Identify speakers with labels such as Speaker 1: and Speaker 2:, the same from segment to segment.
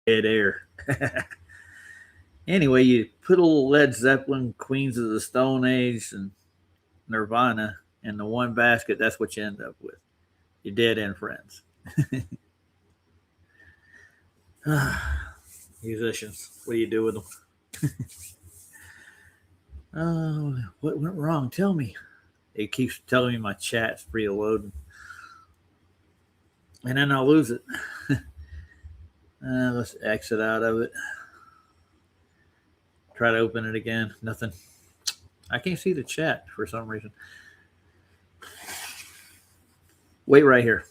Speaker 1: dead air. Anyway, you put a little Led Zeppelin, Queens of the Stone Age, and Nirvana in the one basket. That's what you end up with. Your dead end friends. Musicians, what do you do with them? Oh, what went wrong? Tell me. It keeps telling me my chat's preloading, and then I'll lose it. Let's exit out of it. Try to open it again. Nothing. I can't see the chat for some reason. Wait right here.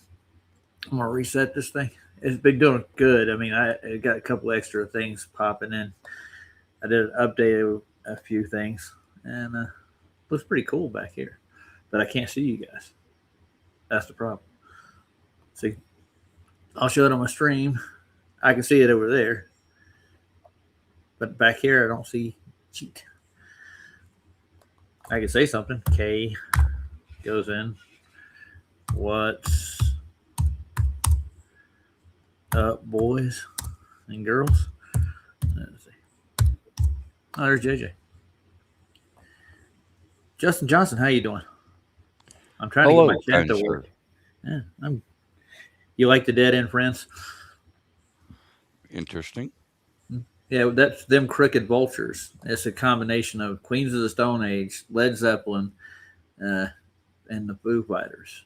Speaker 1: I'm gonna reset this thing. It's been doing good. I mean, I got a couple extra things popping in. I did update a few things, and it looks pretty cool back here. But I can't see you guys. That's the problem. See, I'll show it on my stream. I can see it over there, but back here I don't see. Cheat. I can say something. K goes in. What's up, boys and girls? Let's see. Oh, there's JJ. Justin Johnson, how you doing? I'm trying to get my chat to work. Yeah, you like the dead end friends?
Speaker 2: Interesting.
Speaker 1: Yeah, that's them Crooked Vultures. It's a combination of Queens of the Stone Age, Led Zeppelin, and the Foo Fighters.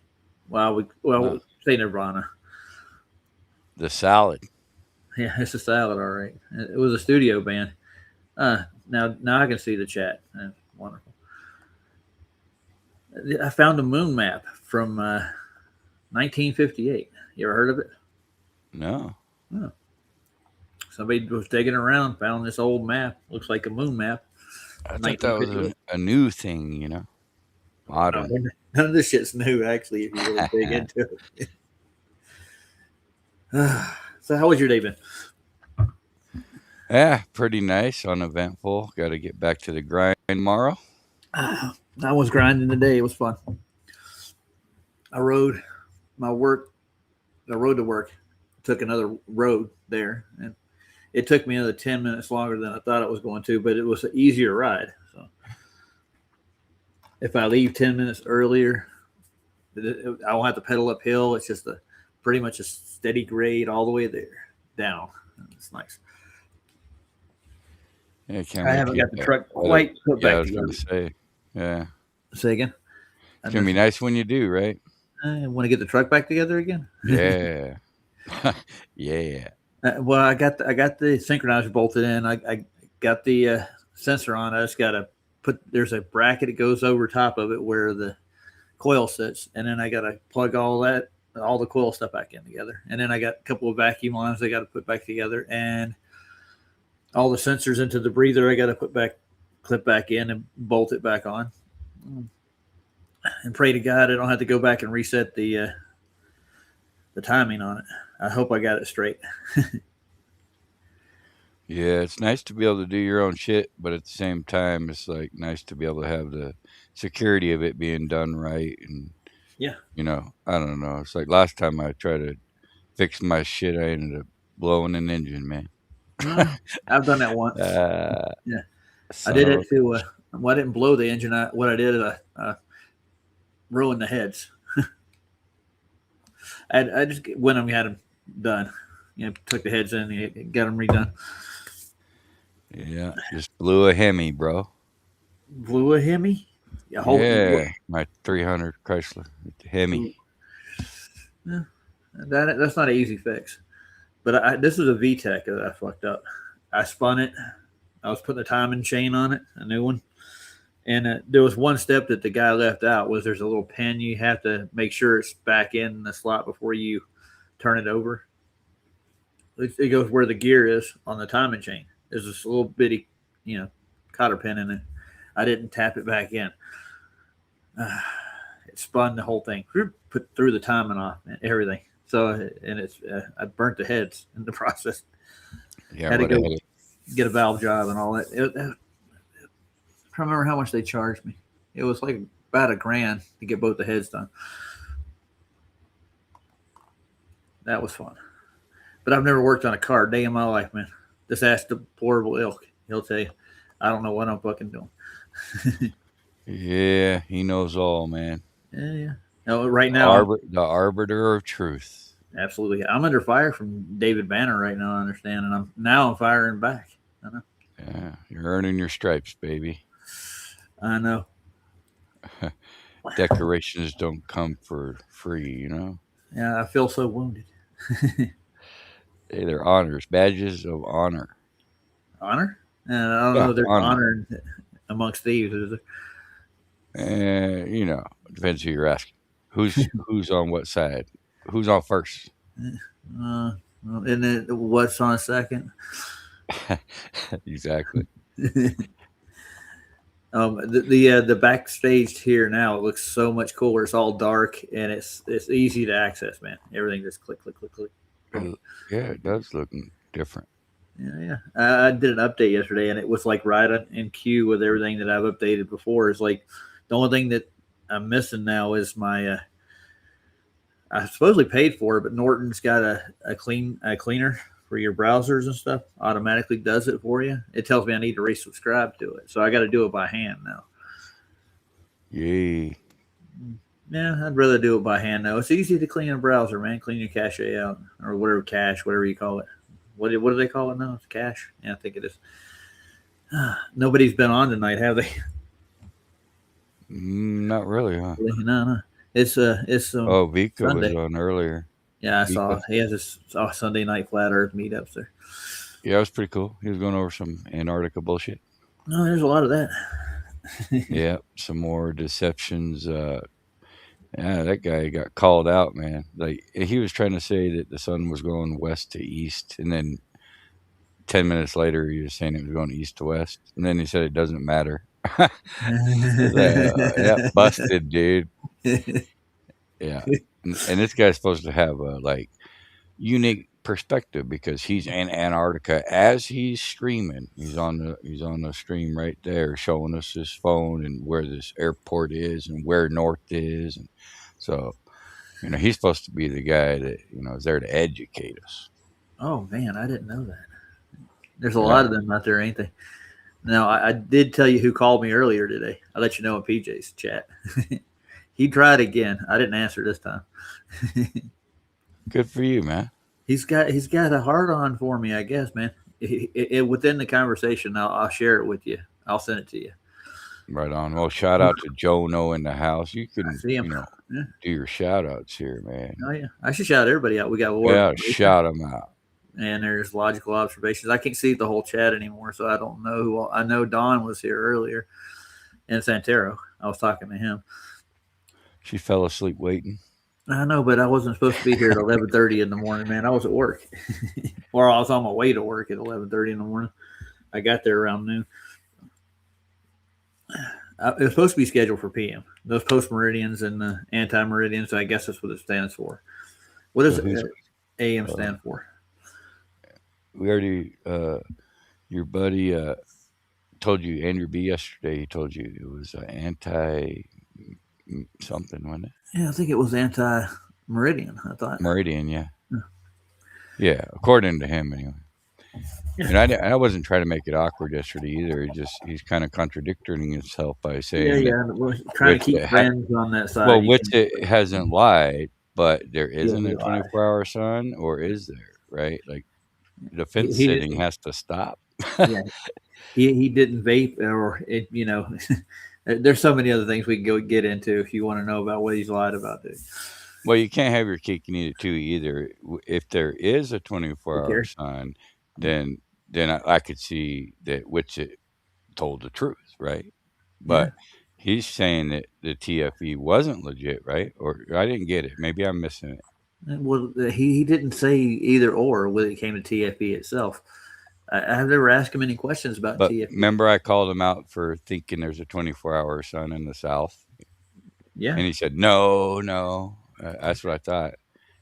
Speaker 1: Say Nirvana.
Speaker 2: The Salad.
Speaker 1: Yeah, it's a salad, all right. It was a studio band. Now I can see the chat. That's wonderful. I found a moon map from 1958. You ever heard of it?
Speaker 2: No.
Speaker 1: Oh. Somebody was digging around, found this old map. Looks like a moon map.
Speaker 2: I thought that was a new thing, you know. Modern.
Speaker 1: None of this shit's new, actually, if you really dig into it. So, how was your day been?
Speaker 2: Yeah, pretty nice, uneventful. Got to get back to the grind tomorrow.
Speaker 1: I was grinding today. It was fun. I rode to work. Took another road there, and it took me another 10 minutes longer than I thought it was going to, but it was an easier ride. So if I leave 10 minutes earlier, I won't have to pedal uphill. It's just pretty much a steady grade all the way there down. It's nice.
Speaker 2: Yeah,
Speaker 1: I haven't got the truck quite put back
Speaker 2: I was
Speaker 1: together.
Speaker 2: going to say, yeah.
Speaker 1: Say again?
Speaker 2: It's going to be nice when you do, right?
Speaker 1: I want to get the truck back together again?
Speaker 2: Yeah. Yeah.
Speaker 1: Well, I got the synchronizer bolted in. I got the sensor on. I just got to there's a bracket that goes over top of it where the coil sits, and then I got to plug all the coil stuff back in together. And then I got a couple of vacuum lines I got to put back together, and all the sensors into the breather I got to clip back in and bolt it back on. And pray to God I don't have to go back and reset the timing on it. I hope I got it straight.
Speaker 2: Yeah, it's nice to be able to do your own shit, but at the same time, it's like nice to be able to have the security of it being done right. And
Speaker 1: yeah,
Speaker 2: you know, I don't know. It's like last time I tried to fix my shit, I ended up blowing an engine, man.
Speaker 1: I've done that once. Yeah, I did it too. Well, I didn't blow the engine. What I did is I ruined the heads. I just went and got them done. You know, took the heads in and got them redone.
Speaker 2: Yeah, just blew a Hemi, bro.
Speaker 1: Blew a Hemi?
Speaker 2: Yeah, my 300 Chrysler Hemi.
Speaker 1: Yeah, that's not an easy fix. But this is a VTEC that I fucked up. I spun it. I was putting a timing chain on it, a new one. And there was one step that the guy left out was there's a little pin you have to make sure it's back in the slot before you turn it over. It goes where the gear is on the timing chain. There's this little bitty, cotter pin in it. I didn't tap it back in. It spun the whole thing. Put threw the timing off and everything. So I burnt the heads in the process.
Speaker 2: Yeah,
Speaker 1: had to go get a valve job and all that. I don't remember how much they charged me. It was like about $1,000 to get both the heads done. That was fun. But I've never worked on a car a day in my life, man. Just ask the portable ilk. He'll tell you. I don't know what I'm fucking doing.
Speaker 2: Yeah, he knows all, man.
Speaker 1: Yeah, yeah. No, right now I'm
Speaker 2: The arbiter of truth.
Speaker 1: absolutely. I'm under fire from David Banner right now. I understand, and I'm firing back. I know.
Speaker 2: Yeah, you're earning your stripes, baby.
Speaker 1: I know.
Speaker 2: Decorations don't come for free, you know.
Speaker 1: Yeah, I feel so wounded.
Speaker 2: Hey, they're honors, badges of honor.
Speaker 1: Honor? And I don't know
Speaker 2: Yeah,
Speaker 1: if there's
Speaker 2: honor.
Speaker 1: honor amongst thieves. Is
Speaker 2: You know, depends who you're asking. Who's on what side? Who's on first?
Speaker 1: there? And then what's on second?
Speaker 2: Exactly.
Speaker 1: The backstage here now, it looks so much cooler. It's all dark and it's easy to access, man. Everything just click click click click. Boom.
Speaker 2: Yeah, it does look different.
Speaker 1: Yeah, yeah. I did an update yesterday, and it was like right in queue with everything that I've updated before. It's like the only thing that I'm missing now is my. I supposedly paid for it, but Norton's got a cleaner for your browsers and stuff. Automatically does it for you. It tells me I need to resubscribe to it, so I got to do it by hand now.
Speaker 2: Yay.
Speaker 1: Yeah, I'd rather do it by hand though. It's easy to clean a browser, man. Clean your cache out or whatever cache, whatever you call it. What do they call it now? It's cache. Yeah, I think it is. Nobody's been on tonight, have they?
Speaker 2: Not really, huh?
Speaker 1: No, no. It's
Speaker 2: Oh, Vika was
Speaker 1: Sunday.
Speaker 2: on earlier.
Speaker 1: Yeah, I
Speaker 2: Vika.
Speaker 1: saw he has this Sunday night flat Earth meetups there.
Speaker 2: Yeah, it was pretty cool. He was going over some Antarctica bullshit.
Speaker 1: No, there's a lot of that.
Speaker 2: Yeah, some more deceptions. Yeah, that guy got called out, man. Like he was trying to say that the sun was going west to east, and then 10 minutes later he was saying it was going east to west, and then he said it doesn't matter. It's like, yeah, busted, dude. Yeah, and this guy's supposed to have a like unique perspective because he's in Antarctica as he's streaming. He's on the stream right there, showing us his phone and where this airport is and where North is, and so he's supposed to be the guy that is there to educate us.
Speaker 1: Oh man, I didn't know that. There's a
Speaker 2: Yeah,
Speaker 1: lot of them out there, ain't they? Now I did tell you who called me earlier today. I let you know in PJ's chat. He tried again. I didn't answer this time.
Speaker 2: good for you, man.
Speaker 1: He's got a heart on for me, I guess, man. Within the conversation, I'll share it with you. I'll send it to you.
Speaker 2: Right on. Well, shout out to Joe No in the house. You
Speaker 1: I
Speaker 2: can
Speaker 1: see him. Yeah.
Speaker 2: do your shout outs here, man.
Speaker 1: Oh yeah. I should shout everybody out. We got Ward
Speaker 2: Yeah, shout them out.
Speaker 1: and there's logical observations. I can't see the whole chat anymore, so I don't know who. I know Don was here earlier, and Santero. I was talking to him.
Speaker 2: She fell asleep waiting.
Speaker 1: I know, but I wasn't supposed to be here at 11:30 in the morning, man. I was at work, or I was on my way to work at 11:30 in the morning. I got there around noon. It was supposed to be scheduled for PM. Those post meridians and the anti meridians. I guess that's what it stands for. What does
Speaker 2: So who's
Speaker 1: AM stand for?
Speaker 2: we already your buddy told you Andrew B yesterday. He told you it was anti something, wasn't it?
Speaker 1: Yeah, I think it was anti meridian. I thought.
Speaker 2: Meridian, yeah, yeah. According to him, anyway. And I wasn't trying to make it awkward yesterday either. He's kind of contradicting himself by
Speaker 1: Yeah,
Speaker 2: saying that
Speaker 1: yeah. We're trying to keep friends on that side.
Speaker 2: Witsit hasn't lied, but there
Speaker 1: Yeah,
Speaker 2: isn't
Speaker 1: he
Speaker 2: a
Speaker 1: lied.
Speaker 2: 24-hour sun, or is there? Right? Like the fence
Speaker 1: He
Speaker 2: sitting
Speaker 1: didn't.
Speaker 2: has to stop.
Speaker 1: Yeah, he didn't vape or it. There's so many other things we can go get into if you want to know about what he's lied about, dude.
Speaker 2: Well, you can't have your cake and eat it too either. If there is a
Speaker 1: Who
Speaker 2: 24-hour
Speaker 1: cares?
Speaker 2: sun, then I could see that Witsit told the truth, right?
Speaker 1: Yeah.
Speaker 2: But he's saying that the TFE wasn't legit, right? Or I didn't get it. Maybe I'm missing it.
Speaker 1: Well, he didn't say either or when it came to TFE itself. I've never asked him any questions about
Speaker 2: But
Speaker 1: TFE.
Speaker 2: remember, I called him out for thinking there's a 24-hour sun in the South,
Speaker 1: Yeah.
Speaker 2: and he said, "No, no." That's what I thought.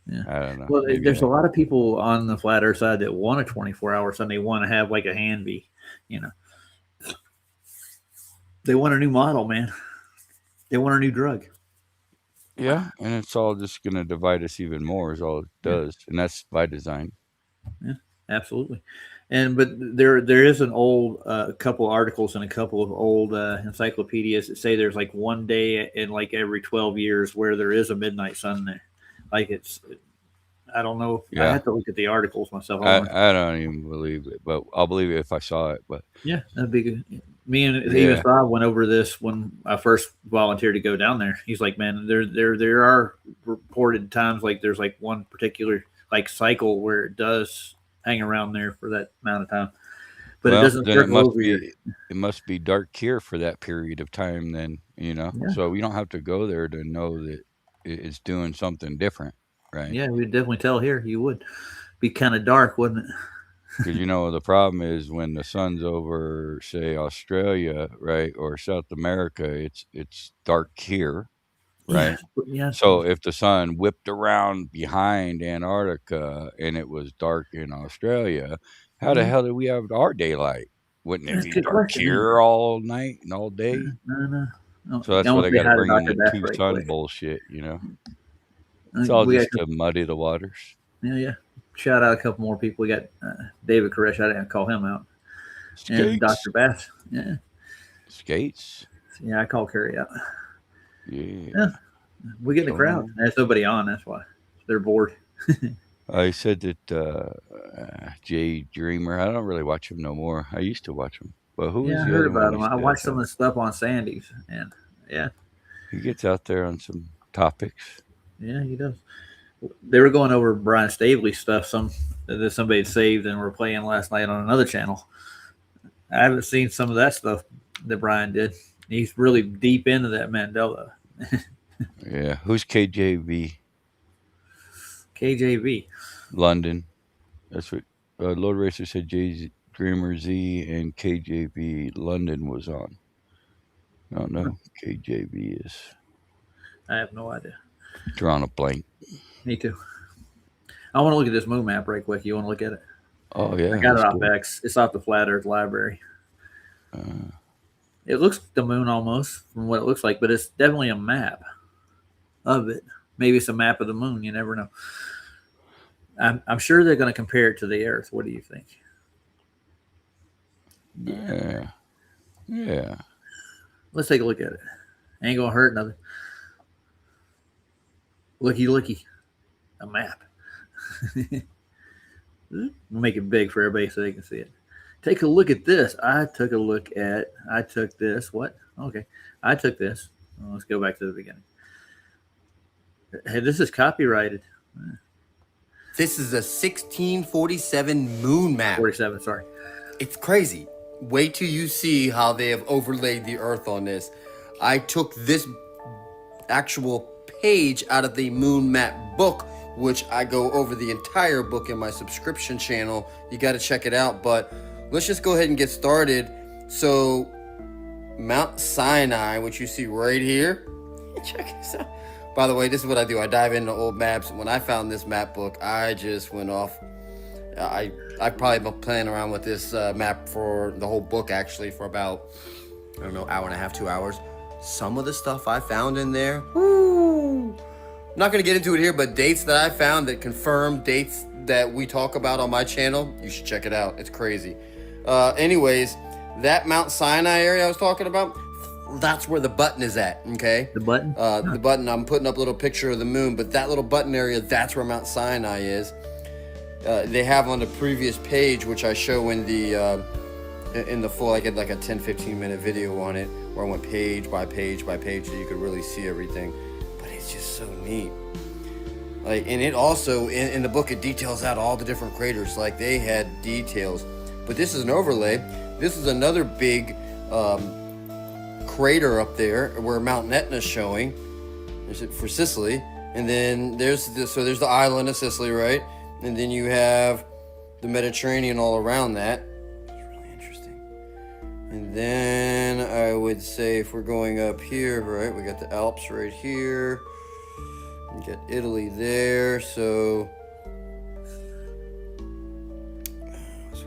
Speaker 1: Yeah.
Speaker 2: I don't know.
Speaker 1: Well,
Speaker 2: Maybe
Speaker 1: there's a lot of people on the flat Earth side that want a 24-hour sun. They want to have like a Hanby, you know. They want a new model, man. They want a new drug.
Speaker 2: yeah, and it's all just going to divide us even more. Is all it
Speaker 1: Yeah.
Speaker 2: does, and that's by design.
Speaker 1: Absolutely. And but there is an old couple articles and a couple of old encyclopedias that say there's like one day in like every 12 years where there is a midnight sun there. Like it's I don't know. I
Speaker 2: Yeah.
Speaker 1: have to look at the articles myself. I don't know.
Speaker 2: I don't even believe it, but I'll believe it if I saw it. But
Speaker 1: Yeah, that'd be good. Me and even
Speaker 2: yeah,
Speaker 1: Bob went over this when I first volunteered to go down there. He's like, man, there are reported times like there's like one particular like cycle where it does hang around there for that amount of time, but it
Speaker 2: well,
Speaker 1: doesn't
Speaker 2: then
Speaker 1: circle over your.
Speaker 2: it must be dark here for that period of time. Then
Speaker 1: Yeah,
Speaker 2: so we don't have to go there to know that it's doing something different, right?
Speaker 1: yeah, we'd definitely tell here. You would be kind of dark, wouldn't it?
Speaker 2: Because the problem is when the sun's over, say Australia, right, or South America, it's dark here,
Speaker 1: Yeah,
Speaker 2: right?
Speaker 1: yeah,
Speaker 2: So if the sun whipped around behind Antarctica and it was dark in Australia, how the
Speaker 1: yeah.
Speaker 2: hell did we have our daylight? Wouldn't it
Speaker 1: That's a
Speaker 2: be
Speaker 1: good
Speaker 2: dark
Speaker 1: question. Yeah.
Speaker 2: here all night and all day?
Speaker 1: No, no. Oh,
Speaker 2: So that's
Speaker 1: I
Speaker 2: why
Speaker 1: want
Speaker 2: they
Speaker 1: to say
Speaker 2: got to
Speaker 1: hi to
Speaker 2: bring in
Speaker 1: Doctor
Speaker 2: the
Speaker 1: Bass
Speaker 2: two
Speaker 1: right
Speaker 2: sun
Speaker 1: quick.
Speaker 2: bullshit. It's all
Speaker 1: We got
Speaker 2: just to muddy the waters.
Speaker 1: yeah, yeah. Shout out a couple more people. We got David Koresh. I didn't call him out, and
Speaker 2: Skates,
Speaker 1: Doctor Bass. Yeah,
Speaker 2: skates,
Speaker 1: yeah. I call Kerry out.
Speaker 2: yeah.
Speaker 1: Yeah, we get in the
Speaker 2: Showing
Speaker 1: crowd.
Speaker 2: them.
Speaker 1: There's nobody on. That's why they're bored.
Speaker 2: I said that Jay Dreamer. I don't really watch him no more. I used to watch him, but who was
Speaker 1: Yeah, I
Speaker 2: the
Speaker 1: heard
Speaker 2: other one
Speaker 1: about
Speaker 2: we
Speaker 1: him. I
Speaker 2: said?
Speaker 1: watched some of the stuff on Sandy's, and yeah,
Speaker 2: He gets out there on some topics.
Speaker 1: yeah, he does. They were going over Brian Staveley stuff. That somebody had saved and were playing last night on another channel. I haven't seen some of that stuff that Brian did. He's really deep into that Mandela.
Speaker 2: Yeah, who's KJV
Speaker 1: KJV.
Speaker 2: London? That's what Lord Racer said. Dreamer Z and KJV London was on. I don't know. KJV is
Speaker 1: I have no idea.
Speaker 2: drawing a blank.
Speaker 1: Me too. I want to look at this moon map right quick. You want to look at it?
Speaker 2: Oh yeah,
Speaker 1: I got it
Speaker 2: let's
Speaker 1: off
Speaker 2: do it.
Speaker 1: X. It's off the Flat Earth Library.
Speaker 2: Uh,
Speaker 1: It looks like the moon almost from what it looks like, but it's definitely a map of it. Maybe it's a map of the moon. You never know. I'm sure they're going to compare it to the Earth. What do you think?
Speaker 2: yeah, yeah.
Speaker 1: Let's take a look at it. Ain't going to hurt nothing. Looky, looky. A map. We'll make it big for everybody so they can see it. Take a look at this. I took this. What? Okay. I took this. Well, let's go back to the beginning. Hey, this is copyrighted.
Speaker 3: This is a 1647 moon map.
Speaker 1: 47, sorry.
Speaker 3: It's crazy. Wait till you see how they have overlaid the earth on this. I took this actual page out of the moon map book, which I go over the entire book in my subscription channel. You got to check it out, but let's just go ahead and get started. So Mount Sinai, which you see right here. Check this out. By the way, this is what I do. I dive into old maps. When I found this map book, I just went off. I've probably been playing around with this map for the whole book, actually, for about, I don't know, hour and a half, 2 hours. Some of the stuff I found in there, woo! I'm not going to get into it here, but dates that I found that confirm dates that we talk about on my channel, you should check it out. It's crazy. Anyways, that Mount Sinai area I was talking about, that's where the button is at, okay?
Speaker 1: The button?
Speaker 3: The button, I'm putting up a little picture of the moon, but that little button area, that's where Mount Sinai is. They have on the previous page, which I show in the full, I get like a 10-15 minute video on it, where I went page by page by page so you could really see everything. But it's just so neat. Like, and it also, in the book, it details out all the different craters. Like, they had details. But this is an overlay. This is another big crater up there where Mount Etna's showing. There's it for Sicily. And then there's the island of Sicily, right? And then you have the Mediterranean all around that. It's really interesting. And then I would say if we're going up here, right, we got the Alps right here. We got Italy there. So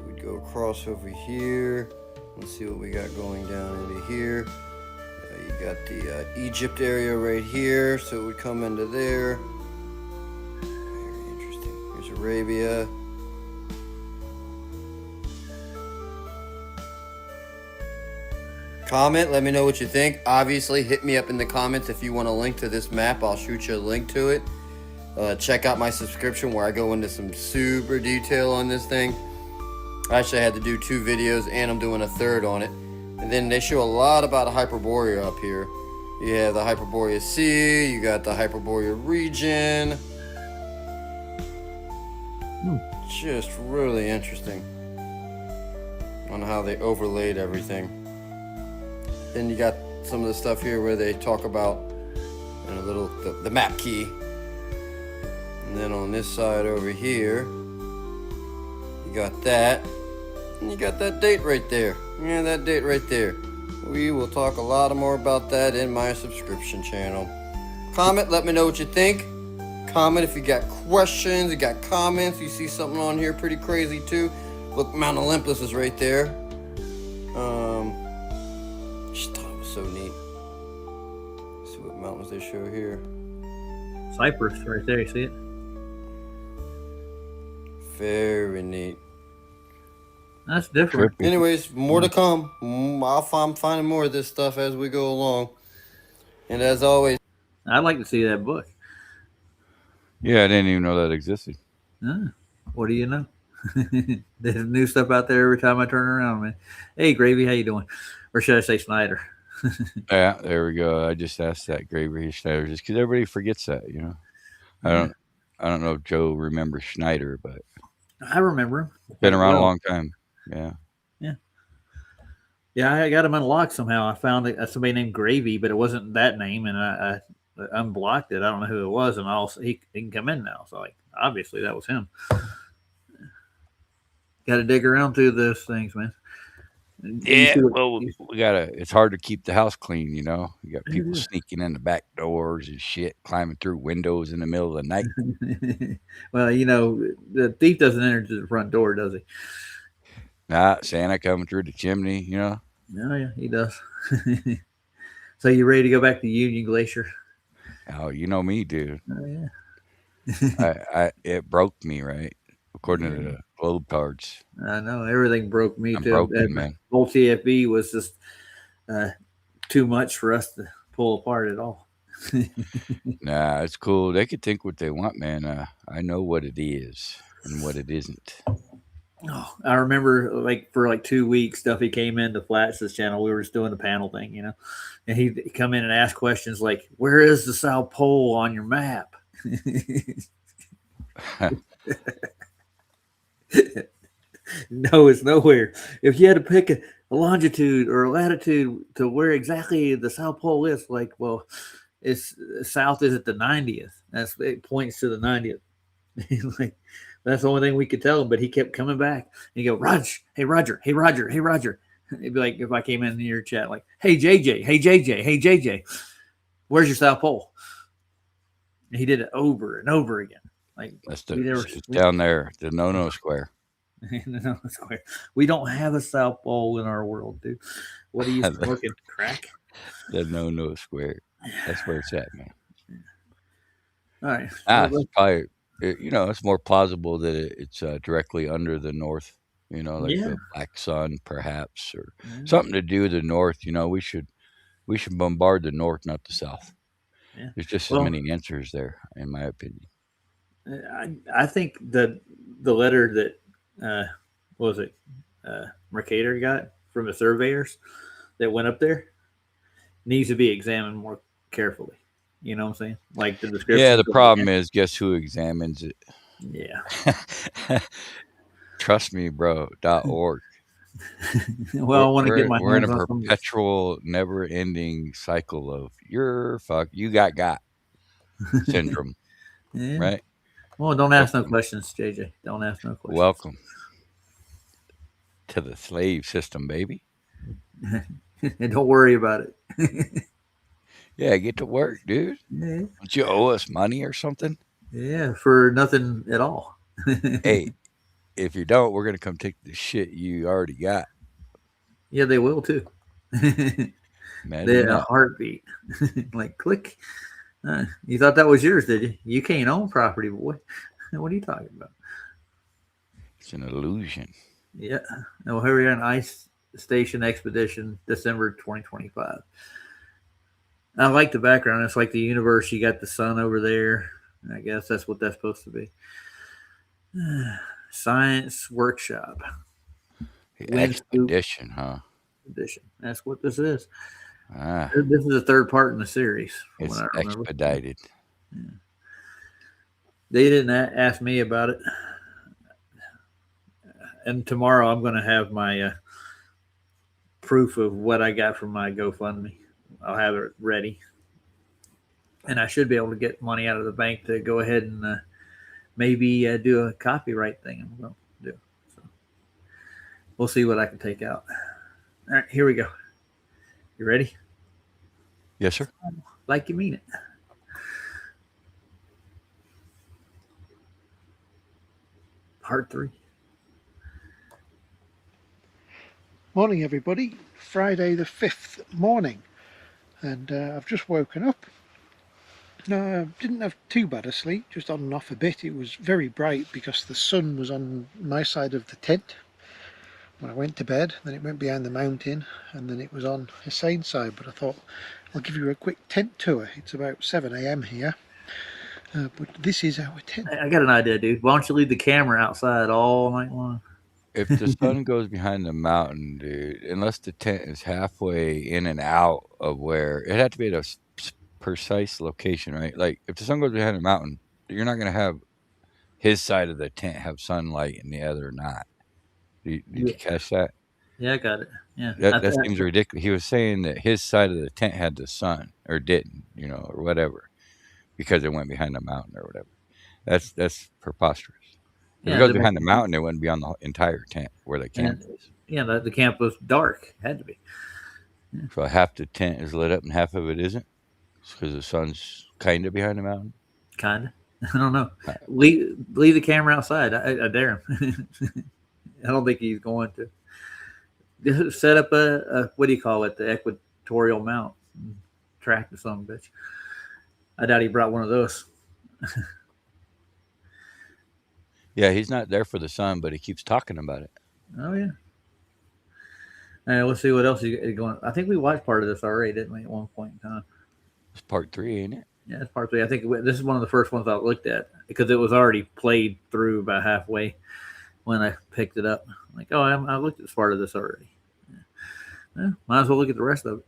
Speaker 3: we'd go across over here. Let's see what we got going down into here. You got the Egypt area right here, so it would come into there. Very interesting. Here's Arabia. Comment, let me know what you think. Obviously, hit me up in the comments if you want a link to this map. I'll shoot you a link to it. Check out my subscription where I go into some super detail on this thing. Actually, I had to do 2 videos and I'm doing a third on it. And then they show a lot about Hyperborea up here. You have the Hyperborea Sea, you got the Hyperborea region. Just really interesting on how they overlaid everything. Then you got some of the stuff here where they talk about and a little the map key. And then on this side over here, you got that. And you got that date right there. Yeah, that date right there. We will talk a lot more about that in my subscription channel. Comment, let me know what you think. Comment if you got questions, you got comments, you see something on here pretty crazy too. Look, Mount Olympus is right there. Just thought it was so neat. Let's see what mountains they show here.
Speaker 1: Cypress right there, you see it?
Speaker 3: Very neat.
Speaker 1: That's different.
Speaker 2: Trippy.
Speaker 3: Anyways, more to come. I'm finding more of this stuff as we go along. And as always,
Speaker 1: I'd like to see that book.
Speaker 2: Yeah, I didn't even know that existed.
Speaker 1: What do you know? There's new stuff out there every time I turn around, man. Hey, Gravy, how you doing? Or should I say Snyder?
Speaker 2: Yeah, there we go. I just asked that Gravy Schneider just because everybody forgets that, you know. I don't know if Joe remembers Schneider, but
Speaker 1: I remember him.
Speaker 2: been around a long time. Yeah.
Speaker 1: Yeah, I got him unlocked somehow. I found somebody named Gravy, but it wasn't that name, and I unblocked it. I don't know who it was, and he can come in now. So, like, obviously that was him. Got to dig around through those things, man.
Speaker 2: Yeah, well, we gotta. It's hard to keep the house clean, you know. You got people sneaking in the back doors and shit, climbing through windows in the middle of the night.
Speaker 1: Well, you know, the thief doesn't enter to the front door, does he?
Speaker 2: Nah, Santa coming through the chimney, you know.
Speaker 1: Oh yeah, he does. So you ready to go back to Union Glacier?
Speaker 2: Oh, you know me, dude.
Speaker 1: Oh yeah.
Speaker 2: It broke me, right? According to the globe cards.
Speaker 1: I know everything broke me
Speaker 2: I'm
Speaker 1: too.
Speaker 2: broken, man.
Speaker 1: Whole TFB was just too much for us to pull apart at all.
Speaker 2: Nah, it's cool. They could think what they want, man. I know what it is and what it isn't.
Speaker 1: Oh, I remember like for like 2 weeks, Duffy came into Flats's channel. We were just doing the panel thing, you know, and he'd come in and ask questions like, "Where is the South Pole on your map?" No, it's nowhere. If you had to pick a longitude or a latitude to where exactly the South Pole is, like, well, it's south is at the 90th. It points to the 90th. Like, that's the only thing we could tell him. But he kept coming back. And he'd go, Roger, hey Roger, hey Roger, hey Roger. It'd be like if I came in your chat, like, hey JJ, hey JJ, hey JJ, where's your South Pole? And he did it over and over again. Like,
Speaker 2: it's down there, the no square.
Speaker 1: No square. We don't have a South Pole in our world, dude. What are you smoking? Crack?
Speaker 2: The no square. That's where it's at, man.
Speaker 1: All right.
Speaker 2: It's probably, you know, it's more plausible that it's directly under the north, you know, like the Black Sun, perhaps, or something to do with the north. You know, we should bombard the north, not the south. Yeah. There's just as many answers there, in my opinion.
Speaker 1: I think that the letter that what was it, Mercator got from the surveyors that went up there needs to be examined more carefully. You know what I'm saying? Like the description.
Speaker 2: Yeah, the problem is, guess who examines it?
Speaker 1: Yeah.
Speaker 2: Trust me, bro. .org.
Speaker 1: Well, I want to get my
Speaker 2: we're in a perpetual, never-ending cycle of you got syndrome. Yeah. Right?
Speaker 1: Well, don't ask no questions, JJ. Don't ask no questions.
Speaker 2: Welcome to the slave system, baby.
Speaker 1: And don't worry about it.
Speaker 2: Yeah, get to work, dude. Yeah. Don't you owe us money or something?
Speaker 1: Yeah, for nothing at all.
Speaker 2: Hey, if you don't, we're going to come take the shit you already got.
Speaker 1: Yeah, they will too. They're a heartbeat. Like, click. You thought that was yours, did you? You can't own property, boy. What are you talking about?
Speaker 2: It's an illusion.
Speaker 1: Yeah. No, here we are in Station Expedition, December 2025. I like the background. It's like the universe. You got the sun over there. I guess that's what that's supposed to be. Science Workshop.
Speaker 2: The
Speaker 1: Wind Scoop
Speaker 2: expedition, huh?
Speaker 1: Edition. That's what this is.
Speaker 2: Ah,
Speaker 1: This is the third part in the series, from
Speaker 2: it's
Speaker 1: what I remember.
Speaker 2: expedited.
Speaker 1: They didn't ask me about it. And tomorrow I'm going to have my proof of what I got from my GoFundMe. I'll have it ready. And I should be able to get money out of the bank to go ahead and maybe do a copyright thing. I'm going to do. So we'll see what I can take out. All right, here we go. You ready?
Speaker 2: Yes, sir.
Speaker 1: Like you mean it. Part 3.
Speaker 4: Morning, everybody. Friday the 5th morning, and I've just woken up. I didn't have too bad a sleep, just on and off a bit. It was very bright because the sun was on my side of the tent when I went to bed. Then it went behind the mountain, and then it was on Hussein's side. But I thought I'll give you a quick tent tour. It's about 7 a.m. here, but this is our tent.
Speaker 1: I got an idea, dude. Why don't you leave the camera outside all night long?
Speaker 2: If the sun goes behind the mountain, dude, unless the tent is halfway in and out of where it had to be at a precise location, right? Like if the sun goes behind the mountain, you're not going to have his side of the tent have sunlight and the other not. Did you catch that?
Speaker 1: Yeah, I got it. Yeah,
Speaker 2: That seems ridiculous. He was saying that his side of the tent had the sun or didn't, or whatever, because it went behind the mountain or whatever. That's preposterous. If it goes behind the mountain, it wouldn't be on the entire tent where the camp is.
Speaker 1: Yeah, the camp was dark. Had to be.
Speaker 2: Yeah. So half the tent is lit up and half of it isn't? Because the sun's kind of behind the mountain?
Speaker 1: Kind of. I don't know. Leave the camera outside. I dare him. I don't think he's going to. Just set up a what do you call it? The equatorial mount. Track or something, bitch. I doubt he brought one of those.
Speaker 2: Yeah, he's not there for the sun, but he keeps talking about it.
Speaker 1: Oh, yeah. All right, let's see what else is going on. I think we watched part of this already, didn't we, at one point in time?
Speaker 2: It's part 3, ain't it?
Speaker 1: Yeah, it's part 3. I think this is one of the first ones I looked at because it was already played through about halfway when I picked it up. I'm like, oh, I looked at part of this already. Yeah, might as well look at the rest of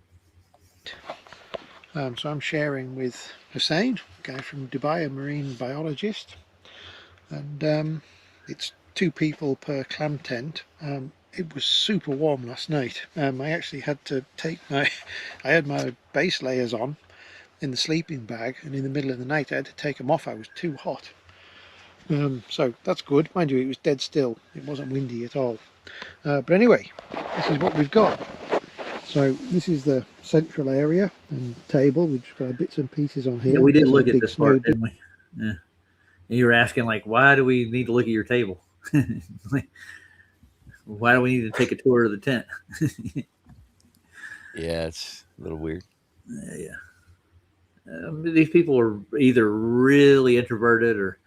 Speaker 4: So I'm sharing with Hussein, a guy from Dubai, a marine biologist. And it's 2 people per clam tent. It was super warm last night. I actually had to take I had my base layers on in the sleeping bag, and in the middle of the night I had to take them off. I was too hot. So that's good. Mind you, it was dead still. It wasn't windy at all. But anyway, this is what we've got. So this is the central area and table. We've just got bits and pieces on here.
Speaker 1: Yeah, we did look at this part, didn't we? Yeah. And you were asking, like, why do we need to look at your table? Why do we need to take a tour of the tent?
Speaker 2: Yeah, it's a little weird.
Speaker 1: Yeah. These people are either really introverted or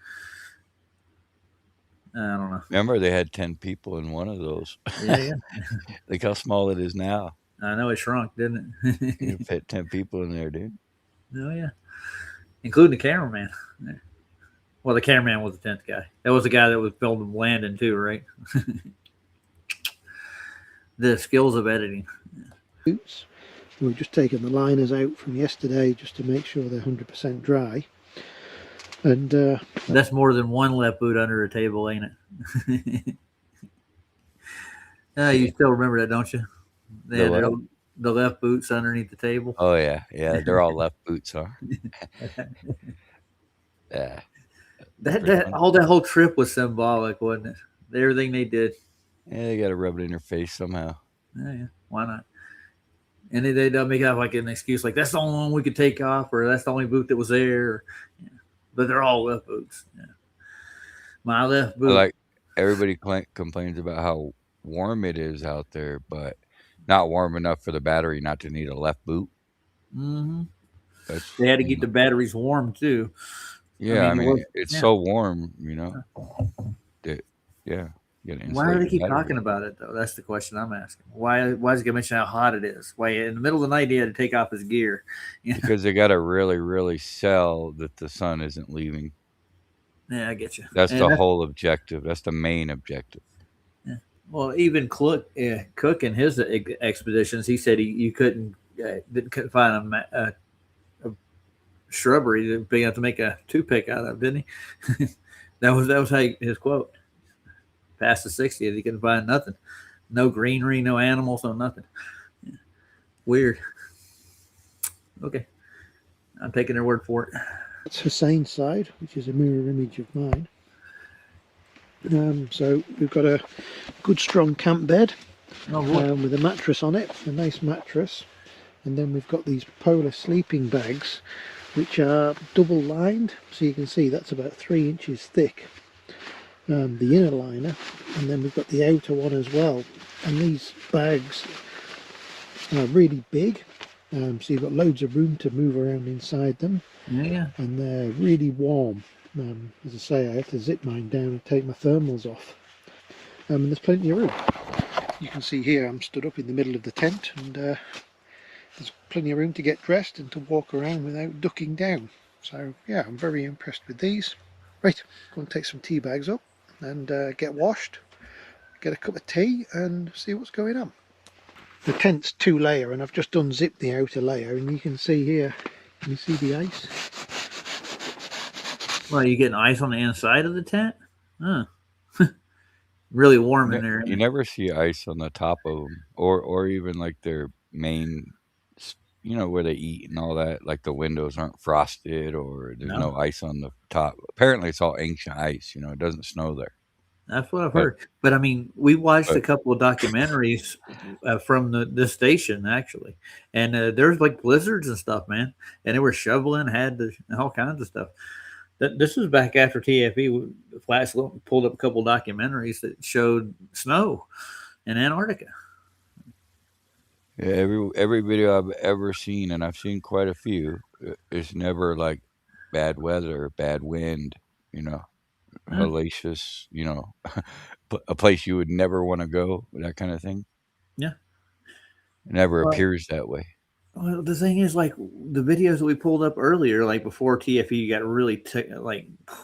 Speaker 1: I don't know.
Speaker 2: Remember, they had 10 people in one of those.
Speaker 1: Yeah.
Speaker 2: Look how small it is now.
Speaker 1: I know it shrunk, didn't it?
Speaker 2: You fit 10 people in there, dude.
Speaker 1: Oh, yeah. Including the cameraman. Well, the cameraman was the 10th guy. That was the guy that was filming landing too, right? The skills of editing.
Speaker 4: Boots. We've just taken the liners out from yesterday just to make sure they're 100% dry. And
Speaker 1: that's more than one left boot under a table, ain't it? You still remember that, don't you? The left boots underneath the table.
Speaker 2: Oh, yeah. Yeah, they're all left boots, huh? Yeah.
Speaker 1: That whole trip was symbolic, wasn't it? Everything they did.
Speaker 2: Yeah, they got to rub it in their face somehow.
Speaker 1: Yeah. Why not? And they don't make out like an excuse, like that's the only one we could take off, or that's the only boot that was there. Yeah. But they're all left boots. Yeah. My left boot.
Speaker 2: Like everybody complains about how warm it is out there, but not warm enough for the battery not to need a left boot.
Speaker 1: Mm-hmm. They had to keep the batteries warm too.
Speaker 2: Yeah, I mean it's so warm, that, you Get an
Speaker 1: Why do they
Speaker 2: insulated
Speaker 1: keep
Speaker 2: battery.
Speaker 1: talking about it though? That's the question I'm asking. Why is it gonna mention how hot it is? Why in the middle of the night he had to take off his gear?
Speaker 2: Because they got to really, really sell that the sun isn't leaving.
Speaker 1: Yeah, I get you.
Speaker 2: That's
Speaker 1: And
Speaker 2: the whole objective. That's the main objective.
Speaker 1: well, even Cook in his expeditions, he said you couldn't find a shrubbery that big enough to make a toothpick out of, didn't he? that was his quote. Past the 60th, he couldn't find nothing, no greenery, no animals, no nothing. Yeah. Weird. Okay, I'm taking their word for it.
Speaker 4: That's Hussein's side, which is a mirror image of mine. So we've got a good strong camp bed with a mattress on it, a nice mattress, and then we've got these polar sleeping bags which are double lined, so you can see that's about 3 inches thick, the inner liner, and then we've got the outer one as well, and these bags are really big, so you've got loads of room to move around inside them.
Speaker 1: Yeah.
Speaker 4: And they're really warm. As I say, I have to zip mine down and take my thermals off. And there's plenty of room. You can see here I'm stood up in the middle of the tent, and there's plenty of room to get dressed and to walk around without ducking down. So yeah, I'm very impressed with these. Right, go and take some tea bags up and get washed, get a cup of tea and see what's going on. The tent's 2-layer, and I've just unzipped the outer layer, and you can see here, can you see the ice?
Speaker 1: Well, you getting ice on the inside of the tent? Huh. Really warm in there.
Speaker 2: You never see ice on the top of them, or even like their main, where they eat and all that. Like the windows aren't frosted, or there's no ice on the top. Apparently, it's all ancient ice. It doesn't snow there.
Speaker 1: That's what I've heard. But I mean, we watched a couple of documentaries from this station actually, and there's like blizzards and stuff, man. And they were shoveling, had all kinds of stuff. This was back after TFE. Flash pulled up a couple of documentaries that showed snow in Antarctica.
Speaker 2: Yeah, every video I've ever seen, and I've seen quite a few, it's never like bad weather, bad wind, hellacious, a place you would never want to go, that kind of thing.
Speaker 1: Yeah.
Speaker 2: It never appears that way.
Speaker 1: Well, the thing is, like the videos that we pulled up earlier, like before TFE got really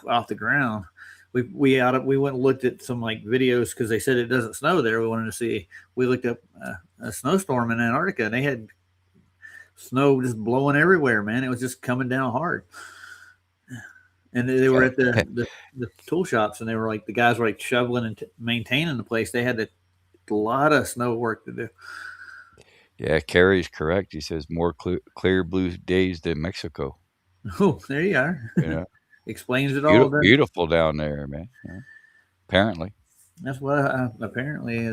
Speaker 1: off the ground, we went and looked at some like videos because they said it doesn't snow there. We wanted to see. We looked up a snowstorm in Antarctica, and they had snow just blowing everywhere. Man, it was just coming down hard. And they were at the tool shops, and they were like the guys were like shoveling and maintaining the place. They had a lot of snow work to do.
Speaker 2: Yeah, Kerry's correct. He says more clear blue days than Mexico.
Speaker 1: Oh, there you are. Explains it
Speaker 2: all.
Speaker 1: all.
Speaker 2: Beautiful down there, man. Yeah. Apparently.
Speaker 1: That's what apparently.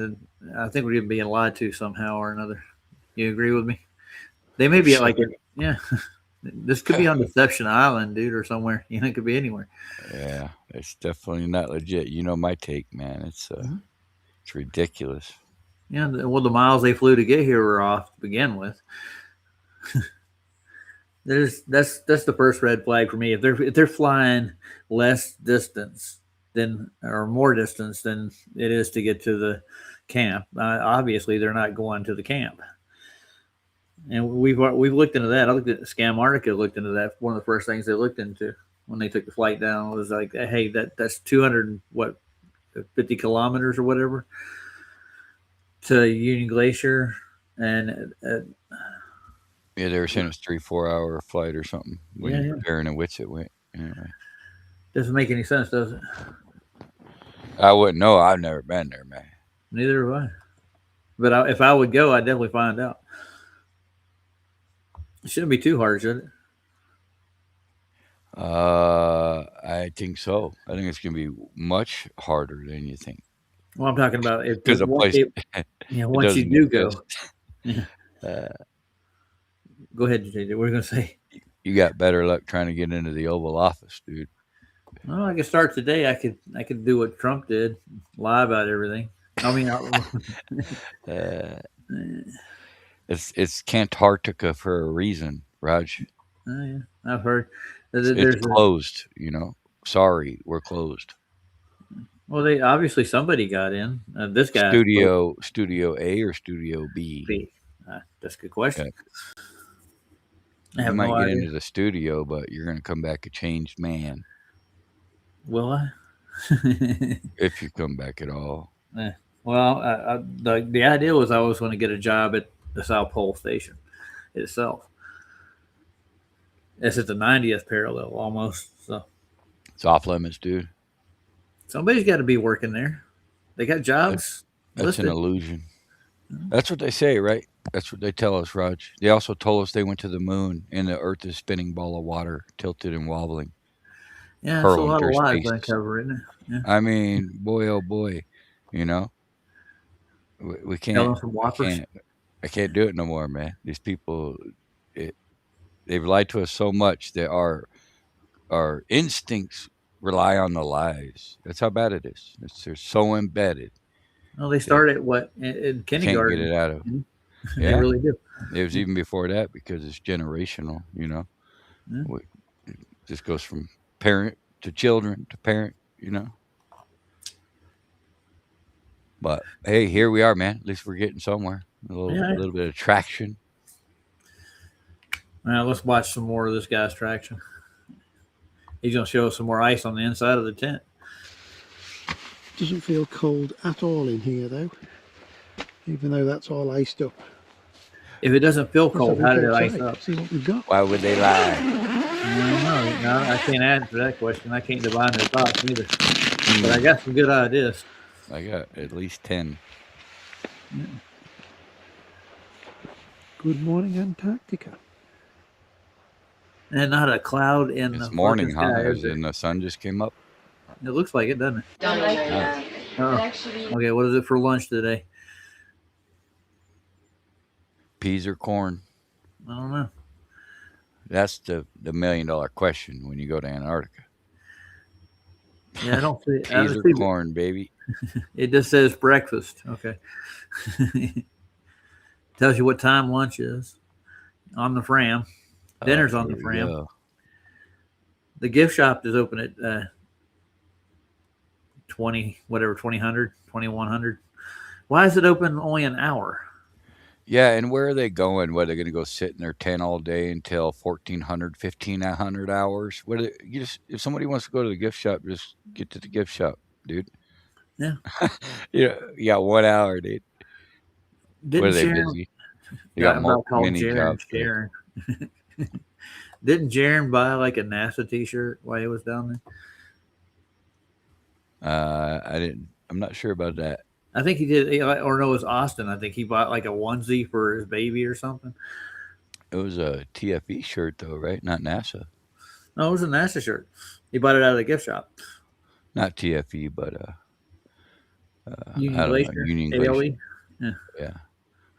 Speaker 1: I think we're being lied to somehow or another. You agree with me? They may be like it. Yeah. This could be on Deception Island, dude, or somewhere. It could be anywhere.
Speaker 2: Yeah, it's definitely not legit. My take, man. It's ridiculous.
Speaker 1: Yeah, well, the miles they flew to get here were off to begin with. That's the first red flag for me. If they're flying less distance or more distance than it is to get to the camp, obviously they're not going to the camp. And we've looked into that. I looked at Scamartica, looked into that. One of the first things they looked into when they took the flight down was like, hey, that's 250 kilometers or whatever to Union Glacier, and
Speaker 2: yeah, they were saying it's 3-4 hour flight or something when you're comparing to Witsit. Anyway.
Speaker 1: Doesn't make any sense, does it?
Speaker 2: I wouldn't know. I've never been there, man.
Speaker 1: Neither have I. But if I would go, I'd definitely find out. It shouldn't be too hard, should it?
Speaker 2: I think so. I think it's going to be much harder than you think.
Speaker 1: Well, I'm talking about
Speaker 2: because once you
Speaker 1: do go. Go ahead, JJ. What are you going to say?
Speaker 2: You got better luck trying to get into the Oval Office, dude.
Speaker 1: Well, I could start today. I could do what Trump did, lie about everything. I mean,
Speaker 2: it's Antarctica for a reason, Raj.
Speaker 1: Yeah, I've heard.
Speaker 2: It's closed. Sorry, we're closed.
Speaker 1: Well, they obviously somebody got in. This guy
Speaker 2: Studio A or Studio B?
Speaker 1: B. That's a good question.
Speaker 2: Okay.
Speaker 1: I
Speaker 2: You
Speaker 1: have
Speaker 2: might
Speaker 1: no
Speaker 2: get
Speaker 1: idea.
Speaker 2: into the studio, but you're going to come back a changed man
Speaker 1: Will I?
Speaker 2: if you come back at all.
Speaker 1: Well, the idea was I was going to get a job at the South Pole Station itself. It's at the 90th parallel almost. So
Speaker 2: It's off limits, dude.
Speaker 1: somebody's got to be working there. They got jobs
Speaker 2: That's an
Speaker 1: listed.
Speaker 2: illusion. That's what they say, right? That's what they tell us, Raj. They also told us they went to the moon and the Earth is spinning ball of water, tilted and wobbling,
Speaker 1: Yeah, it's a
Speaker 2: hurling
Speaker 1: lot of
Speaker 2: through
Speaker 1: lies
Speaker 2: space.
Speaker 1: uncovered, isn't it? Yeah.
Speaker 2: I mean, boy, oh boy, you know, we can't.
Speaker 1: Telling some whoppers.
Speaker 2: I can't do it no more, man. These people, they've lied to us so much that our instincts rely on the lies. That's how bad it is. They're so embedded.
Speaker 1: Well, they start at what in
Speaker 2: Can't get
Speaker 1: kindergarten.
Speaker 2: it out of.
Speaker 1: They
Speaker 2: Yeah,
Speaker 1: really do.
Speaker 2: it was even before that because it's generational. You know,
Speaker 1: Yeah.
Speaker 2: it just goes from parent to children to parent. You know. But hey, here we are, man. At least we're getting somewhere. A little bit of traction.
Speaker 1: Now let's watch some more of this guy's traction. He's going to show us some more ice on the inside of the tent.
Speaker 4: Doesn't feel cold at all in here though, even though that's all iced up.
Speaker 1: If it doesn't feel
Speaker 4: Let's
Speaker 1: cold,
Speaker 4: have a
Speaker 1: how did it
Speaker 4: look
Speaker 1: ice
Speaker 4: outside,
Speaker 1: up?
Speaker 4: see what we've got.
Speaker 2: Why would they lie?
Speaker 1: I don't know. No, I can't answer that question. I can't divine their thoughts either. But I got some good ideas.
Speaker 2: I got at least 10.
Speaker 4: Good morning, Antarctica.
Speaker 1: And not a cloud in the
Speaker 2: It's morning,
Speaker 1: fucking sky,
Speaker 2: huh?
Speaker 1: is there?
Speaker 2: And the sun just came up.
Speaker 1: It looks like it, doesn't it?
Speaker 2: Nice.
Speaker 1: Okay, what is it for lunch today?
Speaker 2: Peas or corn?
Speaker 1: I don't know.
Speaker 2: That's the $1 million question when you go to Antarctica.
Speaker 1: Yeah, I don't see. I
Speaker 2: Peas
Speaker 1: don't
Speaker 2: or
Speaker 1: see
Speaker 2: corn, baby?
Speaker 1: it just says breakfast. Okay. Tells you what time lunch is on the Fram. Dinner's on the
Speaker 2: There we
Speaker 1: Fram.
Speaker 2: go.
Speaker 1: The gift shop is open at 2100. Why is it open only an hour?
Speaker 2: Yeah, and where are they going? What, are they going to go sit in their tent all day until 1400, 1500 hours? If somebody wants to go to the gift shop, just get to the gift shop, dude.
Speaker 1: Yeah.
Speaker 2: You got 1 hour, dude. What are they busy? They got many jobs.
Speaker 1: Sharon. Didn't Jaron buy like a NASA T-shirt while he was down there?
Speaker 2: I didn't. I'm not sure about that.
Speaker 1: I think he did, or no, it was Austin. I think he bought like a onesie for his baby or something.
Speaker 2: It was a TFE shirt, though, right? Not NASA.
Speaker 1: No, it was a NASA shirt. He bought it out of the gift shop.
Speaker 2: Not TFE, but
Speaker 1: Union
Speaker 2: I don't
Speaker 1: Glacier.
Speaker 2: know. Union
Speaker 1: ALE?
Speaker 2: Glacier. Yeah.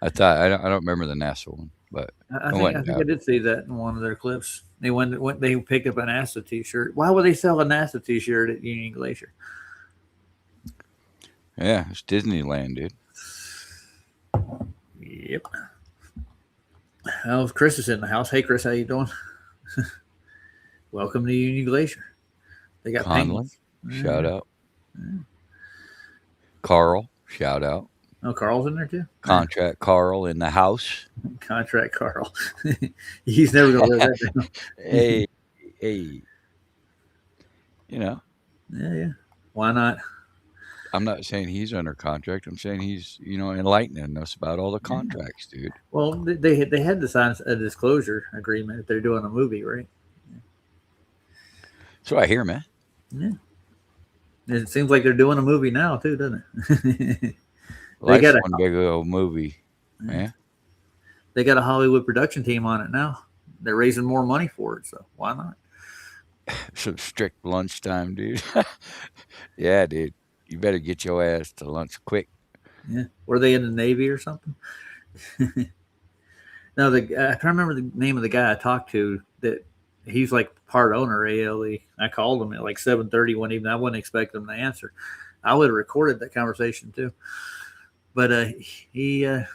Speaker 2: I thought I don't remember the NASA one, but
Speaker 1: I think I did see that in one of their clips. They they picked up a NASA T-shirt. Why would they sell a NASA T-shirt at Union Glacier?
Speaker 2: yeah, it's Disneyland, dude.
Speaker 1: Yep. Oh, Chris is in the house. Hey, Chris, how you doing? Welcome to Union Glacier. They got
Speaker 2: Conley,
Speaker 1: penguins.
Speaker 2: shout out. Carl, shout out.
Speaker 1: Oh, Carl's in there too.
Speaker 2: Contract Carl in the house.
Speaker 1: Contract Carl. He's never gonna live that down.
Speaker 2: Hey. You know,
Speaker 1: Yeah. Why not?
Speaker 2: I'm not saying he's under contract. I'm saying he's, enlightening us about all the contracts, dude.
Speaker 1: Well, they had to sign a disclosure agreement if they're doing a movie, right?
Speaker 2: So I hear, man.
Speaker 1: Yeah. It seems like they're doing a movie now too, doesn't it?
Speaker 2: Life's one big old movie, man.
Speaker 1: They got a Hollywood production team on it now. They're raising more money for it, so why not?
Speaker 2: Some strict lunchtime, dude. Yeah, dude. You better get your ass to lunch quick.
Speaker 1: Yeah. Were they in the Navy or something? No, I can't remember the name of the guy I talked to. That he's like part owner ALE. I called him at like 7:30 one evening. I wasn't expecting him to answer. I would have recorded that conversation too. But he said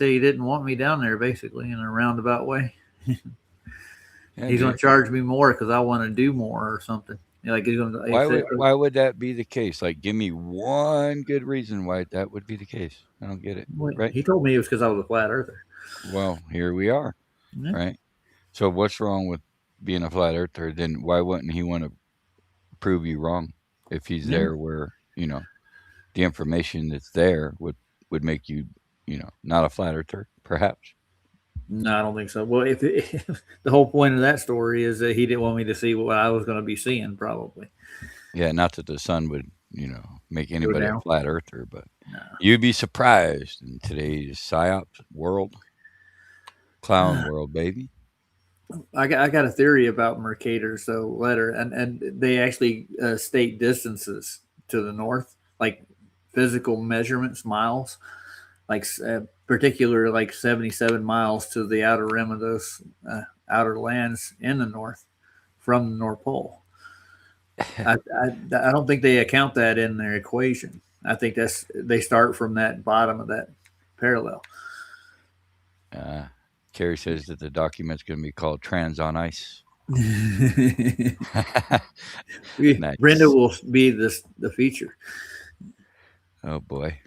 Speaker 1: he didn't want me down there, basically, in a roundabout way.
Speaker 2: Yeah,
Speaker 1: He's going to charge me more because I want to do more or something. Like he's going to.
Speaker 2: Why would that be the case? Like, give me one good reason why that would be the case. I don't get it. Right?
Speaker 1: He told me it was because I was a flat earther.
Speaker 2: Well, here we are.
Speaker 1: Yeah.
Speaker 2: Right? So what's wrong with being a flat earther? Then why wouldn't he want to prove you wrong if he's there where, the information that's there would make you, not a flat earther, perhaps?
Speaker 1: No, I don't think so. Well, if the whole point of that story is that he didn't want me to see what I was going to be seeing, probably.
Speaker 2: Yeah, not that the sun would, make anybody a
Speaker 1: down.
Speaker 2: flat earther, but
Speaker 1: No.
Speaker 2: you'd be surprised in today's psyops world, clown world, baby.
Speaker 1: I got a theory about Mercator's letter, and they actually state distances to the north, like physical measurements, miles, like particular like 77 miles to the outer rim of those outer lands in the north from the North Pole. I don't think they account that in their equation. I think they start from that bottom of that parallel.
Speaker 2: Kerry says that the document's going to be called Trans on Ice.
Speaker 1: Nice. Brenda will be the feature.
Speaker 2: Oh boy.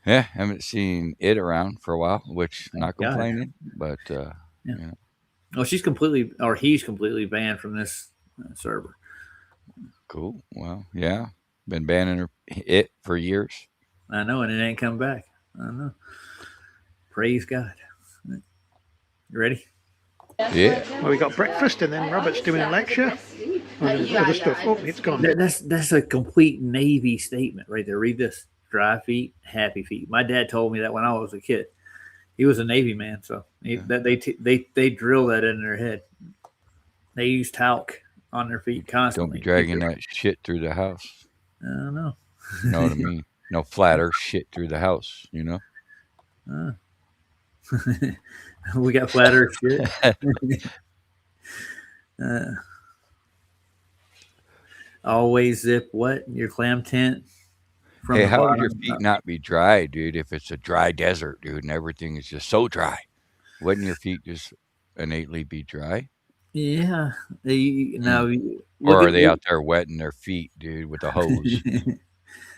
Speaker 2: Yeah, haven't seen it around for a while, which I'm not complaining, but
Speaker 1: Oh, he's completely banned from this server.
Speaker 2: Cool. Well, yeah, been banning it for years.
Speaker 1: I know, and it ain't come back. I know. Praise God. You ready?
Speaker 2: Yeah.
Speaker 4: Well, we got breakfast, and then Robert's doing a lecture on other stuff. Oh, it's gone.
Speaker 1: That's a complete Navy statement right there. Read this: dry feet, happy feet. My dad told me that when I was a kid. He was a Navy man, so they drill that in their head. They use talc on their feet constantly.
Speaker 2: Don't be dragging that shit through the house.
Speaker 1: I don't know.
Speaker 2: You know what I mean? No flat earth shit through the house,
Speaker 1: We got flat earth shit. Always zip what? Your clam tent?
Speaker 2: Hey, how would your feet not be dry, dude, if it's a dry desert, dude, and everything is just so dry? Wouldn't your feet just innately be dry?
Speaker 1: Yeah.
Speaker 2: Or are they out there wetting their feet, dude, with a hose?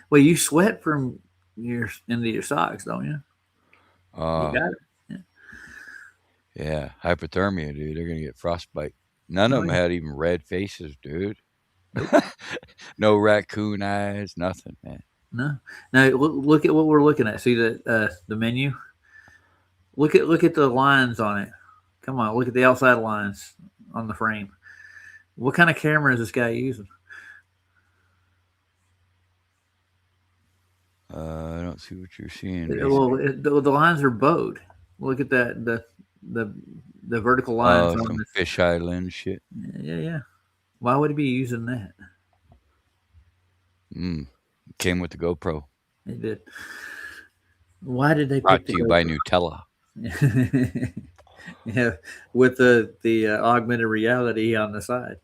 Speaker 1: Well, you sweat from into your socks, don't you? You got it.
Speaker 2: Yeah, hypothermia, dude. They're gonna get frostbite. None of them had even red faces, dude. No raccoon eyes, nothing, man.
Speaker 1: No. Now look at what we're looking at. See the menu. Look at the lines on it. Come on, look at the outside lines on the frame. What kind of camera is this guy using?
Speaker 2: I don't see what you're seeing.
Speaker 1: Well, the lines are bowed. Look at that the vertical lines on
Speaker 2: some
Speaker 1: this
Speaker 2: fisheye lens shit.
Speaker 1: Yeah. Why would he be using that?
Speaker 2: Came with the GoPro.
Speaker 1: It did. Why did they
Speaker 2: brought
Speaker 1: pick
Speaker 2: to you by Nutella?
Speaker 1: Yeah, with the augmented reality on the side.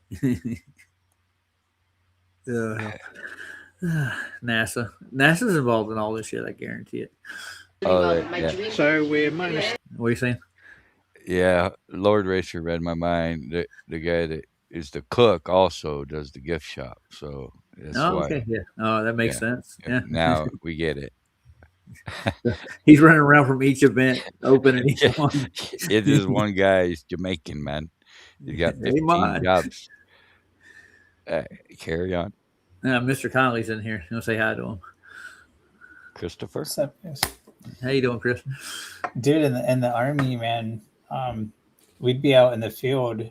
Speaker 1: NASA's involved in all this shit. I guarantee it.
Speaker 2: Yeah.
Speaker 4: So we're minus.
Speaker 1: What are you saying?
Speaker 2: Yeah, Lord Racer read my mind. The guy that is the cook also does the gift shop. So that's why.
Speaker 1: Okay, yeah. Oh, that makes sense. Yeah.
Speaker 2: Now we get it.
Speaker 1: He's running around from each event, opening each one.
Speaker 2: It is one guy. He's Jamaican, man. He got 15 jobs. Carry on.
Speaker 1: Mr. Connolly's in here. You want to say hi to him?
Speaker 2: Christopher?
Speaker 5: What's up, guys?
Speaker 1: How you doing, Chris?
Speaker 5: Dude, in the Army, man, we'd be out in the field,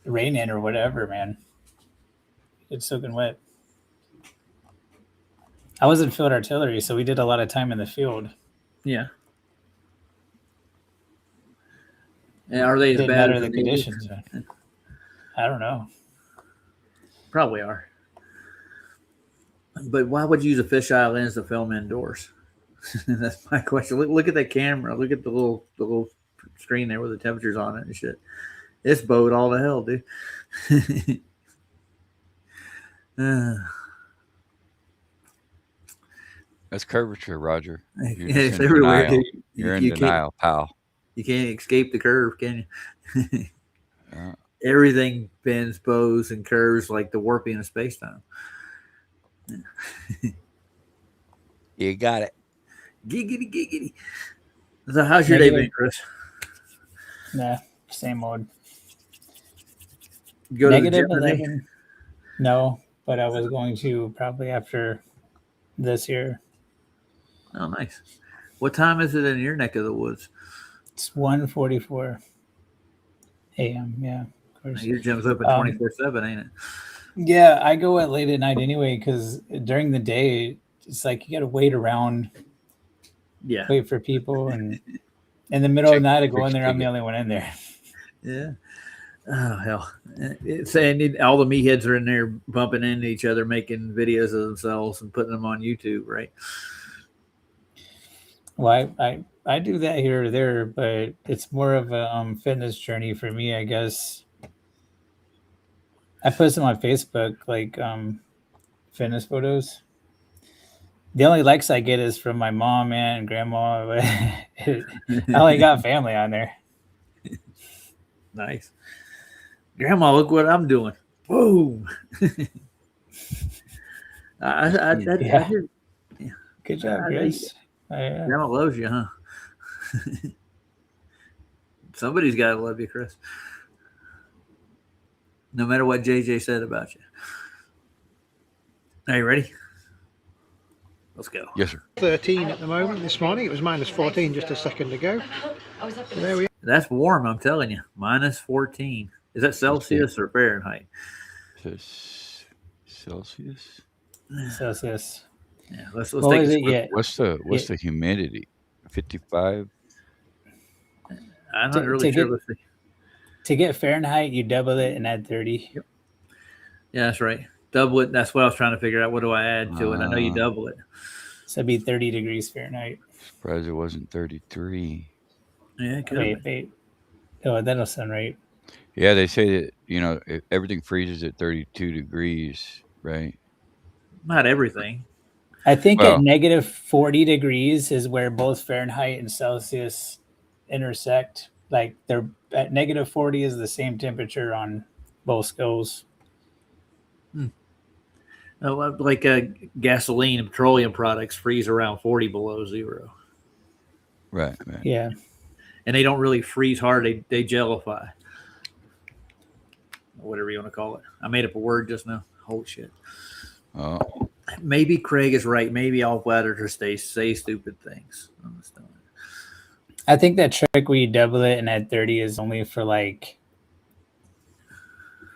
Speaker 5: raining or whatever, man. It's soaking wet. I was in field artillery, so we did a lot of time in the field.
Speaker 1: Yeah. And are they as bad as
Speaker 5: the conditions? Man. I don't know.
Speaker 1: Probably are. But why would you use a fisheye lens to film indoors? That's my question. Look at that camera. Look at the little screen there with the temperatures on it and shit. It's bowed all to hell, dude.
Speaker 2: That's curvature, Roger.
Speaker 1: It's everywhere.
Speaker 2: You're in denial, pal.
Speaker 1: You can't escape the curve, can you? everything bends, bows, and curves like the warping of space time.
Speaker 2: You got it.
Speaker 1: Giggity, giggity. So, how's your day been, Chris?
Speaker 5: Nah, same old.
Speaker 1: Go to the
Speaker 5: Negative
Speaker 1: gym today?
Speaker 5: 11. No, but I was going to probably after this year.
Speaker 1: Oh, nice. What time is it in your neck of the woods?
Speaker 5: It's 1:44 a.m. Yeah, of course.
Speaker 1: Your gym's open 24/7, ain't it?
Speaker 5: Yeah, I go at late at night anyway because during the day it's like you got to wait around,
Speaker 1: Yeah.
Speaker 5: wait for people, and in the middle of the night I go in there. I'm the
Speaker 2: ticket.
Speaker 5: only one in there.
Speaker 1: Yeah. Oh, hell. It's saying all the meatheads are in there bumping into each other, making videos of themselves and putting them on YouTube, right?
Speaker 5: Well, I do that here or there, but it's more of a fitness journey for me, I guess. I post them on Facebook, like fitness photos. The only likes I get is from my mom and grandma. I only got family on there.
Speaker 1: Nice. Grandma, look what I'm doing. Boom. I
Speaker 5: Yeah.
Speaker 1: did.
Speaker 5: Good job, Chris. Yeah.
Speaker 1: Grandma loves you, huh? Somebody's got to love you, Chris. No matter what JJ said about you. Are you ready? Let's go.
Speaker 2: Yes, sir.
Speaker 4: 13 at the moment this morning. It was minus 14 just a second ago. So there we are.
Speaker 1: That's warm, I'm telling you. Minus 14. Is that Celsius or Fahrenheit?
Speaker 2: Celsius.
Speaker 5: Celsius.
Speaker 1: Yeah, let's
Speaker 5: What
Speaker 1: take
Speaker 5: was
Speaker 1: a
Speaker 5: it? Yeah.
Speaker 2: What's the humidity? 55.
Speaker 1: I'm not really sure. Let's see.
Speaker 5: To get Fahrenheit, you double it and add 30.
Speaker 1: Yep. Yeah, that's right. Double it. That's what I was trying to figure out. What do I add to it? I know you double it.
Speaker 5: So it'd be 30 degrees Fahrenheit.
Speaker 2: Surprised it wasn't 33.
Speaker 1: Yeah, it could
Speaker 5: Wait. Oh, that'll sound right.
Speaker 2: Yeah, they say that, everything freezes at 32 degrees, right?
Speaker 1: Not everything.
Speaker 5: I think
Speaker 2: Well-
Speaker 5: at negative 40 degrees is where both Fahrenheit and Celsius intersect. Like they're at negative 40 is the same temperature on both scales.
Speaker 1: Like gasoline and petroleum products freeze around 40 below zero.
Speaker 2: Right.
Speaker 5: Yeah.
Speaker 1: And they don't really freeze hard. They gellify. Whatever you want to call it. I made up a word just now. Holy shit.
Speaker 2: Oh,
Speaker 1: Maybe Craig is right. Maybe all flat earthers say stupid things.
Speaker 5: I think that trick where you double it and add 30 is only for like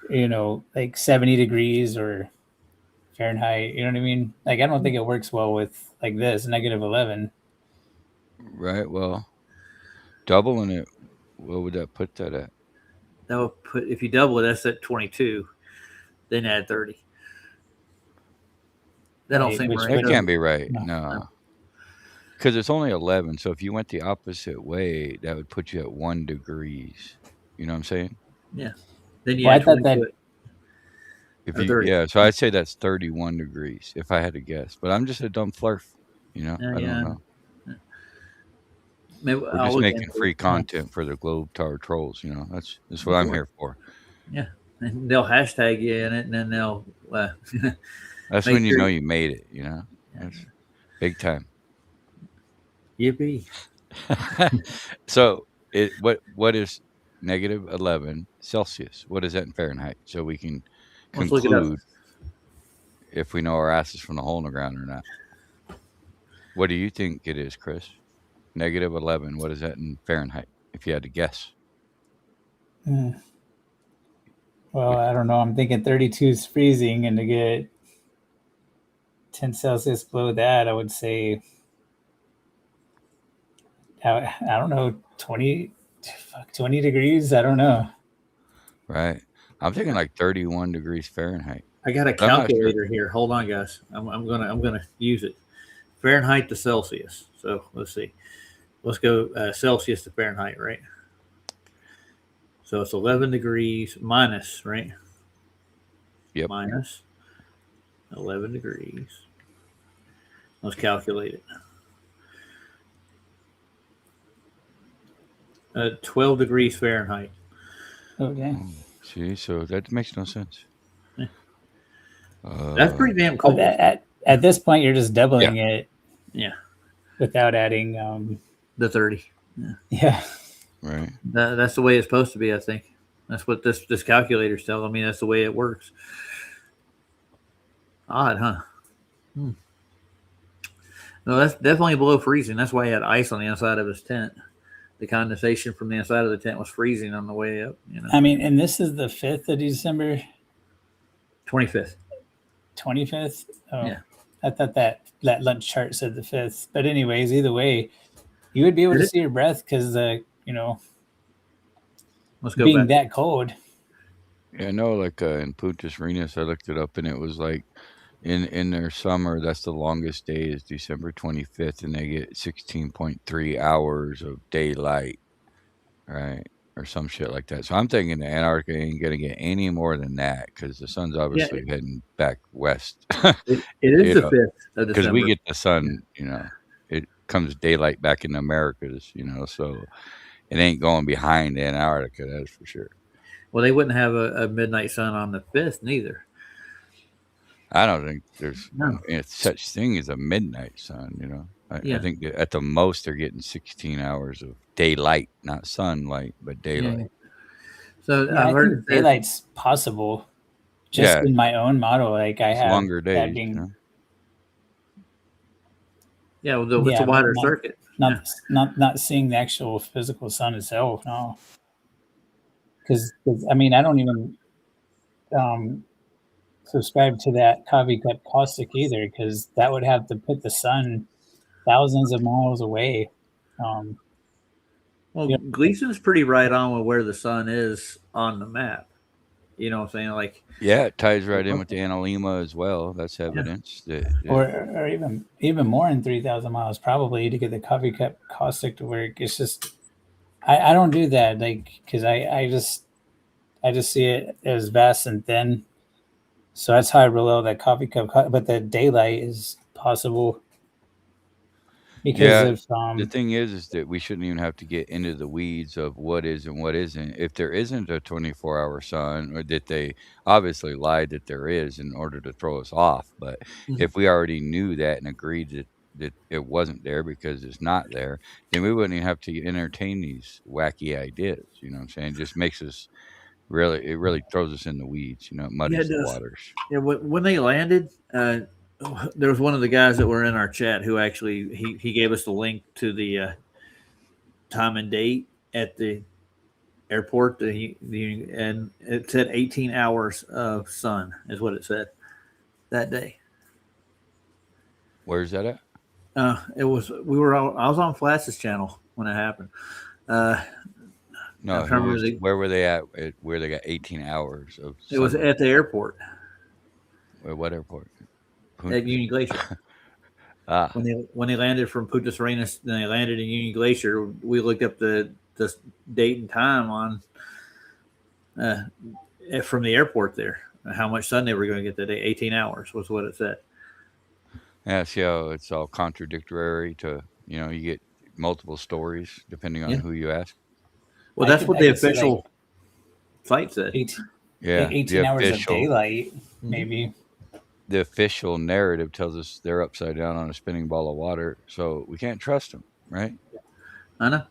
Speaker 5: 70 degrees or Fahrenheit. You know what I mean? Like, I don't think it works well with like this, negative 11.
Speaker 2: right. Well, doubling it, what would that put that at?
Speaker 1: That would put, if you double it, that's at 22. Then add 30. That don't seem right.
Speaker 2: That can't be right.
Speaker 5: No.
Speaker 2: No. Because it's only 11. So if you went the opposite way, that would put you at 1 degrees. You know what I'm saying?
Speaker 1: Yeah. Then you
Speaker 5: Well, I
Speaker 1: add
Speaker 5: thought
Speaker 1: 20
Speaker 5: that-
Speaker 1: to it. Or 30.
Speaker 2: Yeah, so I'd say that's 31 degrees if I had to guess. But I'm just a dumb flurf, I don't know.
Speaker 1: Maybe
Speaker 2: We're
Speaker 1: I'll
Speaker 2: just
Speaker 1: look
Speaker 2: making
Speaker 1: into
Speaker 2: free
Speaker 1: it.
Speaker 2: content for the Globe Tower trolls, That's what I'm here for.
Speaker 1: Yeah. And they'll hashtag you in it, and then they'll
Speaker 2: That's
Speaker 1: make
Speaker 2: when you
Speaker 1: sure
Speaker 2: know you made it, That's big time.
Speaker 1: yippee.
Speaker 2: So what is negative 11 Celsius? What is that in Fahrenheit? So we can
Speaker 1: Let's look it up.
Speaker 2: conclude if we know our asses from the hole in the ground or not. What do you think it is, Chris? Negative 11. What is that in Fahrenheit? If you had to guess.
Speaker 5: Well, I don't know. I'm thinking 32 is freezing, and to get 10 Celsius below that, I would say, I don't know, 20 degrees. I don't know.
Speaker 2: Right. I'm thinking like 31 degrees Fahrenheit.
Speaker 1: I got a
Speaker 2: I'm not sure.
Speaker 1: calculator here. Hold on, guys. I'm gonna use it. Fahrenheit to Celsius. So let's see. Let's go Celsius to Fahrenheit, right? So it's 11 degrees minus, right?
Speaker 2: Yep.
Speaker 1: Minus 11 degrees. Let's calculate it. 12 degrees Fahrenheit.
Speaker 5: Okay.
Speaker 2: See, so that makes no sense.
Speaker 1: Yeah. That's pretty damn
Speaker 5: Oh,
Speaker 1: cold.
Speaker 5: at this point, you're just doubling it
Speaker 1: Yeah,
Speaker 5: without adding.
Speaker 1: the 30.
Speaker 5: Yeah.
Speaker 2: Right.
Speaker 1: That's the way it's supposed to be. I think that's what this calculator's telling me. That's the way it works. Odd, huh? No, that's definitely below freezing. That's why he had ice on the inside of his tent. The condensation from the inside of the tent was freezing on the way up.
Speaker 5: I mean, and this is the 5th of December,
Speaker 1: 25th.
Speaker 5: 25th. Oh,
Speaker 1: Yeah.
Speaker 5: I thought that lunch chart said the 5th. But anyways, either way, you would be able
Speaker 1: Did
Speaker 5: to
Speaker 1: it?
Speaker 5: see your breath because
Speaker 1: Let's go
Speaker 5: being
Speaker 1: back.
Speaker 5: that cold.
Speaker 2: Yeah, no, like in Punta Arenas, I looked it up and it was like in their summer, that's the longest day is December 25th, and they get 16.3 hours of daylight, right? Or some shit like that. So I'm thinking the Antarctica ain't gonna get any more than that because the sun's obviously heading back west.
Speaker 1: It is
Speaker 2: You
Speaker 1: the
Speaker 2: know,
Speaker 1: 5th of
Speaker 2: because we
Speaker 1: December.
Speaker 2: get the sun, it comes daylight back in the Americas, so it ain't going behind Antarctica, that's for sure.
Speaker 1: Well, they wouldn't have a midnight sun on the 5th neither.
Speaker 2: I don't think there's
Speaker 1: No.
Speaker 2: such thing as a midnight sun. I
Speaker 1: Yeah.
Speaker 2: think that at the most they're getting 16 hours of daylight, not sunlight, but daylight.
Speaker 1: So
Speaker 5: Yeah,
Speaker 1: I've
Speaker 5: I
Speaker 1: heard
Speaker 5: think
Speaker 1: it said,
Speaker 5: daylight's possible. Just
Speaker 2: Yeah,
Speaker 5: in my own model, like I
Speaker 2: it's
Speaker 5: have
Speaker 2: longer days.
Speaker 5: that being
Speaker 1: yeah, well, it's
Speaker 5: yeah,
Speaker 1: a wider
Speaker 5: not
Speaker 1: circuit.
Speaker 5: not
Speaker 1: Yeah.
Speaker 5: not seeing the actual physical sun itself. No, because I mean I don't even subscribe to that coffee cup caustic either, because that would have to put the sun thousands of miles away.
Speaker 1: Well,
Speaker 5: Yeah.
Speaker 1: Gleason's pretty right on with where the sun is on the map. You know what I'm saying? Like,
Speaker 2: Yeah, it ties right in with the Analema as well. That's evidence that
Speaker 5: or even more than 3,000 miles probably to get the coffee cup caustic to work. It's just I don't do that, like, because I just see it as vast and thin. So that's how I rely on that coffee cup. But the daylight is possible because
Speaker 2: yeah.
Speaker 5: of
Speaker 2: The thing is that we shouldn't even have to get into the weeds of what is and what isn't. If there isn't a 24-hour sun, or that they obviously lied that there is in order to throw us off. But if we already knew that and agreed that it wasn't there because it's not there, then we wouldn't even have to entertain these wacky ideas. You know what I'm saying? It just makes us it really throws us in the weeds. It
Speaker 1: yeah,
Speaker 2: muddies
Speaker 1: it
Speaker 2: the
Speaker 1: does.
Speaker 2: waters.
Speaker 1: Yeah, when they landed, there was one of the guys that were in our chat who actually he gave us the link to the time and date at the airport. And it said 18 hours of sun is what it said that day.
Speaker 2: Where's that at?
Speaker 1: I was on Flash's channel when it happened.
Speaker 2: No,
Speaker 1: I'm trying to remember
Speaker 2: where were they at? Where they got 18 hours of
Speaker 1: it was
Speaker 2: sunlight?
Speaker 1: at the airport
Speaker 2: What airport?
Speaker 1: at Union Glacier.
Speaker 2: Ah,
Speaker 1: When they landed from Punta Arenas, then they landed in Union Glacier. We looked up the date and time on from the airport there. How much sun they were going to get that day? 18 hours was what it said.
Speaker 2: yeah. See how it's all contradictory to you get multiple stories depending on
Speaker 1: Yeah.
Speaker 2: who you ask.
Speaker 1: Well,
Speaker 5: I
Speaker 1: that's
Speaker 5: could-
Speaker 1: what
Speaker 5: I
Speaker 1: the
Speaker 5: could say,
Speaker 1: official site said.
Speaker 5: 18,
Speaker 2: Yeah,
Speaker 5: 18 hours of daylight, maybe.
Speaker 2: the official narrative tells us they're upside down on a spinning ball of water, so we can't trust them, right?
Speaker 1: I know.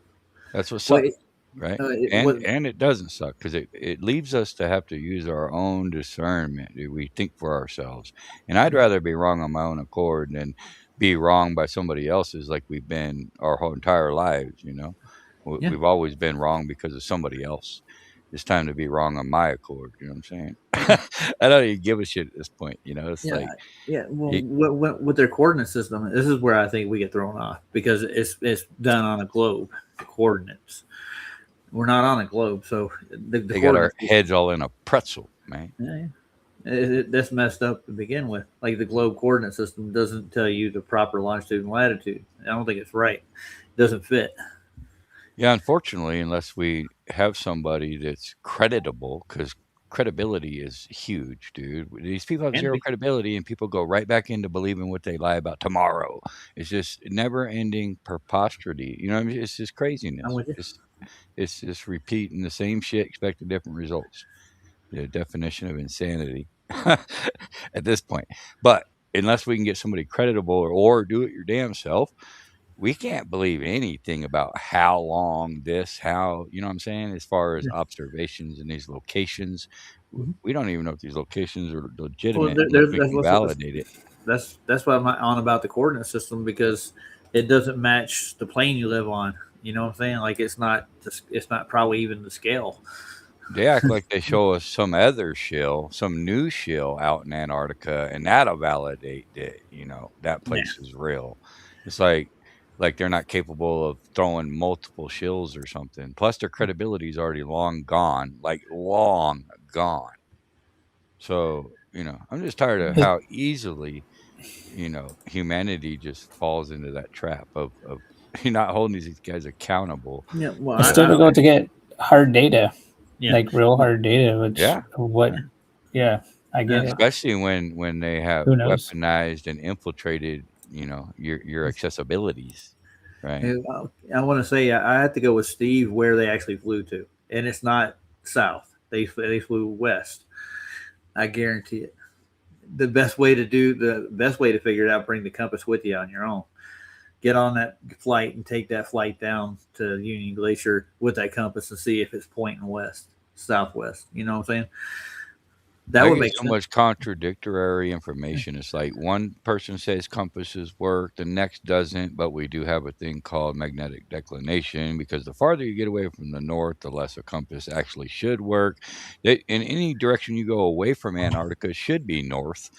Speaker 2: That's what
Speaker 1: Well,
Speaker 2: sucks, right?
Speaker 1: what-
Speaker 2: And it doesn't suck because it leaves us to have to use our own discernment. We think for ourselves, and I'd rather be wrong on my own accord than be wrong by somebody else's, like we've been our whole entire lives.
Speaker 1: Yeah.
Speaker 2: We've always been wrong because of somebody else. It's time to be wrong on my accord. You know what I'm saying? I don't even give a shit at this point. It's
Speaker 1: yeah,
Speaker 2: like
Speaker 1: yeah. Well, with their coordinate system, this is where I think we get thrown off because it's done on a globe. The coordinates. We're not on a globe, so the
Speaker 2: they got our
Speaker 1: coordinates-
Speaker 2: heads all in a pretzel, man.
Speaker 1: Yeah, that's messed up to begin with. Like the globe coordinate system doesn't tell you the proper longitude and latitude. I don't think it's right. It doesn't fit.
Speaker 2: Yeah, unfortunately, unless we have somebody that's creditable, because credibility is huge, dude. These people have
Speaker 1: Can
Speaker 2: zero
Speaker 1: be.
Speaker 2: credibility, and people go right back into believing what they lie about tomorrow. It's just never-ending preposterity. I mean, it's just craziness.
Speaker 1: I'm with you.
Speaker 2: It's just repeating the same shit, expecting different results. the definition of insanity at this point. But unless we can get somebody creditable or do it your damn self, we can't believe anything about how long how, you know what I'm saying? As far as observations in these locations,
Speaker 1: Mhm.
Speaker 2: we don't even know if these locations are
Speaker 1: Well,
Speaker 2: legitimate
Speaker 1: there,
Speaker 2: unless
Speaker 1: there's
Speaker 2: we can validate it.
Speaker 1: that's why I'm on about the coordinate system, because it doesn't match the plane you live on. You know what I'm saying? Like it's not probably even the scale.
Speaker 2: They act like they show us some other shill, some new shill out in Antarctica, and that'll validate that, that
Speaker 1: Yeah.
Speaker 2: place is real. It's like they're not capable of throwing multiple shills or something. Plus their credibility is already long gone, like long gone. So, I'm just tired of how easily, humanity just falls into that trap of you're not holding these guys accountable.
Speaker 1: Yeah. Well,
Speaker 5: It's
Speaker 1: I don't.
Speaker 5: difficult to get hard data,
Speaker 1: Yeah.
Speaker 5: like real hard data. Which
Speaker 2: Yeah.
Speaker 5: yeah, I get it.
Speaker 2: Especially when they have
Speaker 5: Who knows?
Speaker 2: weaponized and infiltrated, your accessibilities, right?
Speaker 1: I want to say I have to go with Steve where they actually flew to, and it's not south. They flew west. I guarantee it. The best way to figure it out, bring the compass with you on your own. Get on that flight and take that flight down to Union Glacier with that compass and see if it's pointing west, southwest. You know what I'm saying? That
Speaker 2: I
Speaker 1: would
Speaker 2: get
Speaker 1: make
Speaker 2: so
Speaker 1: sense.
Speaker 2: much contradictory information. It's like one person says compasses work, the next doesn't, but we do have a thing called magnetic declination, because the farther you get away from the north, the less a compass actually should work. In any direction you go away from Antarctica should be north,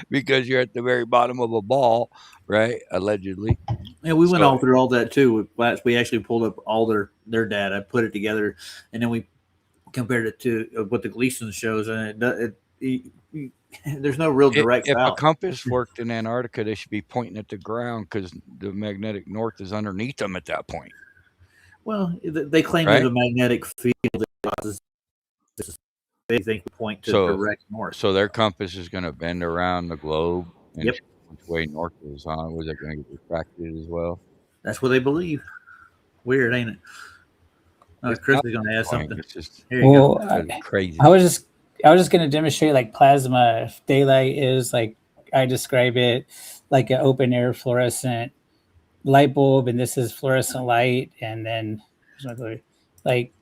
Speaker 2: because you're at the very bottom of a ball, right? Allegedly.
Speaker 1: And we went
Speaker 2: So
Speaker 1: all through all that too. We actually pulled up all their data, put it together, and then we compared it to what the Gleason shows, and there's no real direct
Speaker 2: if a
Speaker 1: south.
Speaker 2: compass worked in Antarctica, they should be pointing at the ground because the magnetic north is underneath them at that point,
Speaker 1: Well, they claim there's
Speaker 2: right?
Speaker 1: a magnetic field that causes they think point to
Speaker 2: So
Speaker 1: direct north.
Speaker 2: so their compass is going to bend around the globe and
Speaker 1: Yep,
Speaker 2: show which way north is, huh? Was it going to get refracted as well?
Speaker 1: that's what they believe. Weird, ain't it?
Speaker 2: It's
Speaker 1: Chris
Speaker 2: not
Speaker 1: is going to add
Speaker 2: annoying.
Speaker 1: something.
Speaker 2: It's just
Speaker 1: Here you go.
Speaker 5: Well,
Speaker 2: crazy.
Speaker 5: I was just going to demonstrate like plasma. If daylight is like I describe it, like an open air fluorescent light bulb, and this is fluorescent light, and then like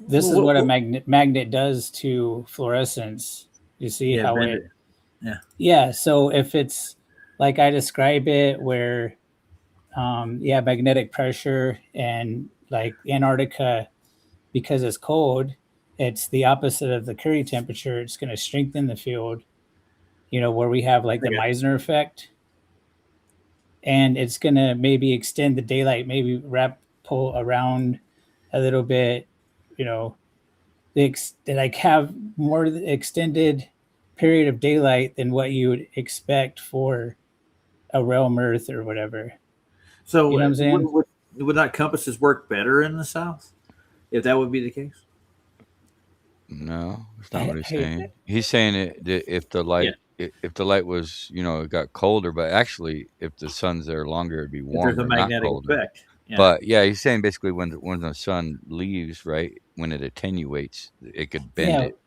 Speaker 5: this is what a magnet does to fluorescence. You see
Speaker 1: Yeah,
Speaker 5: how
Speaker 1: bend
Speaker 5: it?
Speaker 1: Yeah.
Speaker 5: Yeah. So if it's like I describe it, where magnetic pressure and like Antarctica, because it's cold, it's the opposite of the Curie temperature. It's going to strengthen the field, where we have like the Meissner effect. And it's going to maybe extend the daylight, maybe pull around a little bit, like have more extended period of daylight than what you would expect for a realm Earth or whatever.
Speaker 1: So,
Speaker 5: you know what I'm saying?
Speaker 1: Would not compasses work better in the south if that would be the case?
Speaker 2: No, that's not what he's saying. He's saying that if the light, if the light was, it got colder, but actually, if the sun's there longer, it'd be warmer,
Speaker 1: There's a
Speaker 2: not
Speaker 1: magnetic
Speaker 2: colder.
Speaker 1: effect. Yeah.
Speaker 2: But yeah, he's saying basically when the sun leaves, right, when it attenuates, it could bend it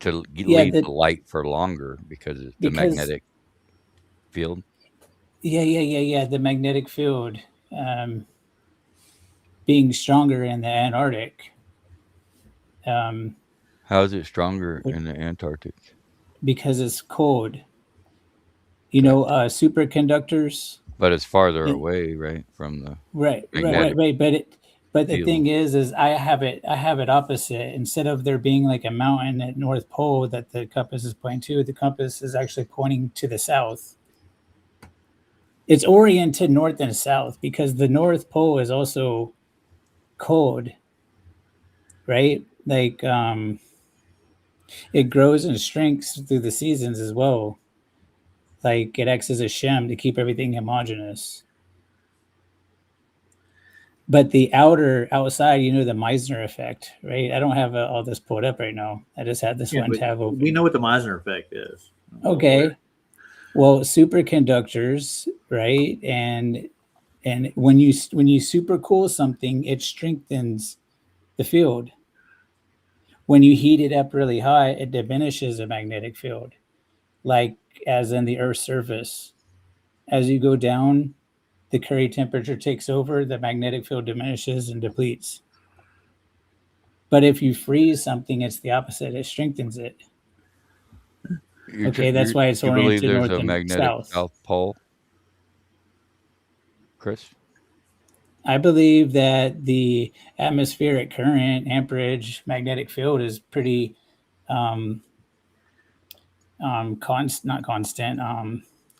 Speaker 2: to leave the light for longer because of the magnetic field.
Speaker 5: Yeah. The magnetic field being stronger in the Antarctic.
Speaker 2: How is it stronger in the Antarctic?
Speaker 5: Because it's cold. Superconductors.
Speaker 2: But it's farther away, right, from the
Speaker 5: right. But the thing is I have it opposite. Instead of there being like a mountain at North Pole that the compass is pointing to, the compass is actually pointing to the south. It's oriented north and south because the North Pole is also cold, right? Like it grows and shrinks through the seasons as well. Like it acts as a shim to keep everything homogeneous. But the outside, the Meissner effect, right? I don't have all this pulled up right now. I just had this one tab open.
Speaker 1: We know what the Meissner effect is.
Speaker 5: Okay. Well, superconductors, right? And when you supercool something, it strengthens the field. when you heat it up really high, it diminishes the magnetic field, like as in the Earth's surface. As you go down, the Curie temperature takes over, the magnetic field diminishes and depletes. But if you freeze something, it's the opposite. It strengthens it. Okay, that's why it's
Speaker 2: You believe
Speaker 5: oriented
Speaker 2: there's
Speaker 5: north
Speaker 2: a
Speaker 5: and
Speaker 2: magnetic
Speaker 5: south.
Speaker 2: South Pole, Chris?
Speaker 5: I believe that the atmospheric current, amperage, magnetic field is pretty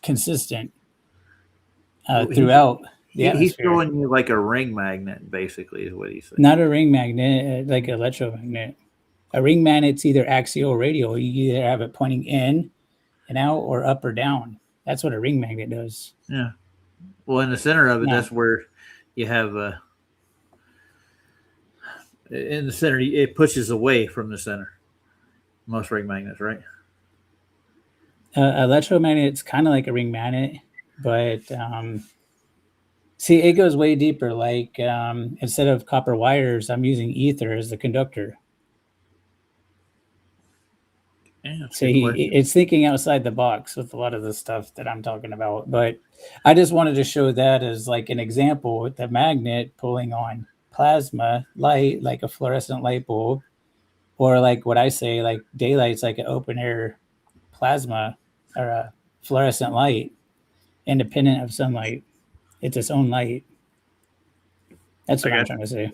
Speaker 5: consistent
Speaker 1: Well,
Speaker 5: throughout the
Speaker 1: he's
Speaker 5: atmosphere.
Speaker 1: throwing you like a ring magnet, basically, is what he's saying.
Speaker 5: Not a ring magnet, like an electromagnet. A ring magnet's either axial or radial. You either have it pointing in and out or up or down. That's what a ring magnet does.
Speaker 1: Yeah. Well, in the center of it,
Speaker 5: Yeah.
Speaker 1: that's where you have in the center, it pushes away from the center. Most ring magnets, right?
Speaker 5: Electromagnet's kind of like a ring magnet, but see, it goes way deeper. Like instead of copper wires, I'm using ether as the conductor.
Speaker 1: Yeah,
Speaker 5: So it's thinking outside the box with a lot of the stuff that I'm talking about. But I just wanted to show that as like an example with the magnet pulling on plasma light, like a fluorescent light bulb, or like what I say, like daylight's like an open air plasma or a fluorescent light, independent of sunlight. It's its own light. That's what I'm trying to say.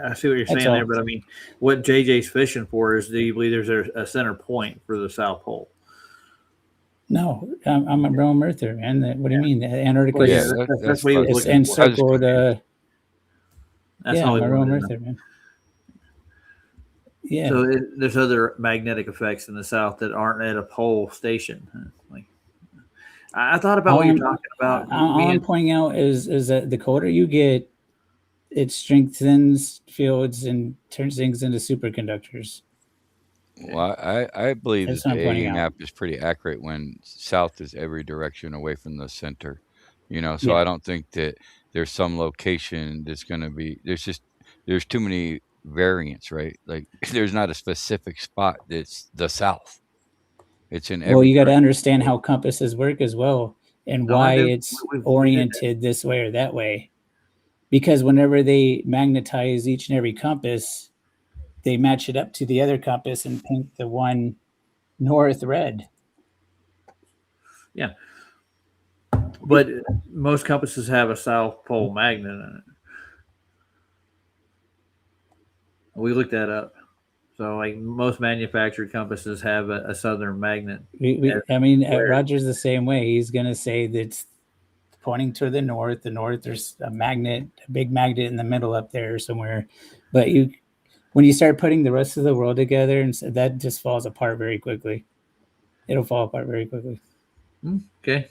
Speaker 1: I see what you're saying there, but I mean, what JJ's fishing for is, do you believe there's a center point for the South Pole?
Speaker 5: No, I'm a Rome Earther, man. What do you mean? Antarctica?
Speaker 1: Well, yeah, that's what he was
Speaker 5: it's
Speaker 1: looking
Speaker 5: encircled.
Speaker 1: for.
Speaker 5: Yeah, I'm a Rome Earther, man. Yeah.
Speaker 1: So there's other magnetic effects in the South that aren't at a pole station. Like, I thought about what you're talking about.
Speaker 5: All I'm pointing out is that the colder you get, it strengthens fields and turns things into superconductors.
Speaker 2: Well, I believe that the A map is pretty accurate when south is every direction away from the center. So I don't think that there's some location that's going to be, there's too many variants, right? Like there's not a specific spot that's the south. It's in every
Speaker 5: Well, you got to understand how compasses work as well and why it's oriented this way or that way. Because whenever they magnetize each and every compass, they match it up to the other compass and paint the one north red.
Speaker 1: Yeah. But most compasses have a South Pole magnet in it. We looked that up. So, like, most manufactured compasses have a southern magnet.
Speaker 5: Roger's the same way. He's going to say that it's pointing to the north. The north, there's a magnet, a big magnet in the middle up there somewhere. But when you start putting the rest of the world together, and so that just falls apart very quickly. It'll fall apart very quickly.
Speaker 1: Okay.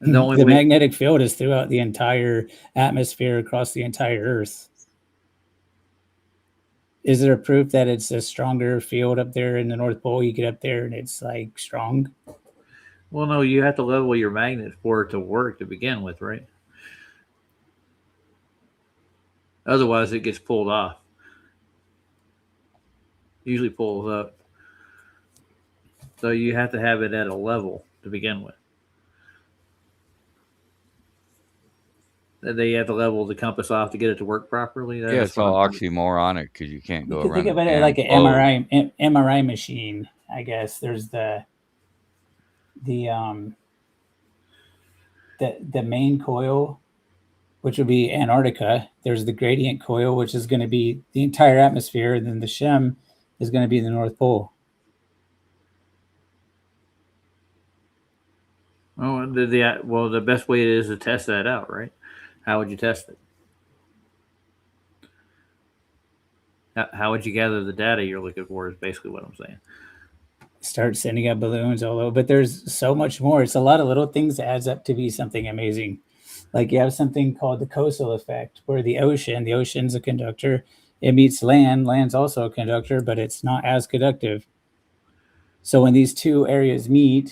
Speaker 5: The magnetic field is throughout the entire atmosphere across the entire Earth. Is there a proof that it's a stronger field up there in the North Pole? You get up there and it's like strong.
Speaker 1: Well, no, you have to level your magnet for it to work to begin with, right? Otherwise, it gets pulled off. Usually pulls up. So you have to have it at a level to begin with. They have to level the compass off to get it to work properly.
Speaker 2: Yeah, it's all oxymoronic because you can't go around.
Speaker 5: Think about it like an MRI machine. I guess there's the main coil, which would be Antarctica. There's the gradient coil, which is going to be the entire atmosphere, and then the shim is going to be the North Pole.
Speaker 1: Oh, the best way is to test that out, right? How would you test it? How would you gather the data you're looking for is basically what I'm saying.
Speaker 5: Start sending up balloons all over, but there's so much more. It's a lot of little things that adds up to be something amazing. Like you have something called the coastal effect, where the ocean's a conductor. It meets land. Land's also a conductor, but it's not as conductive. So when these two areas meet,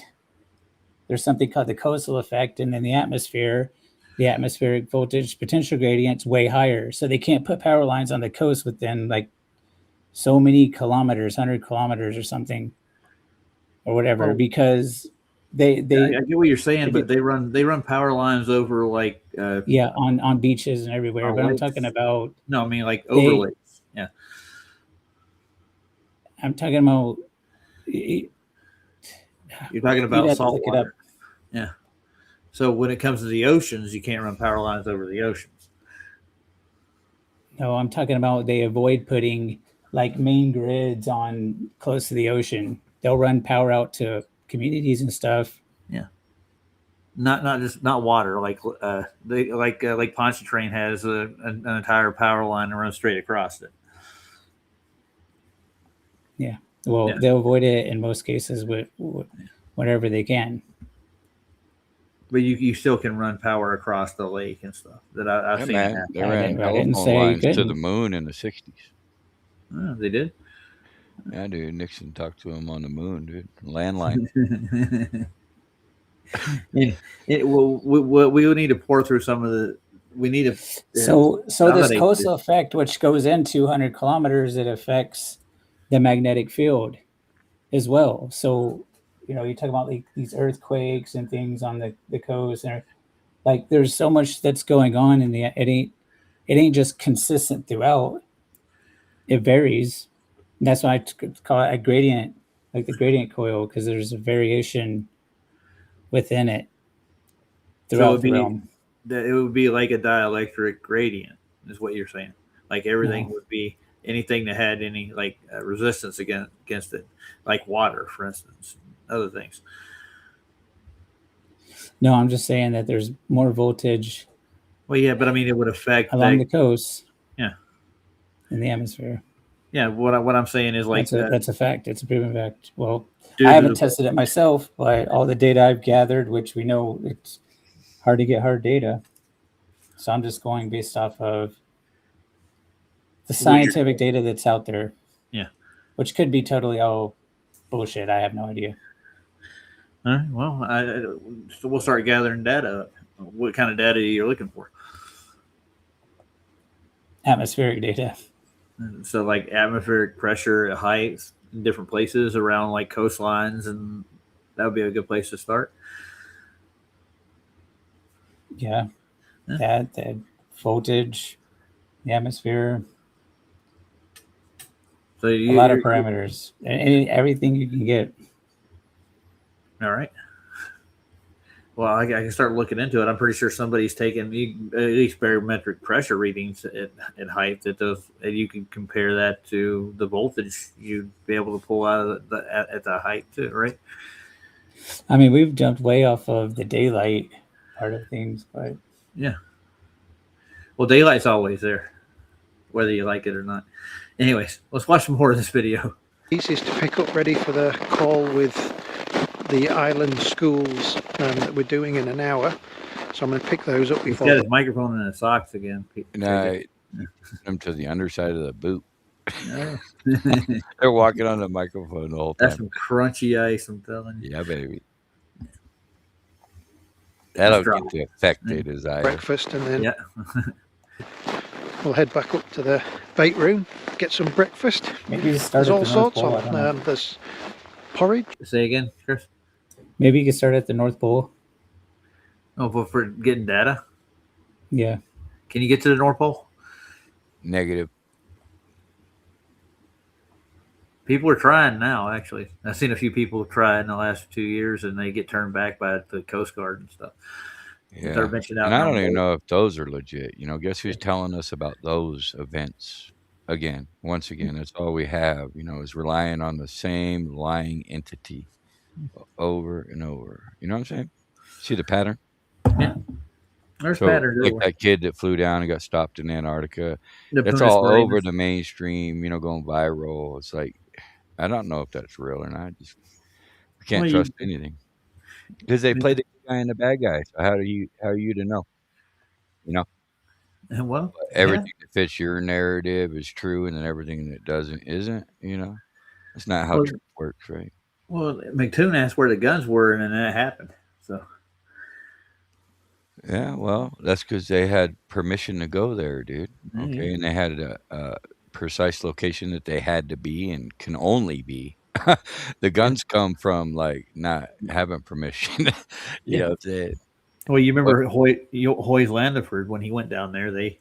Speaker 5: there's something called the coastal effect, and in the atmospheric voltage potential gradient's way higher. So they can't put power lines on the coast within like so many kilometers, 100 kilometers or something, or whatever,
Speaker 1: Oh.
Speaker 5: because
Speaker 1: I
Speaker 5: they
Speaker 1: get what you're saying,
Speaker 5: if
Speaker 1: but
Speaker 5: it-
Speaker 1: they run power lines over like
Speaker 5: yeah, on beaches and everywhere. But I'm
Speaker 1: lakes.
Speaker 5: talking about
Speaker 1: No, I mean like
Speaker 5: They-
Speaker 1: over lakes. Yeah.
Speaker 5: I'm talking about
Speaker 1: You're talking
Speaker 5: you'd
Speaker 1: about
Speaker 5: have to
Speaker 1: salt
Speaker 5: look it up.
Speaker 1: water. Yeah. So when it comes to the oceans, you can't run power lines over the oceans.
Speaker 5: No, I'm talking about they avoid putting like main grids on close to the ocean. They'll run power out to communities and stuff.
Speaker 1: Not water like they like Pontchartrain has an entire power line that runs straight across it.
Speaker 5: Well,
Speaker 1: Yeah.
Speaker 5: they'll avoid it in most cases with whatever they can.
Speaker 1: But you still can run power across the lake and stuff. That I've
Speaker 2: Yeah,
Speaker 1: seen
Speaker 2: man.
Speaker 1: happen.
Speaker 2: They
Speaker 5: I
Speaker 2: ran
Speaker 5: didn't
Speaker 2: telephone
Speaker 5: say you
Speaker 2: lines to the
Speaker 5: couldn't.
Speaker 2: moon in the 60s.
Speaker 1: Oh, they did.
Speaker 2: Yeah, dude. Nixon talked to him on the moon, dude. Landline.
Speaker 1: Well, we would need to pour through some of the. We need to.
Speaker 5: So this
Speaker 1: validate
Speaker 5: coastal effect, which goes in 200 kilometers, it affects the magnetic field as well. So, you talk about like these earthquakes and things on the coast, and like there's so much that's going on in it ain't just consistent throughout. It varies. And that's why I call it a gradient, like the gradient coil, because there's a variation within it throughout the realm.
Speaker 1: It would be like a dielectric gradient, is what you're saying. Like everything would be anything that had any like resistance against it, like water, for instance, other things.
Speaker 5: No, I'm just saying that there's more voltage.
Speaker 1: Well, yeah, but I mean, it would affect
Speaker 5: along the coast.
Speaker 1: Yeah.
Speaker 5: In the atmosphere.
Speaker 1: Yeah, what I'm saying is like
Speaker 5: that's a fact. It's a proven fact. Well, I haven't tested it myself, but all the data I've gathered, which we know it's hard to get hard data. So I'm just going based off of the scientific data that's out there.
Speaker 1: Yeah.
Speaker 5: Which could be totally all bullshit. I have no idea.
Speaker 1: All right. Well, so we'll start gathering data. What kind of data you're looking for?
Speaker 5: Atmospheric data.
Speaker 1: So like atmospheric pressure at heights in different places around like coastlines, and that would be a good place to start.
Speaker 5: Yeah. That voltage, the atmosphere.
Speaker 1: So
Speaker 5: a lot of parameters, everything you can get.
Speaker 1: All right. Well, I can start looking into it. I'm pretty sure somebody's taken at least barometric pressure readings at height and you can compare that to the voltage you'd be able to pull out of at the height too, right?
Speaker 5: I mean, we've jumped way off of the daylight part of things, but
Speaker 1: yeah. Well, daylight's always there, whether you like it or not. Anyways, let's watch some more of this video.
Speaker 4: Easiest to pick up ready for the call with the island schools that we're doing in an hour. So I'm going to pick those up before.
Speaker 1: He's got his microphone in his socks again.
Speaker 2: No, them to the underside of the boot. They're walking on the microphone the whole time.
Speaker 1: That's some crunchy ice, I'm telling you.
Speaker 2: Yeah, baby. That'll get the effect they desire.
Speaker 4: Breakfast, and then we'll head back up to the bait room, get some breakfast.
Speaker 5: Maybe start
Speaker 4: there's all sorts
Speaker 5: Pole,
Speaker 4: on. There's porridge.
Speaker 1: Say again, Chris.
Speaker 5: Maybe you could start at the North Pole.
Speaker 1: Oh, for getting data?
Speaker 5: Yeah.
Speaker 1: Can you get to the North Pole?
Speaker 2: Negative.
Speaker 1: People are trying now, actually. I've seen a few people try in the last 2 years, and they get turned back by the Coast Guard and stuff.
Speaker 2: Yeah. And I don't even know if those are legit. Guess who's telling us about those events? Once again, that's all we have, is relying on the same lying entity over and over. You know what I'm saying? See the pattern?
Speaker 1: Yeah. There's patterns.
Speaker 2: Like that kid that flew down and got stopped in Antarctica. It's all over the mainstream, going viral. It's like, I don't know if that's real or not. I can't trust anything. Because they play the good guy and the bad guy. So how are you to know?
Speaker 1: Well,
Speaker 2: everything that fits your narrative is true, and then everything that doesn't isn't. It's not how truth works, right?
Speaker 1: Well, McToon asked where the guns were, and then that happened. So.
Speaker 2: Yeah, well, that's because they had permission to go there, dude. Okay, and they had precise location that they had to be and can only be. The guns come from like not having permission. You know what I'm saying?
Speaker 1: Well, you remember Hoy's Landiford when he went down there? They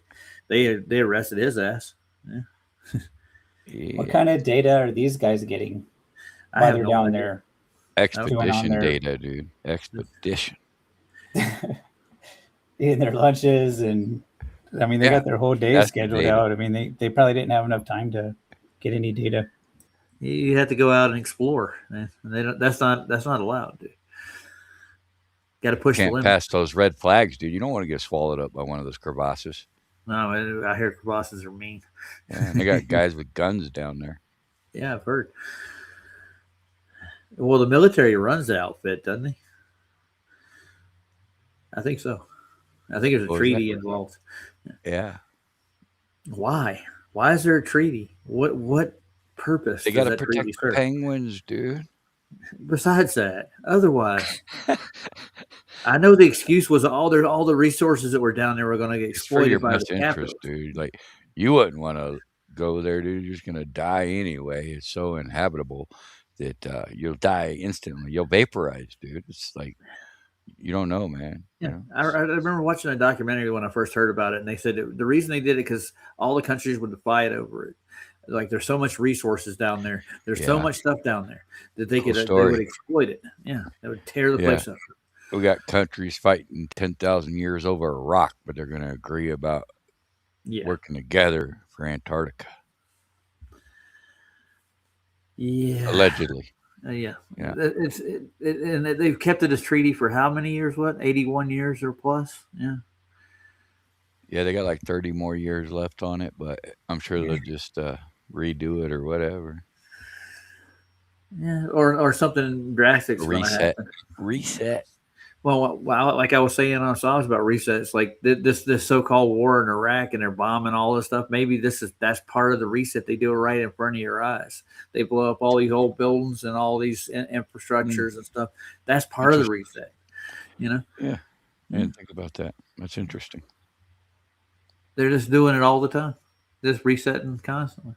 Speaker 1: arrested his ass. Yeah.
Speaker 5: What kind of data are these guys getting
Speaker 1: I
Speaker 5: while
Speaker 1: have
Speaker 5: they're
Speaker 1: no
Speaker 5: down
Speaker 1: idea.
Speaker 5: there?
Speaker 2: Expedition
Speaker 5: their-
Speaker 2: data, dude. Expedition.
Speaker 5: Eating their lunches, and I mean, they
Speaker 2: Yeah,
Speaker 5: got their whole day
Speaker 2: that's the
Speaker 5: scheduled
Speaker 2: data.
Speaker 5: out. I mean, they probably didn't have enough time to get any data.
Speaker 1: You have to go out and explore, man. And that's not allowed, dude. Got to push the
Speaker 2: Can't
Speaker 1: limit.
Speaker 2: pass those red flags, dude. You don't want to get swallowed up by one of those crevasses.
Speaker 1: No, I hear crevasses are mean.
Speaker 2: Yeah, and they got guys with guns down there.
Speaker 1: Yeah, I've heard. Well, the military runs the outfit, doesn't he? I think so. I think there's a
Speaker 2: What was
Speaker 1: treaty
Speaker 2: that?
Speaker 1: involved.
Speaker 2: Yeah,
Speaker 1: Why? Why is there a treaty? What purpose
Speaker 2: they
Speaker 1: does
Speaker 2: got to
Speaker 1: that
Speaker 2: protect
Speaker 1: treaty
Speaker 2: the
Speaker 1: serve?
Speaker 2: penguins, dude.
Speaker 1: Besides that, otherwise, I know the excuse was all the resources that were down there were going to get
Speaker 2: It's for your
Speaker 1: exploited by
Speaker 2: best
Speaker 1: the
Speaker 2: interest,
Speaker 1: capitals.
Speaker 2: dude. Like you wouldn't want to go there, dude. You're just gonna die anyway. It's so inhabitable that you'll die instantly. You'll vaporize, dude. It's like you don't know, man. You
Speaker 1: Yeah,
Speaker 2: know?
Speaker 1: I remember watching a documentary when I first heard about it, and they said the reason they did it because all the countries would fight over it. Like there's so much resources down there, there's so
Speaker 2: Yeah.
Speaker 1: much stuff down there that they
Speaker 2: Cool
Speaker 1: could they
Speaker 2: story.
Speaker 1: would exploit it. Yeah, they would tear the
Speaker 2: Yeah.
Speaker 1: place up.
Speaker 2: We got countries fighting 10,000 years over a rock, but they're gonna agree about
Speaker 1: Yeah,
Speaker 2: working together for Antarctica,
Speaker 1: yeah,
Speaker 2: allegedly.
Speaker 1: yeah.
Speaker 2: Yeah.
Speaker 1: And they've kept it as treaty for how many years? What 81 years or plus? Yeah.
Speaker 2: Yeah, they got like 30 more years left on it, but I'm sure they'll just redo it or whatever.
Speaker 1: Yeah, or something drastic going to
Speaker 2: Reset.
Speaker 1: happen.
Speaker 2: Reset.
Speaker 1: Well, like I was saying on songs about resets, like this so-called war in Iraq, and they're bombing all this stuff. Maybe that's part of the reset. They do it right in front of your eyes. They blow up all these old buildings and all these infrastructures and stuff. That's part of the reset. You know,
Speaker 2: Yeah. I didn't think about that. That's interesting.
Speaker 1: they're just doing it all the time, just resetting constantly,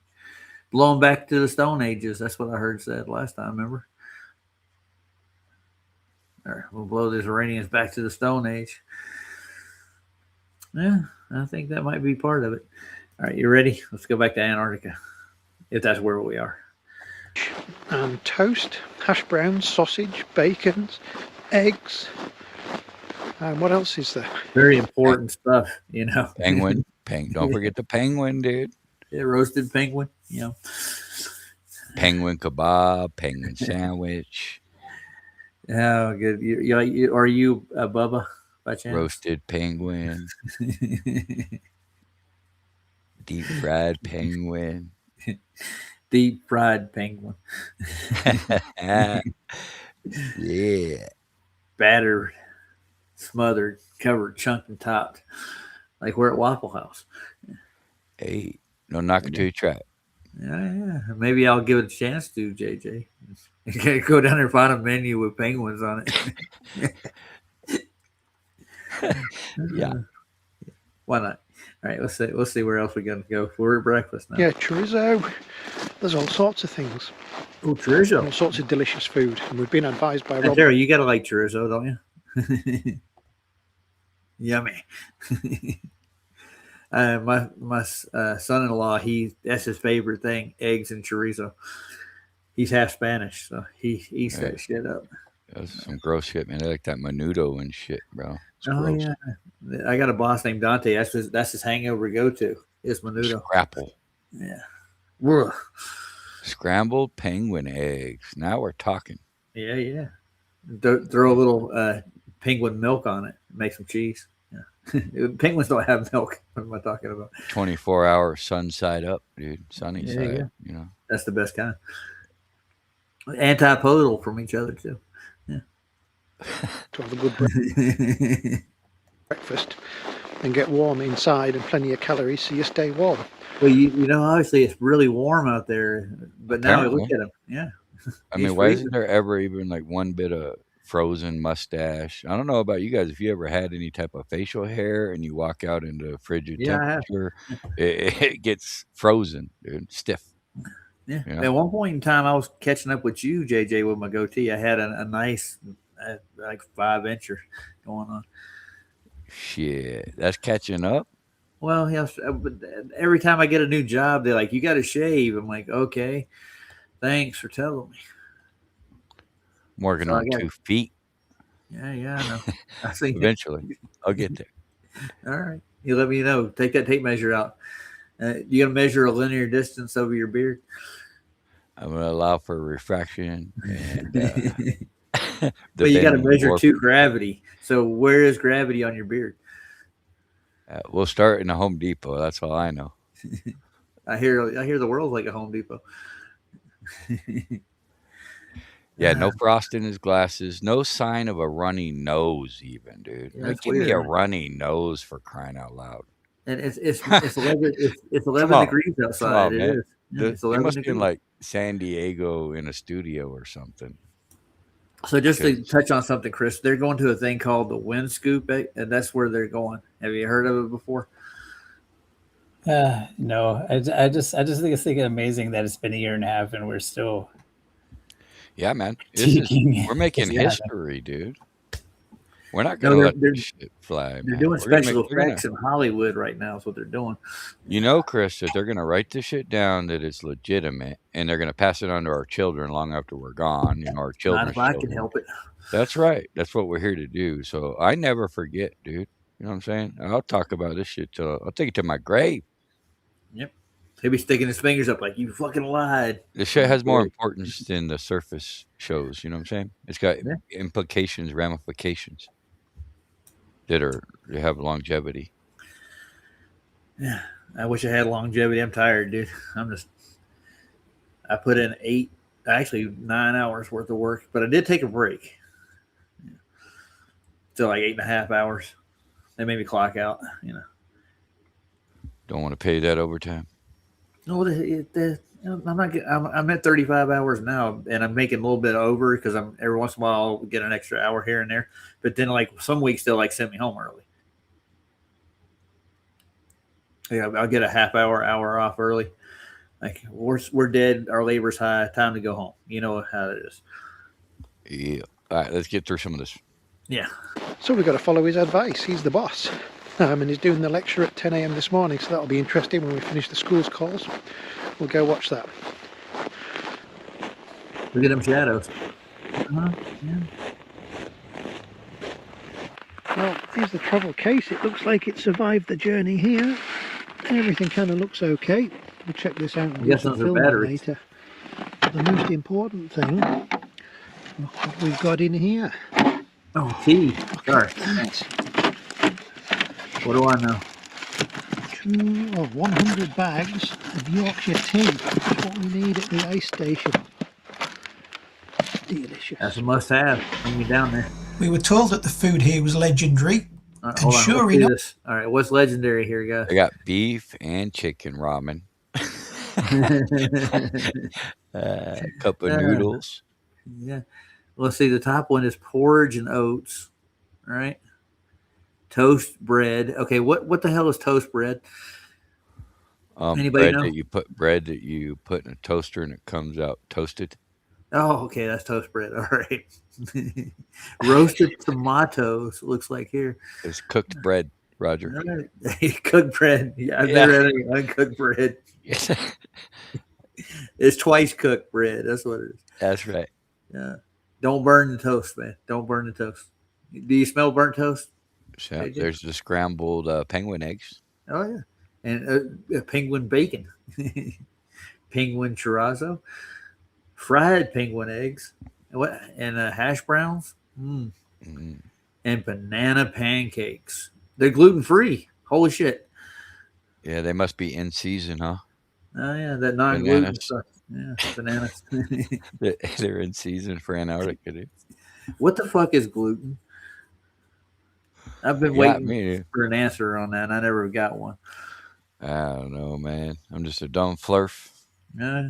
Speaker 1: blowing back to the Stone Ages. That's what I heard said last time. Remember? Or we'll blow these Iranians back to the Stone Age. Yeah, I think that might be part of it. All right, you ready? Let's go back to Antarctica, if that's where we are.
Speaker 4: Toast, hash browns, sausage, bacons, eggs. And what else is there?
Speaker 1: Very important stuff, you know.
Speaker 2: Penguin. Don't forget the penguin, dude.
Speaker 1: Yeah, roasted penguin, you know.
Speaker 2: Penguin kebab, penguin sandwich,
Speaker 1: Oh, good. Are you Bubba by chance?
Speaker 2: roasted penguin, deep fried penguin.
Speaker 1: Deep fried penguin,
Speaker 2: Yeah.
Speaker 1: battered, smothered, covered, chunked, and topped, like we're at Waffle House.
Speaker 2: Hey, no knock it till you try it.
Speaker 1: Yeah. Maybe I'll give it a chance to JJ. Go down there and find a menu with penguins on it.
Speaker 2: Yeah.
Speaker 1: Why not? All right, we'll see where else we're gonna go. We're at breakfast now.
Speaker 4: Yeah, chorizo. There's all sorts of things.
Speaker 1: Oh, chorizo.
Speaker 4: All sorts of delicious food. And we've been advised by
Speaker 1: Hey,
Speaker 4: Rob.
Speaker 1: Terry, you gotta like chorizo, don't you? Yummy. My son-in-law, that's his favorite thing: eggs and chorizo. He's half Spanish, so he eats that shit up.
Speaker 2: That's some gross shit, man. They like that menudo and shit, bro. It's gross.
Speaker 1: Yeah, I got a boss named Dante. That's his hangover go-to. Is menudo.
Speaker 2: Scrapple.
Speaker 1: Yeah. Ugh.
Speaker 2: Scrambled penguin eggs. Now we're talking.
Speaker 1: Yeah. Throw a little penguin milk on it. Make some cheese. Yeah. Penguins don't have milk. What am I talking about?
Speaker 2: 24-hour sun side up, dude. Sunny
Speaker 1: Yeah,
Speaker 2: side,
Speaker 1: yeah.
Speaker 2: you know.
Speaker 1: That's the best kind. Antipodal from each other too.
Speaker 4: To have a good breakfast and get warm inside and plenty of calories so you stay warm.
Speaker 1: Well, you know, obviously it's really warm out there, but now look
Speaker 2: Apparently.
Speaker 1: at him. Yeah.
Speaker 2: I
Speaker 1: He's
Speaker 2: mean, why
Speaker 1: freezing.
Speaker 2: isn't there ever even like one bit of frozen mustache. I don't know about you guys. If you ever had any type of facial hair and you walk out into frigid
Speaker 1: Yeah, I have.
Speaker 2: temperature, it gets frozen, dude, stiff.
Speaker 1: Yeah.
Speaker 2: You know?
Speaker 1: At one point in time, I was catching up with you, JJ, with my goatee. I had a nice, like 5-incher going on.
Speaker 2: Shit, that's catching up.
Speaker 1: Well, yes, but every time I get a new job, they're like, "You got to shave." I'm like, "Okay, thanks for telling me."
Speaker 2: I'm working
Speaker 1: So I
Speaker 2: on
Speaker 1: got,
Speaker 2: 2 feet.
Speaker 1: yeah, I know. I think
Speaker 2: Eventually, I'll get there.
Speaker 1: all right. You let me know. Take that tape measure out. You gonna measure a linear distance over your beard?
Speaker 2: I'm gonna allow for refraction and the
Speaker 1: But you got to
Speaker 2: bending
Speaker 1: measure
Speaker 2: warp.
Speaker 1: to gravity. So where is gravity on your beard?
Speaker 2: We'll start in a Home Depot. That's all I know.
Speaker 1: I hear the world's like a Home Depot.
Speaker 2: Yeah, no frost in his glasses. No sign of a runny nose, even, dude.
Speaker 1: Yeah,
Speaker 2: Like,
Speaker 1: that's
Speaker 2: give me a
Speaker 1: weird.
Speaker 2: runny nose for crying out loud.
Speaker 1: And it's 11 it's
Speaker 2: Come
Speaker 1: 11
Speaker 2: on,
Speaker 1: degrees
Speaker 2: come
Speaker 1: outside.
Speaker 2: on,
Speaker 1: It
Speaker 2: man.
Speaker 1: is. Yeah, it's
Speaker 2: They
Speaker 1: 11
Speaker 2: must be in
Speaker 1: degrees.
Speaker 2: like San Diego in a studio or something.
Speaker 1: So just to
Speaker 2: 'Cause
Speaker 1: touch on something, Chris, they're going to a thing called the wind scoop, and that's where they're going. Have you heard of it before?
Speaker 5: No, I just think it's amazing that it's been a year and a half and we're still
Speaker 2: yeah, man,
Speaker 5: taking.
Speaker 2: we're making
Speaker 5: Yeah,
Speaker 2: history, dude. We're not
Speaker 1: No,
Speaker 2: gonna let this shit fly,
Speaker 1: they're
Speaker 2: man.
Speaker 1: doing
Speaker 2: We're gonna make.
Speaker 1: special
Speaker 2: They're gonna,
Speaker 1: effects in Hollywood right now. Is what they're doing.
Speaker 2: you know, Chris, that they're gonna write this shit down that it's legitimate, and they're gonna pass it on to our children long after we're gone. You know, our
Speaker 1: Not
Speaker 2: children's
Speaker 1: if I can
Speaker 2: children.
Speaker 1: help it.
Speaker 2: That's right. That's what we're here to do. So I never forget, dude. You know what I'm saying? I'll talk about this shit till I'll take it to my grave.
Speaker 1: Yep. He'll be sticking his fingers up like you fucking lied.
Speaker 2: This shit has more importance than the surface shows. You know what I'm saying? It's got
Speaker 1: Yeah.
Speaker 2: implications, ramifications that have longevity.
Speaker 1: Yeah. I wish I had longevity. I'm tired, dude. I put in 9 hours worth of work, but I did take a break. Yeah. So like 8.5 hours. They made me clock out, you know.
Speaker 2: Don't want to pay that overtime.
Speaker 1: No, I'm at 35 hours now, and I'm making a little bit over because I'm every once in a while I'll get an extra hour here and there. But then like some weeks they'll like send me home early. Yeah, I'll get a hour off early. Like we're dead, our labor's high, time to go home. You know how it is.
Speaker 2: Yeah. All right, let's get through some of this.
Speaker 1: Yeah.
Speaker 4: So we've got to follow his advice. He's the boss. And he's doing the lecture at 10 a.m. this morning, so that'll be interesting when we finish the school's calls. We'll go watch that.
Speaker 1: Look at them shadows. Yeah.
Speaker 4: Well, here's the travel case. It looks like it survived the journey here. Everything kind of looks okay. We'll check this out and do
Speaker 1: Yes,
Speaker 4: some
Speaker 1: those are
Speaker 4: filming
Speaker 1: batteries.
Speaker 4: later. But the most important thing, look what we've got in here.
Speaker 1: Oh, tea. Sorry.
Speaker 4: That.
Speaker 1: What do I know?
Speaker 4: 100 bags of Yorkshire tea. That's what we need at the ice station. Delicious.
Speaker 1: That's a must-have. Bring me down there.
Speaker 6: We were told that the food here was legendary.
Speaker 1: All right,
Speaker 6: And
Speaker 1: hold on.
Speaker 6: sure
Speaker 1: Let's do
Speaker 6: enough-
Speaker 1: this. All right, what's legendary here, guys?
Speaker 2: I got beef and chicken ramen. Cup of noodles.
Speaker 1: Yeah. Let's see. The top one is porridge and oats. All right. Toast bread. Okay. What the hell is toast bread? Anybody
Speaker 2: Bread
Speaker 1: know?
Speaker 2: that you put in a toaster and it comes out toasted.
Speaker 1: Oh, okay. That's toast bread. All right. Roasted tomatoes. Looks like here.
Speaker 2: It's cooked bread, Roger.
Speaker 1: All right. Cooked bread. Yeah, I've never had any uncooked bread. It's twice cooked bread. That's what it is.
Speaker 2: That's right.
Speaker 1: Yeah. Don't burn the toast, man. Don't burn the toast. Do you smell burnt toast?
Speaker 2: So there's the scrambled penguin eggs.
Speaker 1: Oh yeah, and penguin bacon, penguin chorizo, fried penguin eggs, and hash browns, and banana pancakes. They're gluten free. Holy shit!
Speaker 2: Yeah, they must be in season, huh?
Speaker 1: Oh yeah, that non-gluten
Speaker 2: Bananas.
Speaker 1: stuff. Yeah, bananas.
Speaker 2: They're in season for Antarctica, dude.
Speaker 1: What the fuck is gluten? I've been waiting for an answer on that, and I never got one.
Speaker 2: I don't know, man. I'm just a dumb flurf.
Speaker 1: Yeah.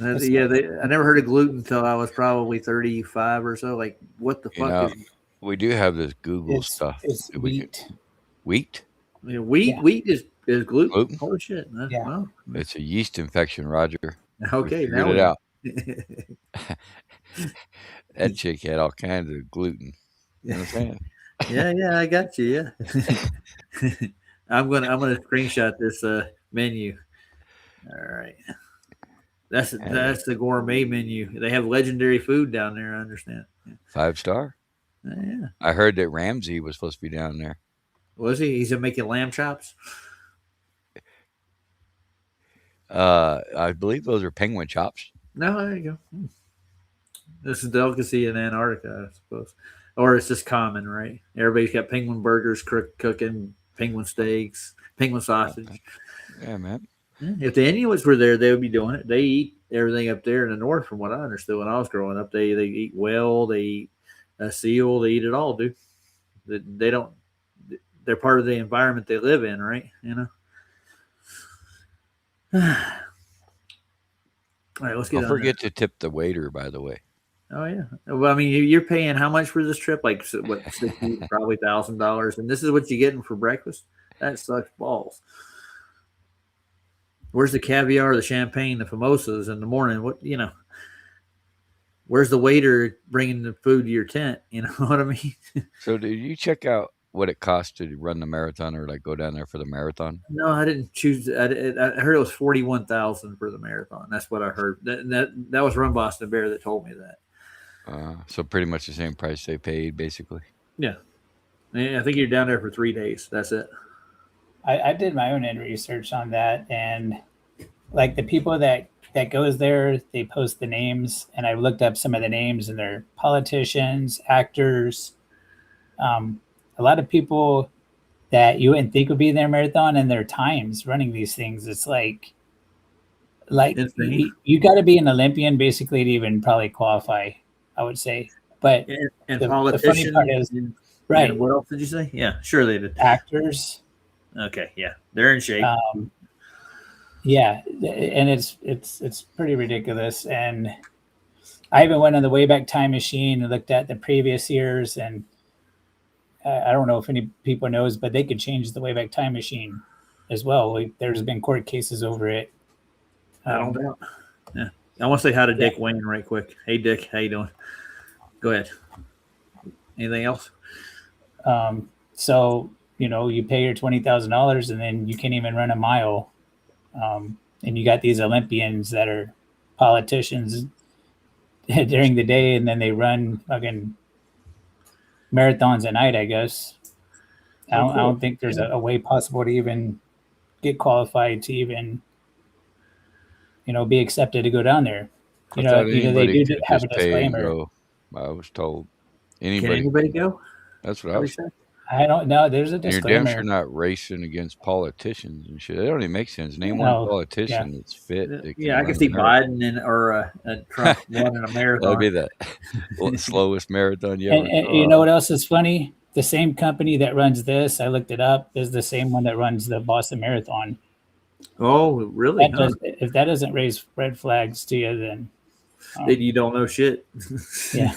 Speaker 1: Yeah, I never heard of gluten until I was probably 35 or so. Like, what the
Speaker 2: You
Speaker 1: fuck
Speaker 2: know,
Speaker 1: is
Speaker 2: we do have this Google stuff
Speaker 5: It's
Speaker 2: that we can.
Speaker 5: wheat.
Speaker 2: Wheat
Speaker 1: wheat?
Speaker 5: Yeah.
Speaker 1: Wheat is gluten.
Speaker 2: gluten.
Speaker 1: Holy shit!
Speaker 5: Yeah.
Speaker 1: Well,
Speaker 2: It's a yeast infection, Roger. We
Speaker 1: okay,
Speaker 2: figured
Speaker 1: now
Speaker 2: it
Speaker 1: we
Speaker 2: out.
Speaker 1: know.
Speaker 2: That chick had all kinds of gluten. You know what I'm saying?
Speaker 1: Yeah, I got you. Yeah, I'm gonna screenshot this menu. All right, that's the gourmet menu. They have legendary food down there. I understand.
Speaker 2: 5-star.
Speaker 1: Yeah.
Speaker 2: I heard that Ramsey was supposed to be down there.
Speaker 1: Was he? He's making lamb chops.
Speaker 2: I believe those are penguin chops.
Speaker 1: No, there you go. This is delicacy in Antarctica, I suppose, or it's just common, right? Everybody's got penguin burgers cooking, penguin steaks, penguin sausage.
Speaker 2: Yeah, man.
Speaker 1: If the Inuits were there, they would be doing it. They eat everything up there in the north, from what I understood when I was growing up. They eat whale, they eat seal, they eat it all, dude. They don't. They're part of the environment they live in, right? You know. All right, let's get.
Speaker 2: Don't
Speaker 1: on
Speaker 2: forget to tip the waiter, by the way.
Speaker 1: Oh yeah. Well, I mean, you're paying how much for this trip? Like what, $60, probably $1,000, and this is what you're getting for breakfast. That sucks balls. Where's the caviar, the champagne, the mimosas in the morning? What Where's the waiter bringing the food to your tent? You know what I mean?
Speaker 2: So, did you check out what it cost to run the marathon, or like go down there for the marathon?
Speaker 1: No, I didn't choose. I heard it was 41,000 for the marathon. That's what I heard. That was Run Boston Bear that told me that.
Speaker 2: So pretty much the same price they paid, basically.
Speaker 1: Yeah, and I think you're down there for 3 days. That's it.
Speaker 5: I did my own research on that, and like the people that goes there, they post the names, and I looked up some of the names, and they're politicians, actors, a lot of people that you wouldn't think would be in their marathon, and their times running these things. It's like you got to be an Olympian basically to even probably qualify, I would say. But
Speaker 1: and
Speaker 5: the
Speaker 1: politicians.
Speaker 5: funny part is, right?
Speaker 1: And what else did you say? Yeah, sure they did.
Speaker 5: Actors.
Speaker 1: Okay, yeah, they're in shape.
Speaker 5: Yeah, and it's pretty ridiculous. And I even went on the Wayback Time Machine and looked at the previous years, and I don't know if any people knows, but they could change the Wayback Time Machine as well. There's been court cases over it.
Speaker 1: I don't doubt. Yeah, I want to say hi to Dick Wayne right quick. Hey, Dick, how you doing? Go ahead. Anything else?
Speaker 5: So you pay your $20,000 and then you can't even run a mile. And you got these Olympians that are politicians during the day, and then they run fucking marathons at night, I guess. I don't think there's a way possible to even get qualified to even, be accepted to go down there. They do have a disclaimer.
Speaker 2: I was told
Speaker 1: Can anybody go?
Speaker 2: That's what I was.
Speaker 5: I don't know. There's a disclaimer.
Speaker 2: You're damn sure not racing against politicians and shit. It don't even make sense. Name one politician that's fit.
Speaker 1: Yeah, I can see Biden or Trump running a marathon.
Speaker 2: That'd be the slowest marathon you ever.
Speaker 5: And you know what else is funny? The same company that runs this, I looked it up, is the same one that runs the Boston Marathon.
Speaker 1: Oh, really?
Speaker 5: If that doesn't raise red flags to you, then
Speaker 1: you don't know shit.
Speaker 5: Yeah.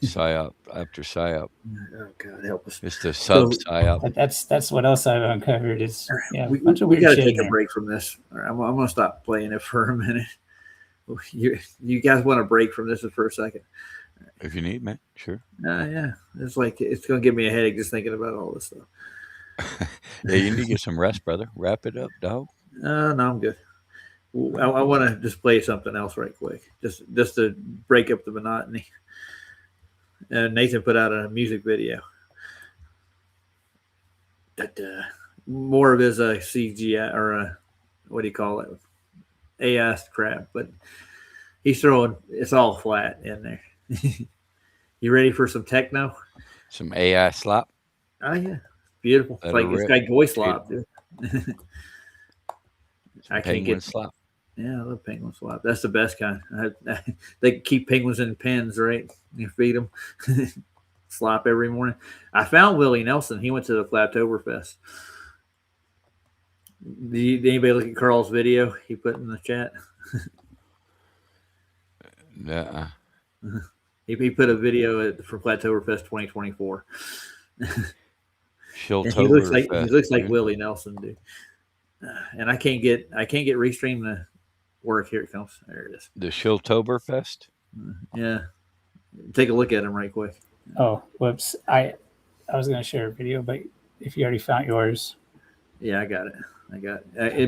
Speaker 2: PSYOP after PSYOP.
Speaker 1: Oh God, help us!
Speaker 2: It's the sub-PSYOP.
Speaker 5: That's what else I've uncovered is
Speaker 1: we got to take a break from this. Right, I'm going to stop playing it for a minute. You guys want a break from this for a second?
Speaker 2: If you need, man, sure.
Speaker 1: Yeah, it's like it's going to give me a headache just thinking about all this stuff.
Speaker 2: Yeah, you need to get some rest, brother. Wrap it up, dog.
Speaker 1: No, I'm good. I want to just play something else right quick, just to break up the monotony. Nathan put out a music video that more of his CGI or what do you call it, AI crap, but he's throwing it's all flat in there. You ready for some techno?
Speaker 2: Some AI slop.
Speaker 1: Oh yeah, beautiful. It's got voice slop, dude. I can't get
Speaker 2: slop.
Speaker 1: Yeah, I love penguin slop. That's the best kind. They keep penguins in pens, right? You feed them slop every morning. I found Willie Nelson. He went to the Flaptoberfest. Did anybody look at Carl's video he put in the chat?
Speaker 2: Yeah.
Speaker 1: He put a video for Plateauverfest 2024. And he looks like Willie Nelson, dude. And I can't get Restream to work. Here it comes. There it is.
Speaker 2: The Shiltoberfest.
Speaker 1: Yeah, take a look at him right quick.
Speaker 5: Oh, whoops! I was going to share a video, but if you already found yours,
Speaker 1: yeah, I got it.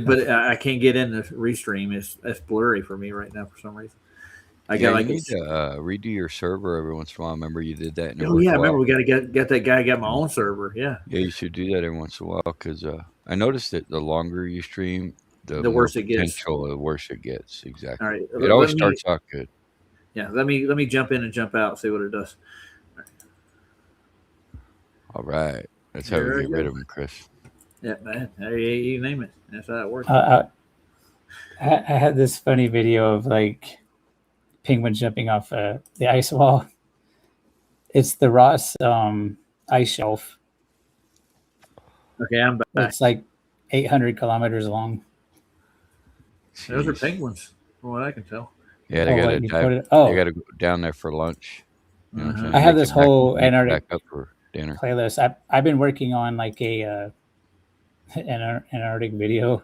Speaker 1: But I can't get in the Restream. It's blurry for me right now for some reason.
Speaker 2: You need to redo your server every once in a while. Remember you did that?
Speaker 1: I remember we got to get that guy. Got my own server. Yeah.
Speaker 2: Yeah, you should do that every once in a while because I noticed that the longer you stream,
Speaker 1: the worse it gets.
Speaker 2: The worse it gets. Exactly.
Speaker 1: All right.
Speaker 2: It always starts out good.
Speaker 1: Yeah. Let me jump in and jump out. See what it does.
Speaker 2: All right. That's how we get rid of them, Chris.
Speaker 1: Yeah, man. You name it. That's how it works.
Speaker 5: I had this funny video of like penguin jumping off the ice wall. It's the Ross ice shelf.
Speaker 1: Okay, I'm back.
Speaker 5: It's like 800 kilometers long.
Speaker 2: Jeez.
Speaker 1: Those are penguins, from what I can tell.
Speaker 2: Yeah, they got to they got to go down there for lunch. You know what I'm saying?
Speaker 5: I have this whole Antarctic
Speaker 2: up for dinner
Speaker 5: playlist. I've been working on like an Antarctic video,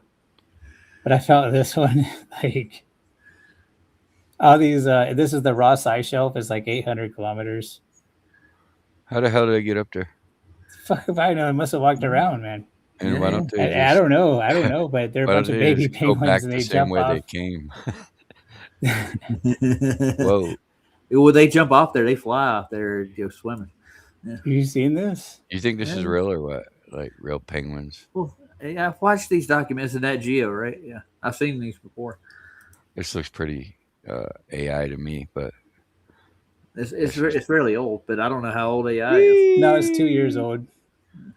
Speaker 5: but I felt this one like all these. This is the Ross ice shelf. It's like 800 kilometers.
Speaker 2: How the hell did they get up there?
Speaker 5: Fuck if I know. I must have walked around, man.
Speaker 2: And why don't they?
Speaker 5: I don't know, but they're a bunch of baby penguins and they jump off.
Speaker 2: They came. Whoa!
Speaker 1: Well, they jump off there. They fly off there and go swimming. Yeah.
Speaker 5: You seen this?
Speaker 2: You think this is real or what? Like real penguins?
Speaker 1: Well, yeah, I've watched these documents in Nat Geo, right? Yeah, I've seen these before.
Speaker 2: This looks pretty AI to me, but
Speaker 1: it's fairly old. But I don't know how old AI is.
Speaker 5: No, it's 2 years old.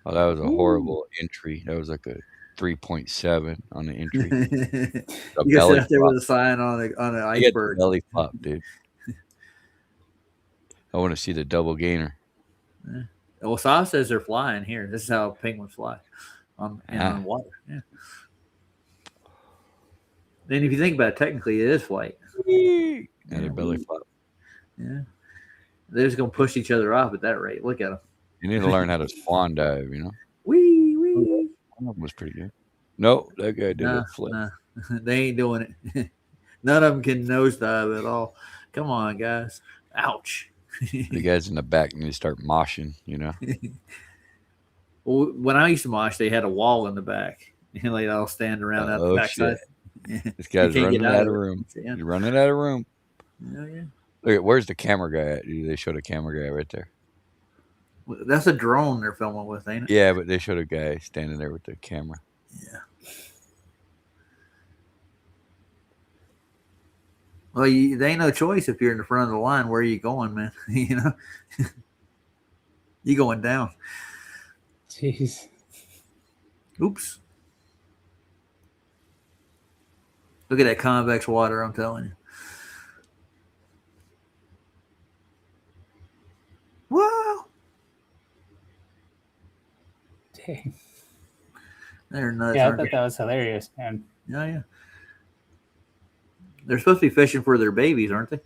Speaker 2: Oh, that was a horrible entry. That was like a 3.7 on the entry.
Speaker 1: You got sit there with a sign on an iceberg.
Speaker 2: Belly flop, dude. I want to see the double gainer.
Speaker 1: Yeah. Well, Saw says they're flying here. This is how penguins fly on water. Yeah. Then if you think about it, technically it is flight.
Speaker 2: And their belly flop.
Speaker 1: Yeah. They're just going to push each other off at that rate. Look at them.
Speaker 2: You need to learn how to swan dive, you know?
Speaker 1: Wee.
Speaker 2: One of them was pretty good. No, that guy did a flip.
Speaker 1: Nah. They ain't doing it. None of them can nosedive at all. Come on, guys. Ouch.
Speaker 2: The guys in the back need to start moshing, you know?
Speaker 1: Well, when I used to mosh, they had a wall in the back. And they all stand around out the backside.
Speaker 2: This guy's running out of room. Yeah. You're running out of room.
Speaker 1: Yeah.
Speaker 2: Look at where's the camera guy at? They showed a camera guy right there.
Speaker 1: That's a drone they're filming with, ain't it?
Speaker 2: Yeah, but they showed a guy standing there with the camera.
Speaker 1: Yeah. Well, there ain't no choice if you're in the front of the line. Where are you going, man? You know, you going down.
Speaker 5: Jeez.
Speaker 1: Oops. Look at that convex water, I'm telling you. Whoa.
Speaker 5: Dang.
Speaker 1: They're nuts.
Speaker 5: Yeah, I thought that was hilarious, man.
Speaker 1: Yeah. They're supposed to be fishing for their babies, aren't they?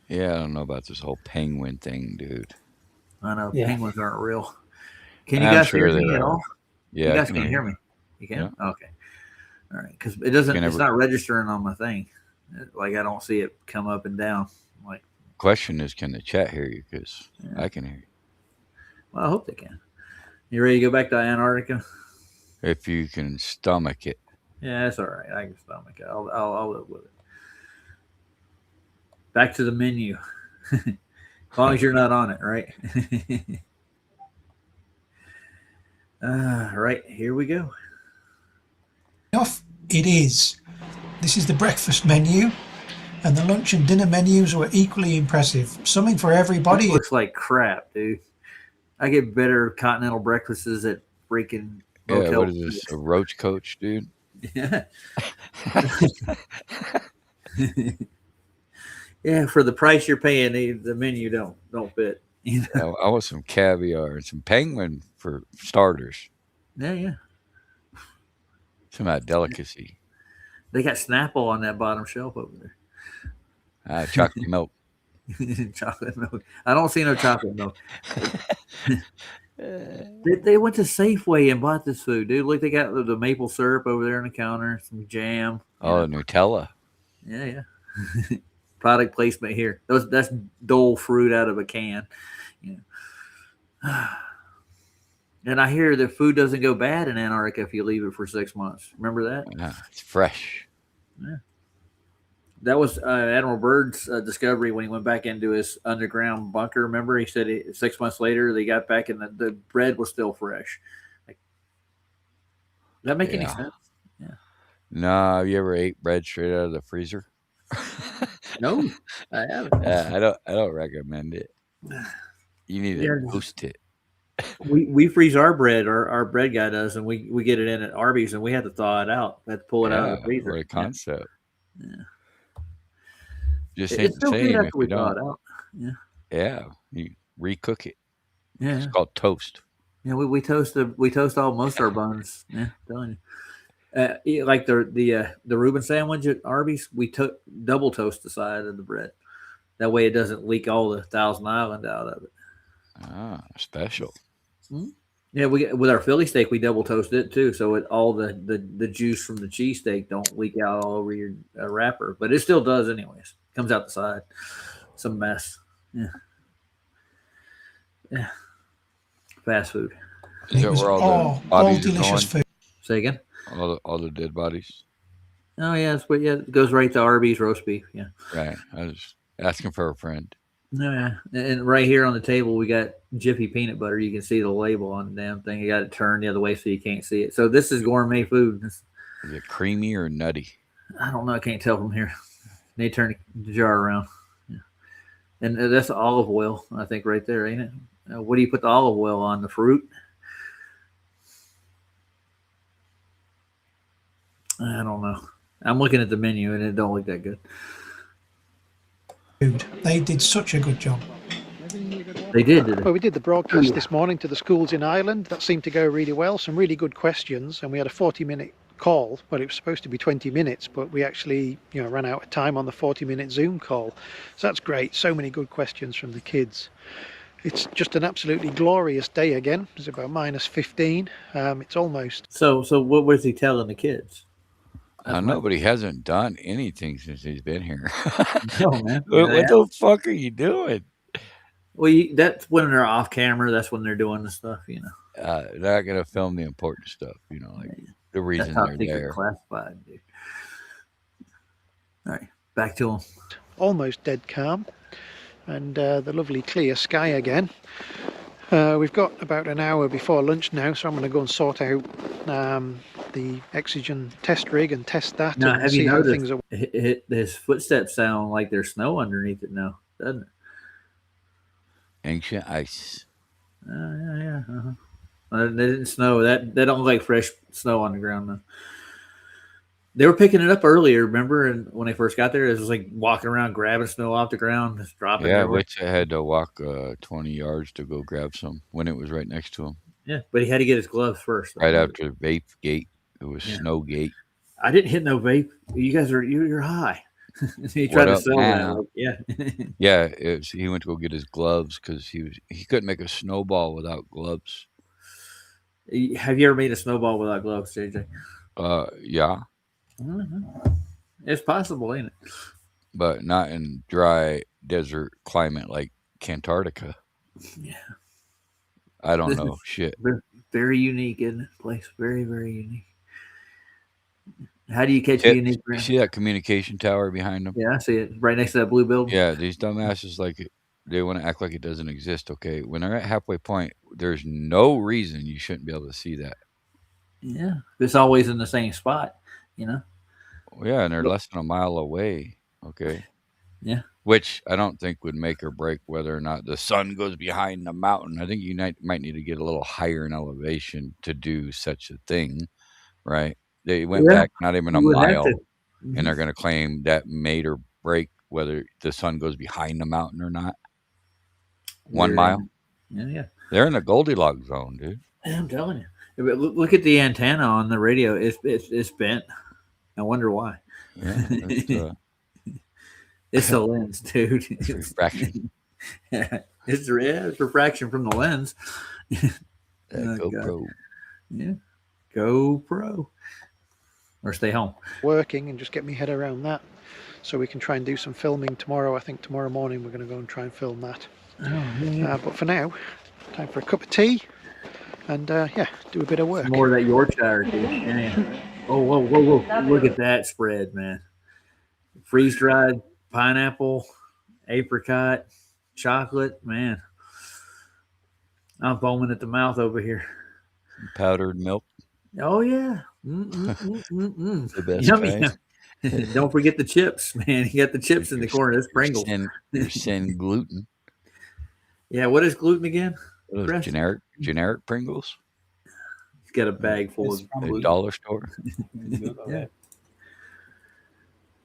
Speaker 2: Yeah, I don't know about this whole penguin thing, dude.
Speaker 1: I know penguins aren't real. Can you guys hear me at all?
Speaker 2: Yeah,
Speaker 1: you guys can hear me. You can? Yeah. Okay. All right, because it doesn't. It's not registering on my thing. Like I don't see it come up and down. Like.
Speaker 2: Question is, can the chat hear you? Because I can hear you.
Speaker 1: Well, I hope they can. You ready to go back to Antarctica?
Speaker 2: If you can stomach it.
Speaker 1: Yeah, that's all right. I can stomach it. I'll live with it. Back to the menu. As long as you're not on it, right? Right, here we go.
Speaker 6: It is. This is the breakfast menu, and the lunch and dinner menus were equally impressive. Something for everybody.
Speaker 1: It looks like crap, dude. I get better continental breakfasts at freaking
Speaker 2: hotels. Yeah, what is this? A roach coach, dude?
Speaker 1: Yeah. Yeah, for the price you're paying, the menu don't fit. You know?
Speaker 2: I want some caviar and some penguin for starters.
Speaker 1: Yeah.
Speaker 2: Some of that delicacy.
Speaker 1: They got Snapple on that bottom shelf over there.
Speaker 2: Chocolate milk.
Speaker 1: Chocolate milk. I don't see no chocolate milk. They went to Safeway and bought this food, dude. Look, they got the maple syrup over there on the counter, some jam.
Speaker 2: Oh, Nutella.
Speaker 1: Yeah. Product placement here. That's Dole fruit out of a can. And I hear that food doesn't go bad in Antarctica if you leave it for 6 months. Remember that?
Speaker 2: It's fresh.
Speaker 1: Yeah. That was Admiral Byrd's discovery when he went back into his underground bunker. Remember, he said 6 months later they got back and the bread was still fresh. Like, does that make any sense? Yeah.
Speaker 2: No, you ever ate bread straight out of the freezer?
Speaker 1: No, I haven't.
Speaker 2: I don't recommend it. You need to toast it.
Speaker 1: We freeze our bread, our bread guy does, and we get it in at Arby's, and we have to thaw it out. We have to pull it out of the freezer.
Speaker 2: What a concept.
Speaker 1: Yeah.
Speaker 2: Just ain't the same if you don't.
Speaker 1: It out.
Speaker 2: Yeah, you recook it.
Speaker 1: Yeah,
Speaker 2: it's called toast.
Speaker 1: Yeah, we toast most of our buns. Yeah, telling you. Like the Reuben sandwich at Arby's, we double toast the side of the bread. That way, it doesn't leak all the Thousand Island out of it.
Speaker 2: Special.
Speaker 1: Mm-hmm. Yeah, with our Philly steak, we double toast it too, so all the juice from the cheesesteak don't leak out all over your wrapper. But it still does, anyways. Comes out the side. It's a mess. Yeah. Fast food.
Speaker 2: Is that where all the bodies
Speaker 6: delicious food.
Speaker 1: Say again.
Speaker 2: All the dead bodies.
Speaker 1: Oh yeah, it goes right to Arby's roast beef. Yeah.
Speaker 2: Right. I was asking for a friend.
Speaker 1: No, yeah. And right here on the table, we got Jiffy peanut butter. You can see the label on the damn thing. You got it turned the other way so you can't see it. So this is gourmet food.
Speaker 2: Is it creamy or nutty?
Speaker 1: I don't know. I can't tell from here. They turn the jar around. Yeah. And that's olive oil, I think, right there, ain't it? What do you put the olive oil on? The fruit? I don't know. I'm looking at the menu, and it don't look that good.
Speaker 6: They did such a good job.
Speaker 1: They did.
Speaker 4: Well, we did the broadcast this morning to the schools in Ireland. That seemed to go really well. Some really good questions, and we had a 40-minute call. Well, it was supposed to be 20 minutes, but we actually, ran out of time on the 40-minute Zoom call. So that's great. So many good questions from the kids. It's just an absolutely glorious day again. It's about -15. It's almost.
Speaker 1: So what was he telling the kids?
Speaker 2: Nobody hasn't done anything since he's been here.
Speaker 1: No, man.
Speaker 2: What the fuck are you doing?
Speaker 1: Well, that's when they're off camera. That's when they're doing the stuff,
Speaker 2: They're not going to film the important stuff, like the reason they're there.
Speaker 1: Classified, dude. All right, back to them.
Speaker 4: Almost dead calm, and the lovely clear sky again. We've got about an hour before lunch now, so I'm going to go and sort out the oxygen test rig and test that.
Speaker 1: Now,
Speaker 4: and
Speaker 1: have
Speaker 4: see
Speaker 1: you
Speaker 4: how
Speaker 1: noticed
Speaker 4: things are.
Speaker 1: His footsteps sound like there's snow underneath it now, doesn't it?
Speaker 2: Ancient ice.
Speaker 1: Yeah. They didn't snow. That don't look like fresh snow on the ground though. They were picking it up earlier, remember? And when they first got there, it was like walking around grabbing snow off the ground, just dropping it.
Speaker 2: Yeah, which I had to walk 20 yards to go grab some when it was right next to him.
Speaker 1: Yeah, but he had to get his gloves first.
Speaker 2: Right after vape gate. It was snow gate.
Speaker 1: I didn't hit no vape. You guys you're high. He tried to sell that. Like, yeah.
Speaker 2: Yeah, he went to go get his gloves because he couldn't make a snowball without gloves.
Speaker 1: Have you ever made a snowball without gloves, JJ?
Speaker 2: Yeah.
Speaker 1: Mm-hmm. It's possible, ain't it?
Speaker 2: But not in dry desert climate like Antarctica.
Speaker 1: Yeah.
Speaker 2: I don't know shit.
Speaker 1: Very unique, isn't it? Place very, very unique. How do you catch a unique?
Speaker 2: You see that communication tower behind them?
Speaker 1: Yeah, I see it right next to that blue building.
Speaker 2: Yeah, these dumbasses they want to act like it doesn't exist. Okay, when they're at halfway point, there's no reason you shouldn't be able to see that.
Speaker 1: Yeah, it's always in the same spot,
Speaker 2: Yeah, and they're less than a mile away. Okay.
Speaker 1: Yeah.
Speaker 2: Which I don't think would make or break whether or not the sun goes behind the mountain. I think you might need to get a little higher in elevation to do such a thing, right? They went back not even a mile, and they're going to claim that made or break whether the sun goes behind the mountain or not. 1 mile.
Speaker 1: Yeah.
Speaker 2: They're in the Goldilocks zone, dude.
Speaker 1: I'm telling you. Look at the antenna on the radio. It's bent. I wonder why.
Speaker 2: Yeah,
Speaker 1: It's the lens, dude.
Speaker 2: it's refraction.
Speaker 1: It's refraction from the lens.
Speaker 2: That
Speaker 1: Oh, God.
Speaker 2: GoPro.
Speaker 1: Yeah, GoPro. Or stay home.
Speaker 4: Working and just get me head around that, so we can try and do some filming tomorrow. I think tomorrow morning we're going to go and try and film that.
Speaker 1: Oh, yeah.
Speaker 4: But for now, time for a cup of tea and yeah, do a bit of work.
Speaker 1: More of that Yorkshire, dude. Yeah. Oh, whoa. Look at that spread, man. Freeze-dried pineapple, apricot, chocolate, man. I'm foaming at the mouth over here.
Speaker 2: Powdered milk.
Speaker 1: Oh, yeah.
Speaker 2: The best
Speaker 1: Yummy.
Speaker 2: kind.
Speaker 1: Don't forget the chips, man. You got the chips in the corner. That's Pringles.
Speaker 2: You're saying gluten.
Speaker 1: Yeah, what is gluten again?
Speaker 2: Those
Speaker 1: Chris?
Speaker 2: generic Pringles.
Speaker 1: He's got a bag full
Speaker 5: It's
Speaker 1: of
Speaker 5: from
Speaker 2: The
Speaker 1: gluten.
Speaker 2: dollar store.
Speaker 5: Google
Speaker 1: Yeah.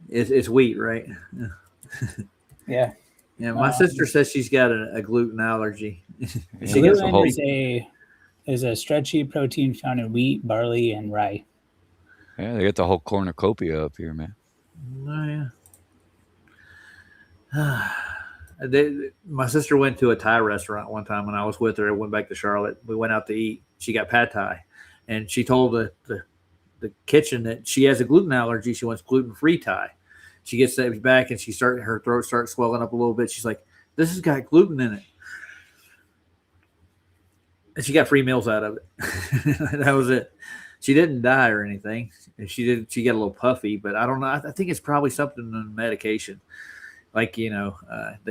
Speaker 5: it.
Speaker 1: It's wheat, right?
Speaker 5: Yeah.
Speaker 1: Yeah, my sister says she's got a gluten allergy.
Speaker 2: She gets a
Speaker 5: Gluten
Speaker 2: whole.
Speaker 5: is a stretchy protein found in wheat, barley, and rye.
Speaker 2: Yeah, they got the whole cornucopia up here, man.
Speaker 1: Oh, yeah. My sister went to a Thai restaurant one time when I was with her. I went back to Charlotte. We went out to eat. She got pad Thai, and she told the kitchen that she has a gluten allergy. She wants gluten-free Thai. She gets that back, and her throat starts swelling up a little bit. She's like, "This has got gluten in it," and she got free meals out of it. That was it. She didn't die or anything. She got a little puffy, but I don't know. I think it's probably something in the medication. Like, the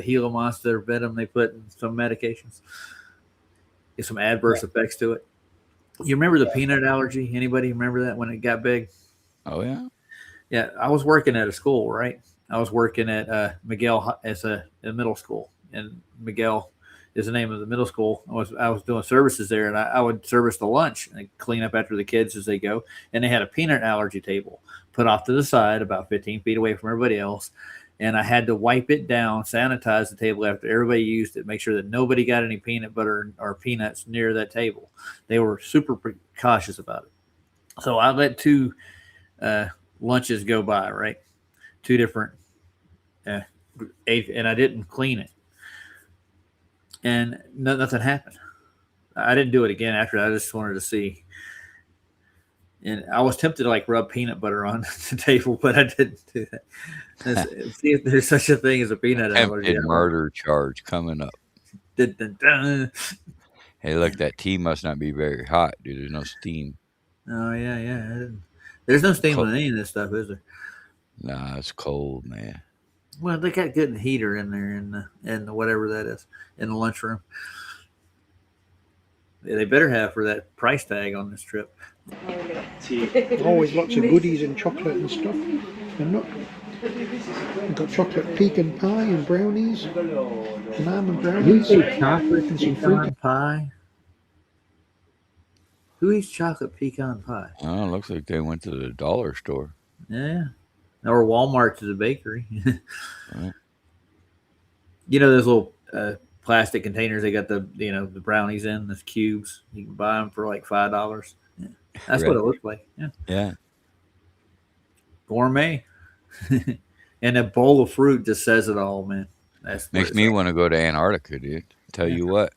Speaker 1: Gila Monster venom they put in some medications. Get some adverse effects to it. You remember the peanut allergy? Anybody remember that when it got big?
Speaker 2: Oh yeah.
Speaker 1: Yeah, I was working at a school, right? I was working at Miguel as a middle school, and Miguel is the name of the middle school. I was doing services there, and I would service the lunch and clean up after the kids as they go. And they had a peanut allergy table put off to the side, about 15 feet away from everybody else. And I had to wipe it down, sanitize the table after everybody used it, make sure that nobody got any peanut butter or peanuts near that table. They were super cautious about it. So I let two lunches go by, right? Two different, and I didn't clean it. And nothing happened. I didn't do it again after that. I just wanted to see. And I was tempted to rub peanut butter on the table, but I didn't do that. See if there's such a thing as a peanut allergy.
Speaker 2: Attempted murder charge coming up.
Speaker 1: Dun, dun, dun.
Speaker 2: Hey, look, that tea must not be very hot, dude. There's no steam.
Speaker 1: Oh, yeah. There's no steam on any of this stuff, is there?
Speaker 2: Nah, it's cold, man.
Speaker 1: Well, they got good heater in there in the whatever that is in the lunchroom. They better have for that price tag on this trip.
Speaker 4: Always lots of goodies and chocolate and stuff. And look, we've got chocolate pecan pie and brownies, and almond brownies.
Speaker 1: Chocolate
Speaker 4: and some
Speaker 1: pecan
Speaker 4: fruit.
Speaker 1: pie? Who eats chocolate pecan pie?
Speaker 2: Oh, it looks like they went to the dollar store.
Speaker 1: Yeah. Or Walmart to the bakery.
Speaker 2: Right.
Speaker 1: You know those little plastic containers they got the brownies in, those cubes. You can buy them for like $5. Yeah. That's what it looks like. Yeah.
Speaker 2: Yeah.
Speaker 1: Gourmet. And a bowl of fruit just says it all, man. That's
Speaker 2: Makes me want to go to Antarctica, dude. Tell you what.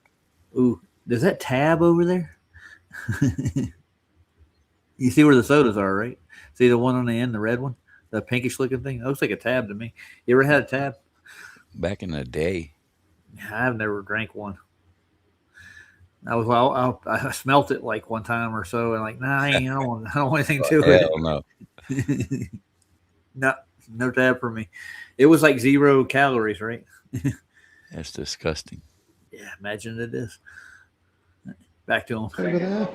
Speaker 1: Ooh, there's that tab over there? You see where the sodas are, right? See the one on the end, the red one? The pinkish looking thing? It looks like a tab to me. You ever had a tab?
Speaker 2: Back in the day.
Speaker 1: I've never drank one. I smelt it like one time or so, and nah, I don't want anything to it.
Speaker 2: Hell no.
Speaker 1: No tab for me. It was like 0 calories, right?
Speaker 2: That's disgusting.
Speaker 1: Yeah, imagine it is. Back to them.
Speaker 4: Over there.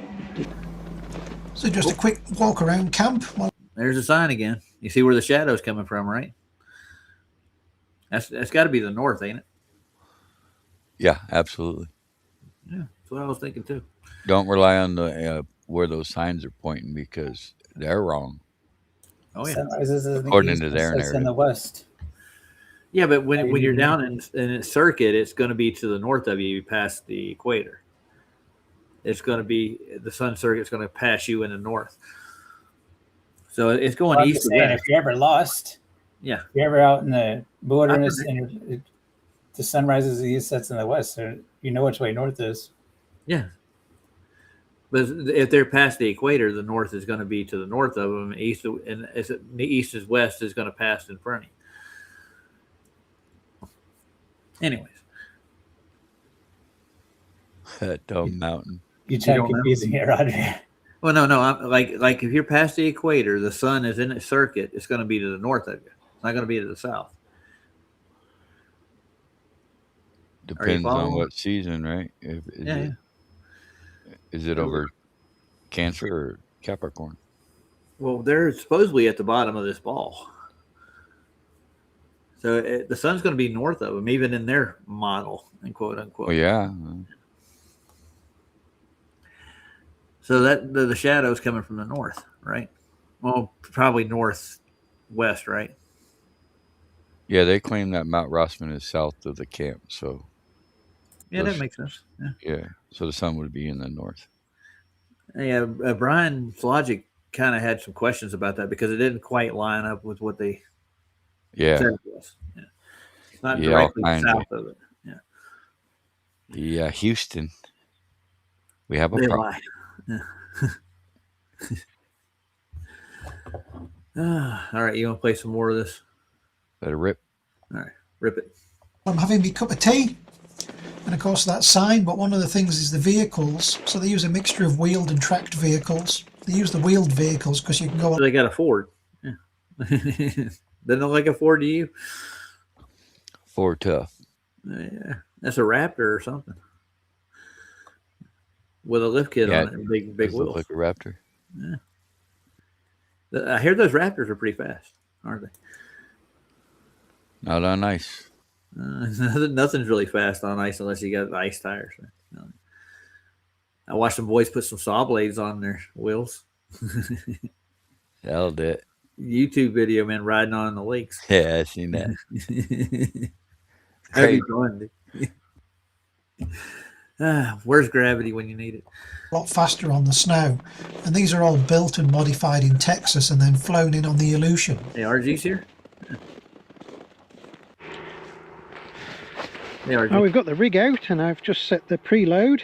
Speaker 6: So just a quick walk around camp.
Speaker 1: There's a sign again. You see where the shadow's coming from, right? That's got to be the north, ain't it?
Speaker 2: Yeah, absolutely.
Speaker 1: Yeah, that's what I was thinking too.
Speaker 2: Don't rely on the where those signs are pointing because they're wrong.
Speaker 1: Oh yeah.
Speaker 5: Sunrise is in the
Speaker 2: According
Speaker 5: east,
Speaker 2: to their
Speaker 5: sunsets in the
Speaker 2: narrative.
Speaker 5: west.
Speaker 1: Yeah, but when you're down in a circuit, it's going to be to the north of you past the equator. It's going to be the sun circuit's going to pass you in the north. So it's going
Speaker 5: Well, I'm
Speaker 1: east
Speaker 5: just
Speaker 1: of
Speaker 5: saying,
Speaker 1: that.
Speaker 5: if you're ever lost,
Speaker 1: Yeah.
Speaker 5: if you're ever out in the wilderness
Speaker 1: I've
Speaker 5: and the sun rises in the east, sets in the west, so you know which way north is.
Speaker 1: Yeah. But if they're past the equator, the north is going to be to the north of them. And the east is west is going to pass in front of you. Anyways,
Speaker 2: That dumb mountain.
Speaker 5: You try
Speaker 1: don't know?
Speaker 5: confusing it, Roger.
Speaker 1: well, no. I'm like if you're past the equator, the sun is in a circuit. It's going to be to the north of you. It's not going to be to the south.
Speaker 2: Depends on
Speaker 1: following?
Speaker 2: what season, right? Is it over Cancer or Capricorn?
Speaker 1: Well, they're supposedly at the bottom of this ball. So the sun's going to be north of them, even in their model, and quote unquote.
Speaker 2: Well, yeah.
Speaker 1: So that the shadow's coming from the north, right? Well, probably northwest, right?
Speaker 2: Yeah, they claim that Mount Rossman is south of the camp, so
Speaker 1: Yeah, that makes sense.
Speaker 2: yeah. So the sun would be in the north.
Speaker 1: Yeah, Brian's logic kind of had some questions about that because it didn't quite line up with what they
Speaker 2: Yeah.
Speaker 1: said it was. Yeah. It's not
Speaker 2: Yeah,
Speaker 1: directly
Speaker 2: all kinds
Speaker 1: south of it. Yeah.
Speaker 2: Yeah, Houston. We have a
Speaker 1: They
Speaker 2: problem.
Speaker 1: lie. Yeah. All right, you want to play some more of this?
Speaker 2: Better rip.
Speaker 1: All right, rip it.
Speaker 6: I'm having my cup of tea, and of course that's sign, but one of the things is the vehicles. So they use a mixture of wheeled and tracked vehicles. They use the wheeled vehicles because you can go on.
Speaker 1: They got a Ford. Yeah. Doesn't look like a Ford to you?
Speaker 2: Ford tough.
Speaker 1: Yeah, that's a Raptor or something with a lift kit on it, and big
Speaker 2: Does
Speaker 1: wheels.
Speaker 2: look like a Raptor.
Speaker 1: Yeah. I hear those Raptors are pretty fast, aren't they?
Speaker 2: Not on ice.
Speaker 1: Nothing's really fast on ice unless you got ice tires. I watched some boys put some saw blades on their wheels.
Speaker 2: Hell it.
Speaker 1: YouTube video, man, riding on the lakes.
Speaker 2: Yeah, I seen that.
Speaker 1: That'd be fun, dude. Where's gravity when you need it?
Speaker 6: A lot faster on the snow, and these are all built and modified in Texas and then flown in on the Aleutian.
Speaker 1: Hey, RG's here. Hey, RG.
Speaker 4: Oh, we've got the rig out and I've just set the preload,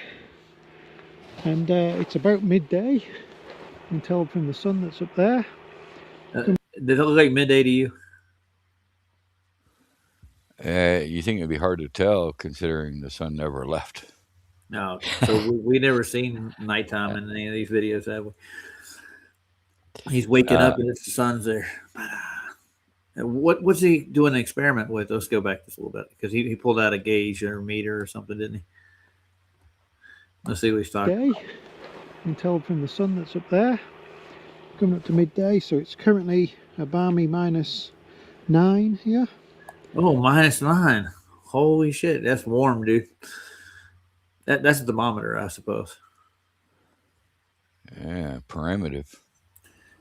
Speaker 4: and it's about midday. You can tell from the sun that's up there.
Speaker 1: Does it look like midday to you?
Speaker 2: You think it'd be hard to tell considering the sun never left.
Speaker 1: No. So we never seen nighttime in any of these videos, have we? He's waking up and it's the sun's there. What's he doing an experiment with? Let's go back just a little bit because he pulled out a gauge or meter or something, didn't he? Let's see what he's talking.
Speaker 4: You can tell from the sun that's up there. Coming up to midday, so it's currently a balmy -9 here.
Speaker 1: Oh, -9. Holy shit, that's warm, dude. That's a thermometer, I suppose.
Speaker 2: Yeah, primitive.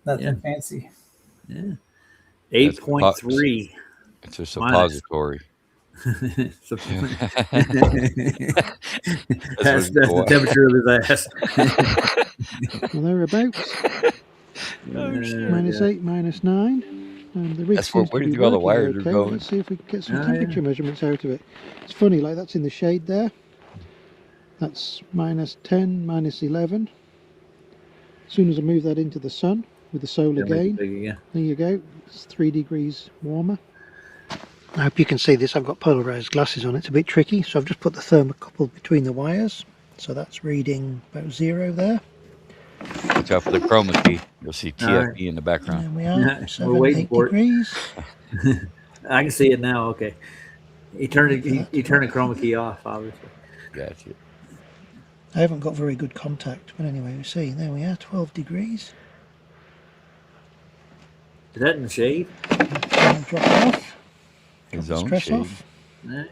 Speaker 5: Nothing fancy.
Speaker 1: Yeah. 8.3.
Speaker 2: It's a suppository.
Speaker 1: That's the temperature of his ass.
Speaker 4: Well, thereabouts. -8, -9. And the rig
Speaker 2: That's where do you think all the wires are going?
Speaker 4: Let's see if we can get some temperature measurements out of it. It's funny, like that's in the shade there. That's -10, -11. As soon as I move that into the sun with the solar gain, there you go. It's 3 degrees warmer. I hope you can see this. I've got polarized glasses on. It's a bit tricky, so I've just put the thermocouple between the wires. So that's reading about 0 there.
Speaker 2: Watch out for the chroma key. You'll see TFE in the background.
Speaker 4: There we are. 7,
Speaker 1: We're waiting
Speaker 4: 8
Speaker 1: for
Speaker 4: degrees.
Speaker 1: I can see it now. Okay. He turned the chroma key off, obviously.
Speaker 2: Gotcha.
Speaker 4: I haven't got very good contact, but anyway, we see. There we are, 12 degrees.
Speaker 1: Is that in the shade?
Speaker 4: Drop it off.
Speaker 2: His
Speaker 4: Drop the
Speaker 2: own
Speaker 4: stress
Speaker 2: shade.
Speaker 4: off.
Speaker 1: Yeah.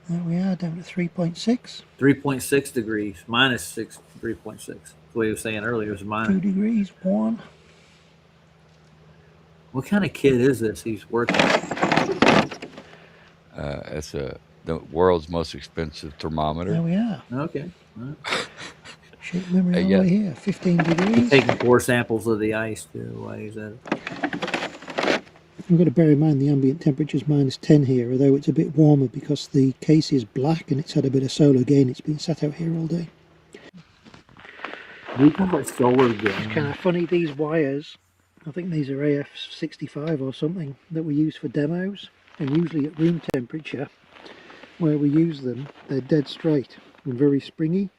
Speaker 4: There we are, down to 3.6.
Speaker 1: 3.6 degrees. -6, 3.6. What he was saying earlier was
Speaker 4: 2
Speaker 1: minus.
Speaker 4: degrees, warm.
Speaker 1: What kind of kid is this he's working with?
Speaker 2: It's the world's most expensive thermometer.
Speaker 4: There we are.
Speaker 1: Okay.
Speaker 4: Shape memory all
Speaker 2: Yeah.
Speaker 4: the way here, 15
Speaker 1: He's
Speaker 4: degrees.
Speaker 1: taking 4 samples of the ice too while he's at it.
Speaker 4: We've got to bear in mind the ambient temperature is -10 here, although it's a bit warmer because the case is black and it's had a bit of solar gain. It's been sat out here all day.
Speaker 1: We talk about solar
Speaker 4: It's kind
Speaker 1: gain.
Speaker 4: of funny, these wires, I think these are AF65 or something, that we use for demos, and usually at room temperature, where we use them, they're dead straight and very springy.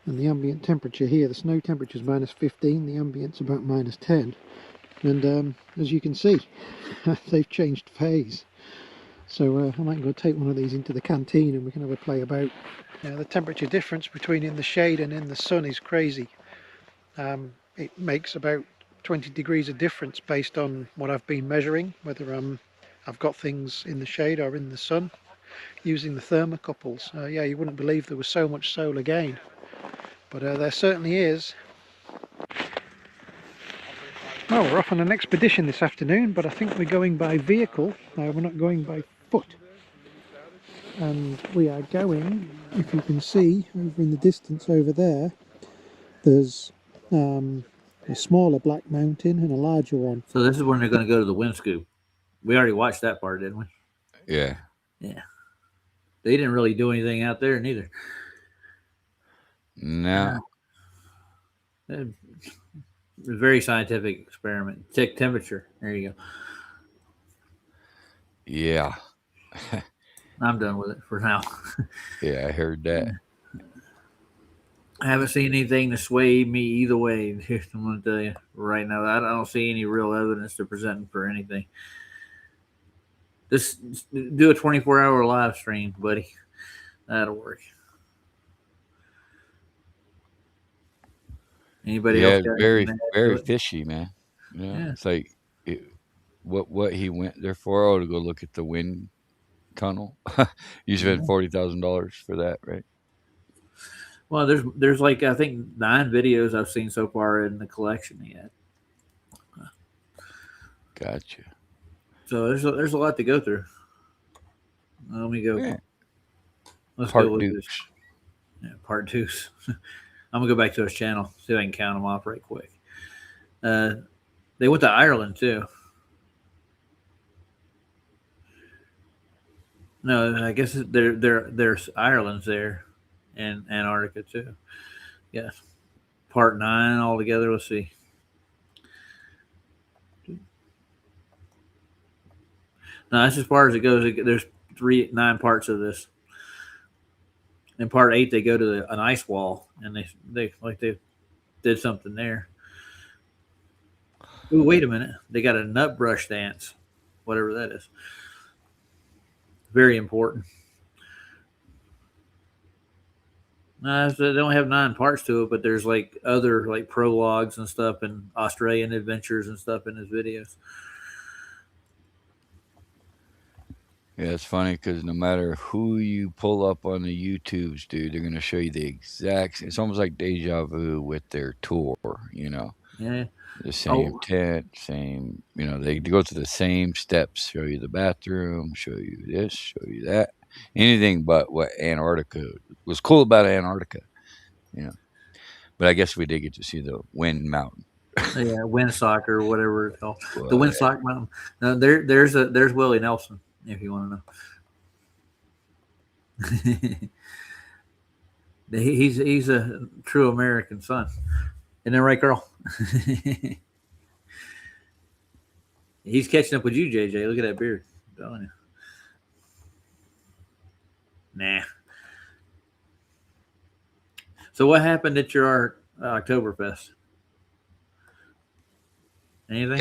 Speaker 4: And the ambient temperature here, the snow temperature is -15, the ambient's about -10. And as you can see, they've changed phase. So I might go take one of these into the canteen and we can have a play about. Now, the temperature difference between in the shade and in the sun is crazy. It makes about 20 degrees of difference based on what I've been measuring, whether I've got things in the shade or in the sun, using the thermocouples. Yeah, you wouldn't believe there was so much solar gain, but there certainly is. Well, we're off on an expedition this afternoon, but I think we're going by vehicle. We're not going by foot. And we are going, if you can see, over in the distance over there, there's a smaller black mountain and a larger one.
Speaker 1: So this is when they're going to go to the wind scoop. We already watched that part, didn't we?
Speaker 2: Yeah.
Speaker 1: Yeah. They didn't really do anything out there neither.
Speaker 2: No.
Speaker 1: A very scientific experiment. Check temperature. There you go.
Speaker 2: Yeah.
Speaker 1: I'm done with it for now.
Speaker 2: Yeah, I heard that.
Speaker 1: I haven't seen anything to sway me either way. I'm going to tell you right now. I don't see any real evidence to present for anything. Just do a 24-hour live stream, buddy. That'll work. Anybody
Speaker 2: Yeah,
Speaker 1: else? got
Speaker 2: very,
Speaker 1: anything to add to
Speaker 2: very
Speaker 1: it?
Speaker 2: fishy, man.
Speaker 1: Yeah.
Speaker 2: It's like what he went there for? Oh, to go look at the wind tunnel. You spent $40,000 for that, right?
Speaker 1: Well, there's like I think 9 videos I've seen so far in the collection yet.
Speaker 2: Gotcha.
Speaker 1: So there's a lot to go through. Let me go.
Speaker 2: Yeah.
Speaker 1: Let's
Speaker 2: Part
Speaker 1: go with
Speaker 2: deuce.
Speaker 1: this. Yeah, part 2. I'm gonna go back to his channel, see if I can count them off right quick. They went to Ireland too. No, I guess there's Ireland's there, and Antarctica too. Yes, part 9 altogether. Let's see. No, that's as far as it goes. There's 9 parts of this. In part 8, they go to an ice wall, and they did something there. Ooh, wait a minute. They got a nut brush dance, whatever that is. Very important. No, they don't have 9 parts to it, but there's like other like prologues and stuff and Australian adventures and stuff in his videos.
Speaker 2: Yeah, it's funny because no matter who you pull up on the YouTubes, dude, they're gonna show you the exact. It's almost like deja vu with their tour, you know.
Speaker 1: Yeah.
Speaker 2: The same tent, same, you know, they go through the same steps, show you the bathroom, show you this, show you that. Anything but what Antarctica was cool about Antarctica, you know. But I guess we did get to see the Wind Mountain.
Speaker 1: Yeah, Windsock or whatever it's called.
Speaker 2: Well,
Speaker 1: The Windsock Mountain. No, there's Willie Nelson, if you want to know. He's a true American son. Isn't that right, Carl? He's catching up with you, JJ. Look at that beard. I'm telling you. Nah. So what happened at your Oktoberfest? Anything?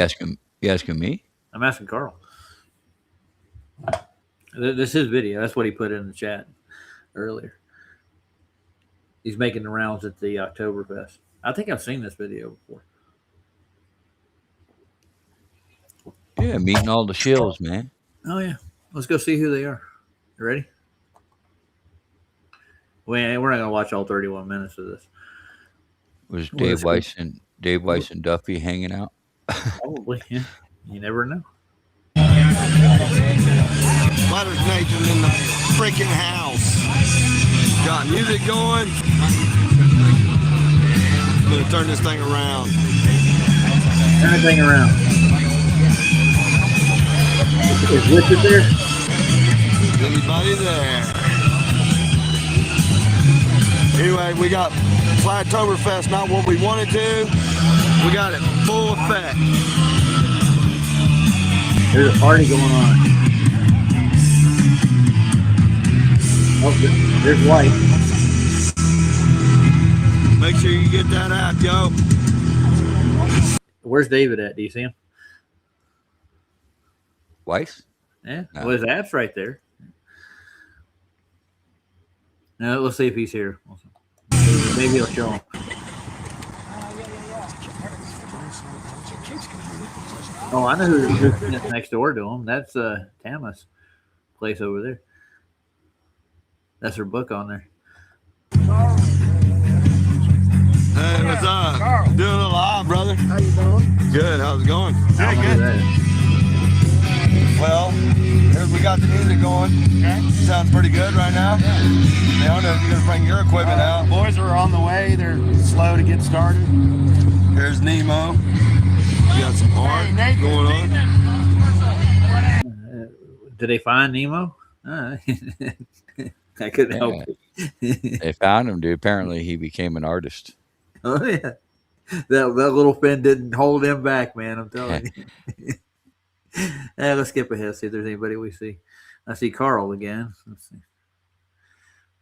Speaker 2: You asking me?
Speaker 1: I'm asking Carl. This is his video. That's what he put in the chat earlier. He's making the rounds at the Oktoberfest. I think I've seen this video before.
Speaker 2: Yeah, meeting all the shills, man.
Speaker 1: Oh, yeah. Let's go see who they are. You ready? We're not going to watch all 31 minutes of this.
Speaker 2: Was Dave Weiss and Duffy hanging out?
Speaker 1: Probably, yeah. You never know.
Speaker 7: Butters Nathan in the freaking house. Got music going. gonna turn this thing around.
Speaker 1: Turn the thing around. Is Richard there?
Speaker 7: Is anybody there? Anyway, we got Flytoberfest, not what we wanted to. We got it full effect.
Speaker 1: There's a party going on. Oh, there's White.
Speaker 7: Make sure you get that app, yo.
Speaker 1: Where's David at? Do you see him?
Speaker 2: Weiss?
Speaker 1: Yeah.
Speaker 2: No.
Speaker 1: Well, his app's right there. Now let's see if he's here. Maybe he'll show him. Oh, I know who's next door to him. That's Tama's place over there. That's her book on there.
Speaker 7: Hey, what's up? Doing a little live, brother. How you doing? Good. How's it going?
Speaker 1: How much is that?
Speaker 7: Well, here we got the music going. Okay. Sounds pretty good right now. I don't know if you're gonna bring your equipment out.
Speaker 8: Boys are on the way. They're slow to get started.
Speaker 7: Here's Nemo. We got some art going on.
Speaker 1: Did they find Nemo? I couldn't help it.
Speaker 2: They found him, dude. Apparently, he became an artist.
Speaker 1: Oh yeah, that little fin didn't hold him back, man. I'm telling you. Let's skip ahead. See if there's anybody we see. I see Carl again. Let's see.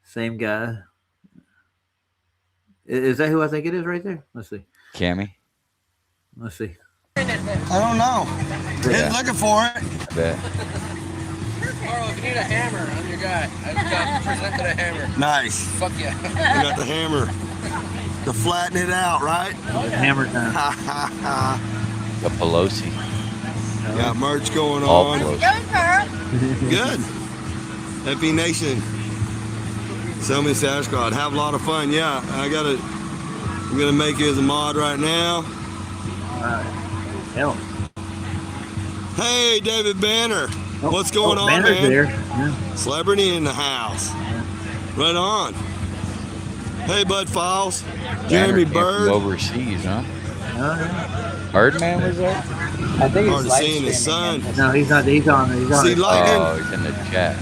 Speaker 1: Same guy. Is that who I think it is right there? Let's see.
Speaker 2: Cammy?
Speaker 1: Let's see.
Speaker 7: I don't know.
Speaker 2: Yeah.
Speaker 7: He's looking for it.
Speaker 2: I bet.
Speaker 8: Carl, if you need a hammer, I'm your guy. I just got presented a hammer.
Speaker 7: Nice.
Speaker 8: Fuck yeah.
Speaker 7: We got the hammer to flatten it out, right?
Speaker 1: Hammer time.
Speaker 2: The Pelosi.
Speaker 7: Got merch going
Speaker 2: All
Speaker 7: on.
Speaker 2: Pelosi.
Speaker 7: Good. FE Nation. Sell me Sash Squad. Have a lot of fun. Yeah, I'm gonna make you as a mod right now.
Speaker 1: Hell.
Speaker 7: Hey, David Banner.
Speaker 1: Oh,
Speaker 7: What's going on,
Speaker 1: Banner's
Speaker 7: man?
Speaker 1: there. Yeah.
Speaker 7: Celebrity in the house. Right on. Hey, Bud Files. Jeremy
Speaker 2: Banner came from
Speaker 7: Bird.
Speaker 2: overseas, huh?
Speaker 1: Oh, yeah.
Speaker 2: Birdman was there?
Speaker 5: I think
Speaker 7: Hard
Speaker 5: it's
Speaker 7: to see in the
Speaker 5: streaming
Speaker 7: sun.
Speaker 5: him.
Speaker 1: No, he's not. He's on. He's on.
Speaker 7: See, Lightning.
Speaker 2: Oh, he's in the chat.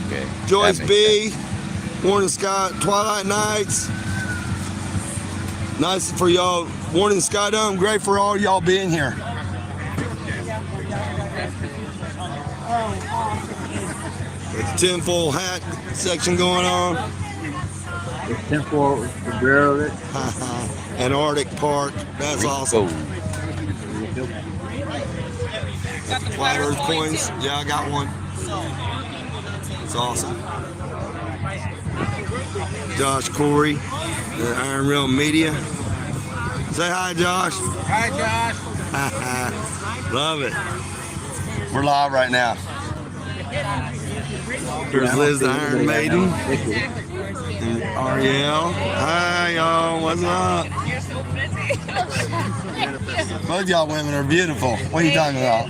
Speaker 2: Okay.
Speaker 7: Joyce
Speaker 2: That
Speaker 7: B.
Speaker 2: makes
Speaker 7: Warning Sky. Twilight Nights. Nice for y'all. Warning Sky Dome. Great for all y'all being here. It's tinfoil hat section going on.
Speaker 1: It's Temple Bureau of it.
Speaker 7: Antarctic Park. That's awesome. Got the flat earth coins. Yeah, I got one. It's awesome. Josh Corey, the Iron Realm Media. Say hi, Josh.
Speaker 8: Hi, Josh.
Speaker 7: Love it. We're live right now. There's Liz, the Iron Maiden. And Ariel. Hi, y'all. What's up? Both y'all women are beautiful. What are you talking about?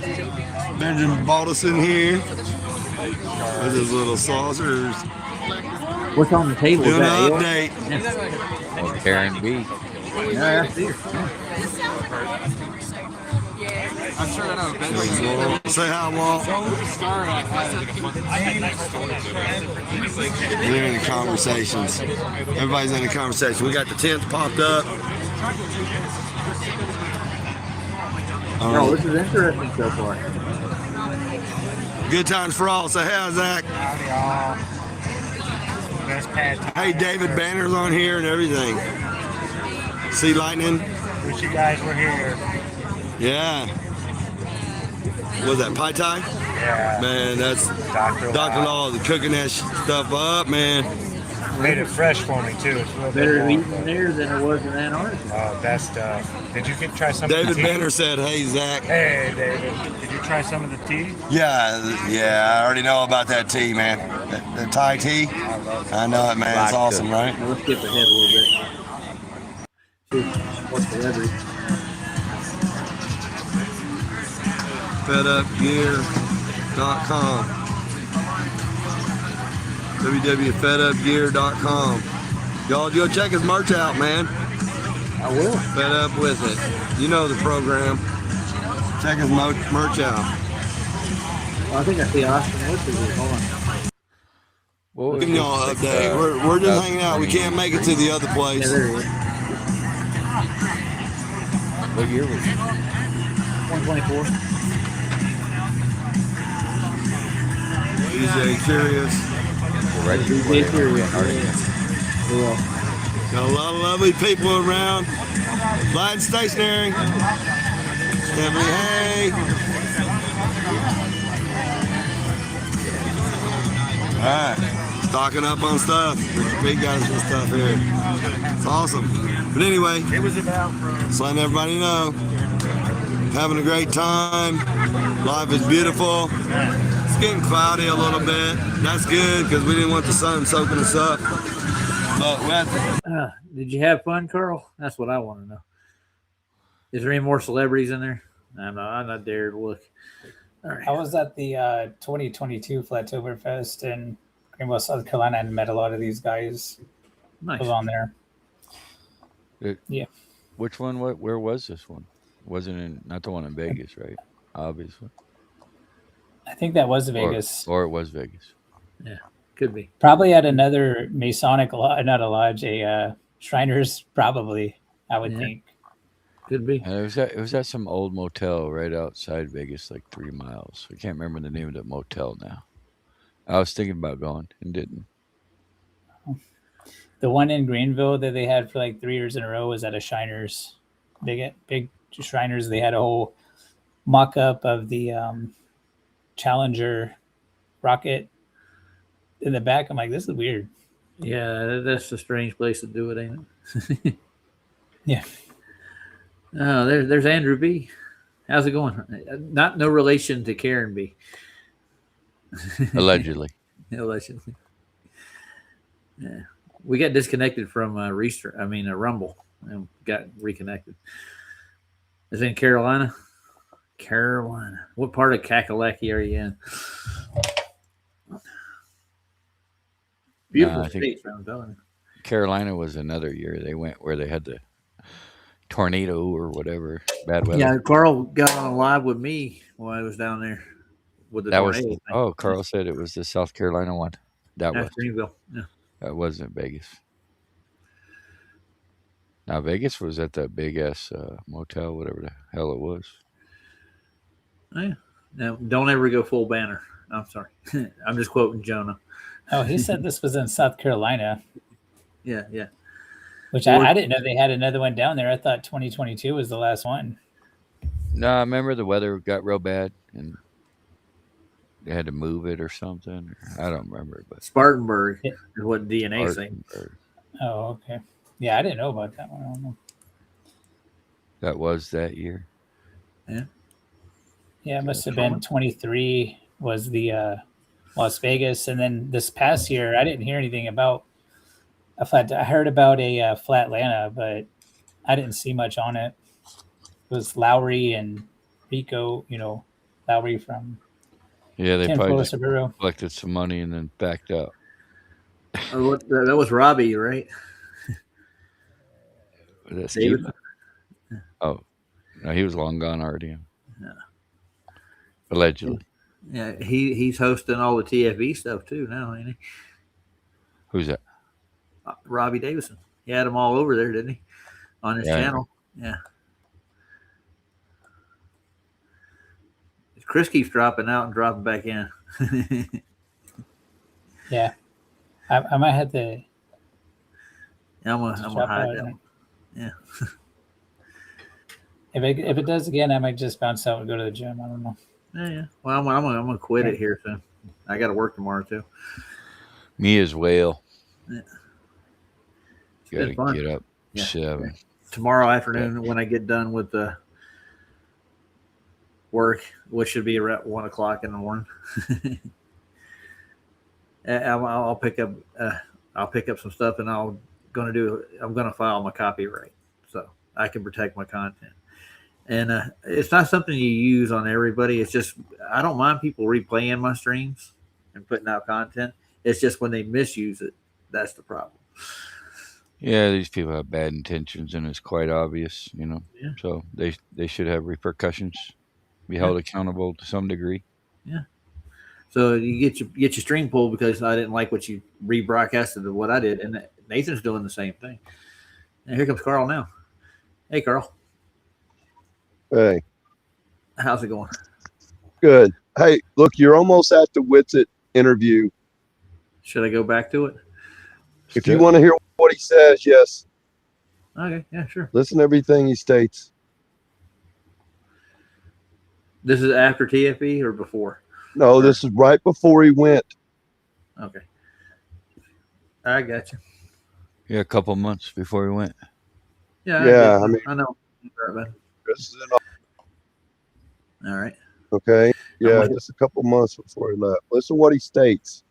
Speaker 7: Benjamin Balderson here with his little saucers.
Speaker 1: What's on the table?
Speaker 7: Doing
Speaker 1: Is
Speaker 7: an
Speaker 1: that
Speaker 7: update.
Speaker 1: ale?
Speaker 2: Oh, Karen B.
Speaker 1: Yeah, that's beer.
Speaker 8: I'm sure I know.
Speaker 7: Say hi, Walt. They're in the conversations. Everybody's in the conversation. We got the tents popped up.
Speaker 1: Oh, this is interesting so far.
Speaker 7: Good times for all. Say hi, Zach. Hey, David Banner's on here and everything. See Lightning?
Speaker 8: Wish you guys were here.
Speaker 7: Yeah. Was that Pai Tai?
Speaker 8: Yeah.
Speaker 7: Man, that's
Speaker 8: Dr.
Speaker 7: Dr. Law cooking that stuff up, man.
Speaker 8: Made it fresh for me, too. It's a little
Speaker 1: Better to
Speaker 8: bit
Speaker 1: eat
Speaker 8: warm,
Speaker 1: in there than it was in Antarctica.
Speaker 8: Oh, best stuff. Did you try some of
Speaker 7: David
Speaker 8: the tea?
Speaker 7: Banner said, hey, Zach.
Speaker 8: Hey, David. Did you try some of the tea?
Speaker 7: Yeah, I already know about that tea, man. The Thai tea. I know it, man. It's awesome, right?
Speaker 1: Now let's skip ahead a little bit. See what's the leverage.
Speaker 7: FedUpGear.com. www.fedupgear.com. Y'all go check his merch out, man.
Speaker 1: I will.
Speaker 7: Fed up with it. You know the program. Check his merch out.
Speaker 1: Well, I think I see Austin Woods here. Hold on.
Speaker 2: What was
Speaker 7: Giving
Speaker 2: this,
Speaker 7: y'all an
Speaker 2: like,
Speaker 7: update. We're just hanging out. We can't make it to the other
Speaker 1: Yeah,
Speaker 7: place.
Speaker 1: there he is.
Speaker 2: What year was it?
Speaker 1: 124.
Speaker 7: DJ Curious.
Speaker 2: Right before
Speaker 1: DJ
Speaker 2: they
Speaker 1: Curious.
Speaker 2: started.
Speaker 1: Cool.
Speaker 7: Got a lot of lovely people around. Light Stationary. Stephanie Hay. All right. Stocking up on stuff. Big guys and stuff here. It's awesome. But anyway, just letting everybody know. Having a great time. Life is beautiful. It's getting cloudy a little bit. That's good because we didn't want the sun soaking us up. But we have to.
Speaker 1: Did you have fun, Carl? That's what I want to know. Is there any more celebrities in there? I'm not there to look. All right.
Speaker 5: I was at the 2022 Flattoberfest in Greenville, South Carolina, and met a lot of these guys.
Speaker 1: Nice.
Speaker 5: I was on there. Yeah.
Speaker 2: Which one? Where was this one? Wasn't in not the one in Vegas, right? Obviously.
Speaker 5: I think that was Vegas.
Speaker 2: Or it was Vegas.
Speaker 1: Yeah, could be.
Speaker 5: Probably at another Masonic lodge, not a lodge, a Shriners, probably, I would think.
Speaker 1: Could be.
Speaker 2: It was at some old motel right outside Vegas, like 3 miles. I can't remember the name of the motel now. I was thinking about going and didn't.
Speaker 5: The one in Greenville that they had for like 3 years in a row was at a Shriners. Big Shriners. They had a whole mock-up of the Challenger rocket in the back. I'm like, this is weird.
Speaker 1: Yeah, that's a strange place to do it, ain't it?
Speaker 5: Yeah.
Speaker 1: Oh, there's Andrew B. How's it going? No relation to Karen B.
Speaker 2: Allegedly.
Speaker 1: Allegedly. Yeah, we got disconnected from Rumble, and got reconnected. Is it in Carolina? Carolina. What part of Kakalaki are you in? Beautiful
Speaker 2: I think
Speaker 1: state, I'm telling you.
Speaker 2: Carolina was another year. They went where they had the tornado or whatever, bad weather.
Speaker 1: Yeah, Carl got on live with me while I was down there with the
Speaker 2: That was
Speaker 1: tornado thing.
Speaker 2: Carl said it was the South Carolina one. That
Speaker 1: That's
Speaker 2: was
Speaker 1: Greenville. Yeah.
Speaker 2: that wasn't Vegas. Now Vegas was at that big ass motel, whatever the hell it was.
Speaker 1: Yeah. Now, don't ever go full banner. I'm sorry. I'm just quoting Jonah.
Speaker 5: Oh, he said this was in South Carolina,
Speaker 1: Yeah, yeah.
Speaker 5: which I didn't know they had another one down there. I thought 2022 was the last one.
Speaker 2: No, I remember the weather got real bad and they had to move it or something. I don't remember, but
Speaker 1: Spartanburg is what DNA saying.
Speaker 2: Spartanburg.
Speaker 5: Oh, okay. Yeah, I didn't know about that one. I don't know.
Speaker 2: That was that year.
Speaker 5: Yeah, it must have been 23 was the Las Vegas. And then this past year, I didn't hear anything about a flat. I heard about a flat Atlanta, but I didn't see much on it. It was Lowry and Rico, Lowry from
Speaker 2: Yeah, they
Speaker 5: Ten
Speaker 2: probably
Speaker 5: Floor
Speaker 2: just
Speaker 5: Subaru.
Speaker 2: collected some money and then backed out.
Speaker 1: Oh, that was Robbie, right?
Speaker 2: Was that
Speaker 1: David?
Speaker 2: Steve? Oh, no, he was long gone already.
Speaker 1: Yeah.
Speaker 2: Allegedly.
Speaker 1: Yeah, he's hosting all the TFE stuff too now, ain't he?
Speaker 2: Who's that?
Speaker 1: Robbie Davison. He had them all over there, didn't he? On his
Speaker 2: Yeah.
Speaker 1: channel. Yeah. Chris keeps dropping out and dropping back in.
Speaker 5: Yeah, I might have to.
Speaker 1: I'm gonna hide that one. Yeah.
Speaker 5: If it does again, I might just bounce out and go to the gym. I don't know.
Speaker 1: Yeah. Well, I'm gonna quit it here soon. I got to work tomorrow too.
Speaker 2: Me as well.
Speaker 1: Yeah.
Speaker 2: Got
Speaker 1: been fun.
Speaker 2: to get up
Speaker 1: Yeah.
Speaker 2: 7.
Speaker 1: Tomorrow afternoon when I get done with the work, which should be around 1 o'clock in the morning. I'll pick up some stuff and I'm gonna file my copyright so I can protect my content. And it's not something you use on everybody. It's just I don't mind people replaying my streams and putting out content. It's just when they misuse it, that's the problem.
Speaker 2: Yeah, these people have bad intentions, and it's quite obvious, you know.
Speaker 1: Yeah.
Speaker 2: So they should have repercussions, be held accountable to some degree.
Speaker 1: Yeah. So you get your string pulled because I didn't like what you rebroadcasted of what I did, and Nathan's doing the same thing. And here comes Carl now. Hey, Carl.
Speaker 9: Hey,
Speaker 1: How's it going?
Speaker 9: good. Hey, look, you're almost at the Witsit interview.
Speaker 1: Should I go back to it?
Speaker 9: If you want to hear what he says, yes,
Speaker 1: Okay. Yeah, sure.
Speaker 9: listen to everything he states.
Speaker 1: This is after TFE or before?
Speaker 9: No, this is right before he went.
Speaker 1: Okay. I got you.
Speaker 2: Yeah, a couple months before he went.
Speaker 9: Yeah, I mean,
Speaker 1: I know. All
Speaker 9: this is
Speaker 1: right.
Speaker 9: okay. Yeah,
Speaker 1: like it.
Speaker 9: just a couple months before he left. Listen to what he states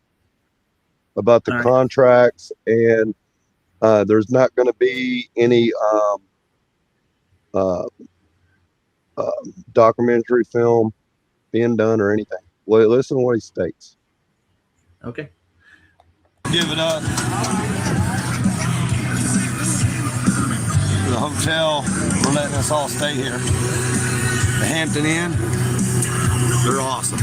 Speaker 9: about the
Speaker 1: All right.
Speaker 9: contracts, and there's not going to be any documentary film being done or anything. Well, listen to what he states.
Speaker 1: Okay.
Speaker 7: Give it up to the hotel for letting us all stay here. The Hampton Inn, they're awesome.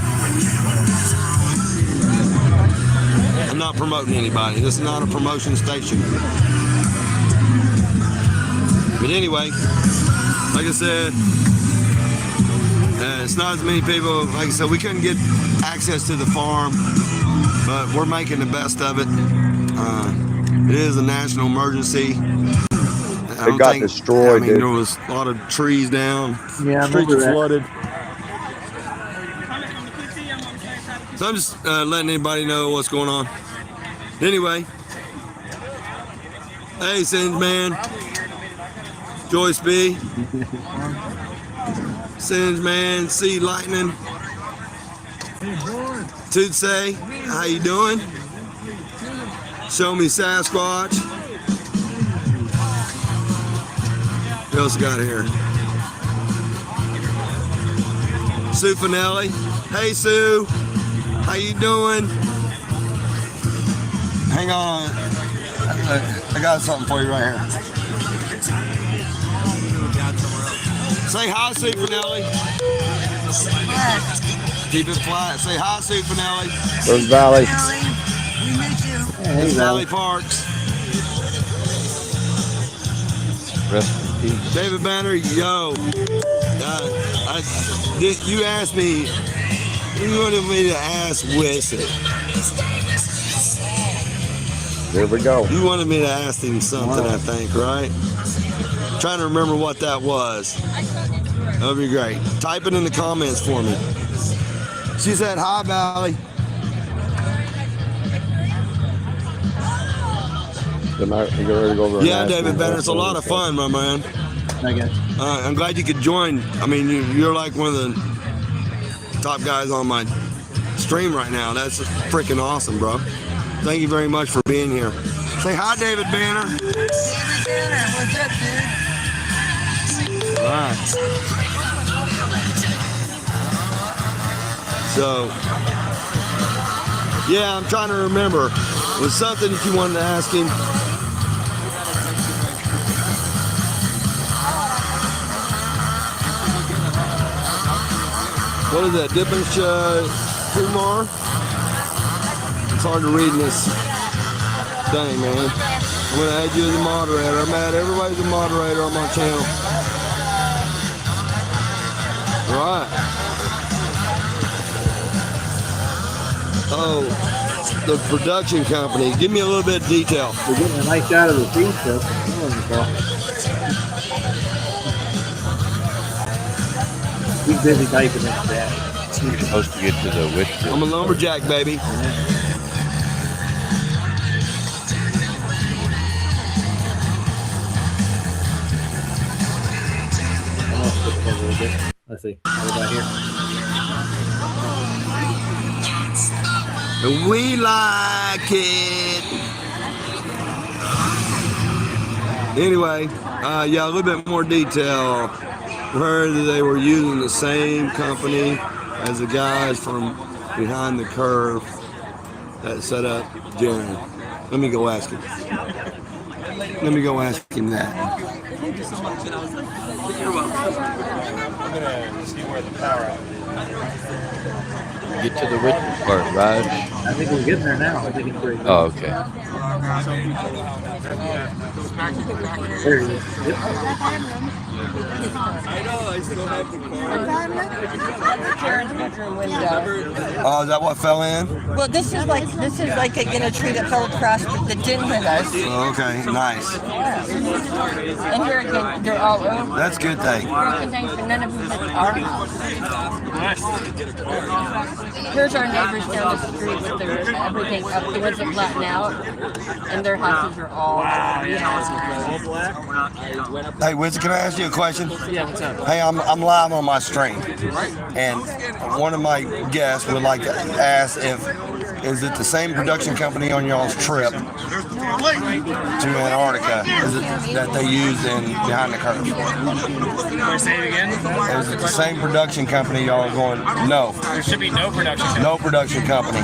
Speaker 7: I'm not promoting anybody. This is not a promotion station. But anyway, like I said, it's not as many people. Like I said, we couldn't get access to the farm, but we're making the best of it. It is a national emergency.
Speaker 9: It got destroyed,
Speaker 7: I mean,
Speaker 9: dude.
Speaker 7: there was a lot of trees down.
Speaker 1: Yeah, I
Speaker 7: Streets
Speaker 1: remember
Speaker 7: were
Speaker 1: that.
Speaker 7: flooded. So I'm just letting anybody know what's going on. Anyway, hey, Singe Man, Joyce B, Singe Man, C Lightning, Tootsie, how you doing? Show me Sasquatch. What else got here? Sue Finelli. Hey Sue, how you doing? Hang on, I got something for you right here. Say hi, Sue Finelli. Keep it flat. Say hi, Sue Finelli.
Speaker 9: There's Valley.
Speaker 1: Hey,
Speaker 7: Valley Parks.
Speaker 2: Rest in peace.
Speaker 7: David Banner, yo. You asked me, you wanted me to ask Wesson.
Speaker 9: There we go.
Speaker 7: You wanted me to ask him something, I think, right? Trying to remember what that was. That would be great. Type it in the comments for me. She said, hi, Valley. Yeah, David Banner, it's a lot of fun, my man.
Speaker 1: I got you.
Speaker 7: I'm glad you could join. I mean, you're like one of the top guys on my stream right now. That's freaking awesome, bro. Thank you very much for being here. Say hi, David Banner.
Speaker 8: David Banner, what's up, dude?
Speaker 7: All right. So, yeah, I'm trying to remember. Was something that you wanted to ask him? What is that? Dippinch Kumar? It's hard to read in this thing, man. I'm going to add you as a moderator. I'm at everybody's a moderator on my channel. All right. Oh, the production company. Give me a little bit of detail.
Speaker 1: We're getting a nice shot of the feed stuff. He's busy typing in that.
Speaker 2: You're supposed to get to the witch.
Speaker 7: I'm a lumberjack, baby.
Speaker 1: Let's see. What about here?
Speaker 7: We like it. Anyway, yeah, a little bit more detail. Heard that they were using the same company as the guys from behind the curve that set up Jaron. Let me go ask him. Let me go ask him that.
Speaker 2: Get to the Richard part, Raj.
Speaker 1: I think we're getting there now. I think it's pretty.
Speaker 2: Oh, okay.
Speaker 1: There he is. Yep.
Speaker 7: Oh, is that what fell in?
Speaker 10: Well, this is like a tree that fell across that didn't hit us.
Speaker 7: Oh, okay, nice.
Speaker 10: And here again, they're all over.
Speaker 7: That's a good thing.
Speaker 10: Thanks, but none of them hit our house. Here's our neighbors down the street with their everything up. The ones that flatten out, and their houses are all.
Speaker 7: Hey, Wiz, can I ask you a question?
Speaker 8: Yeah, what's up?
Speaker 7: Hey, I'm live on my stream, and one of my guests would like to ask is it the same production company on y'all's trip to Antarctica that they use in Behind the Curve?
Speaker 8: Can I say it again?
Speaker 7: Is it the same production company y'all are going? No.
Speaker 8: There should be no production company.
Speaker 7: No production company.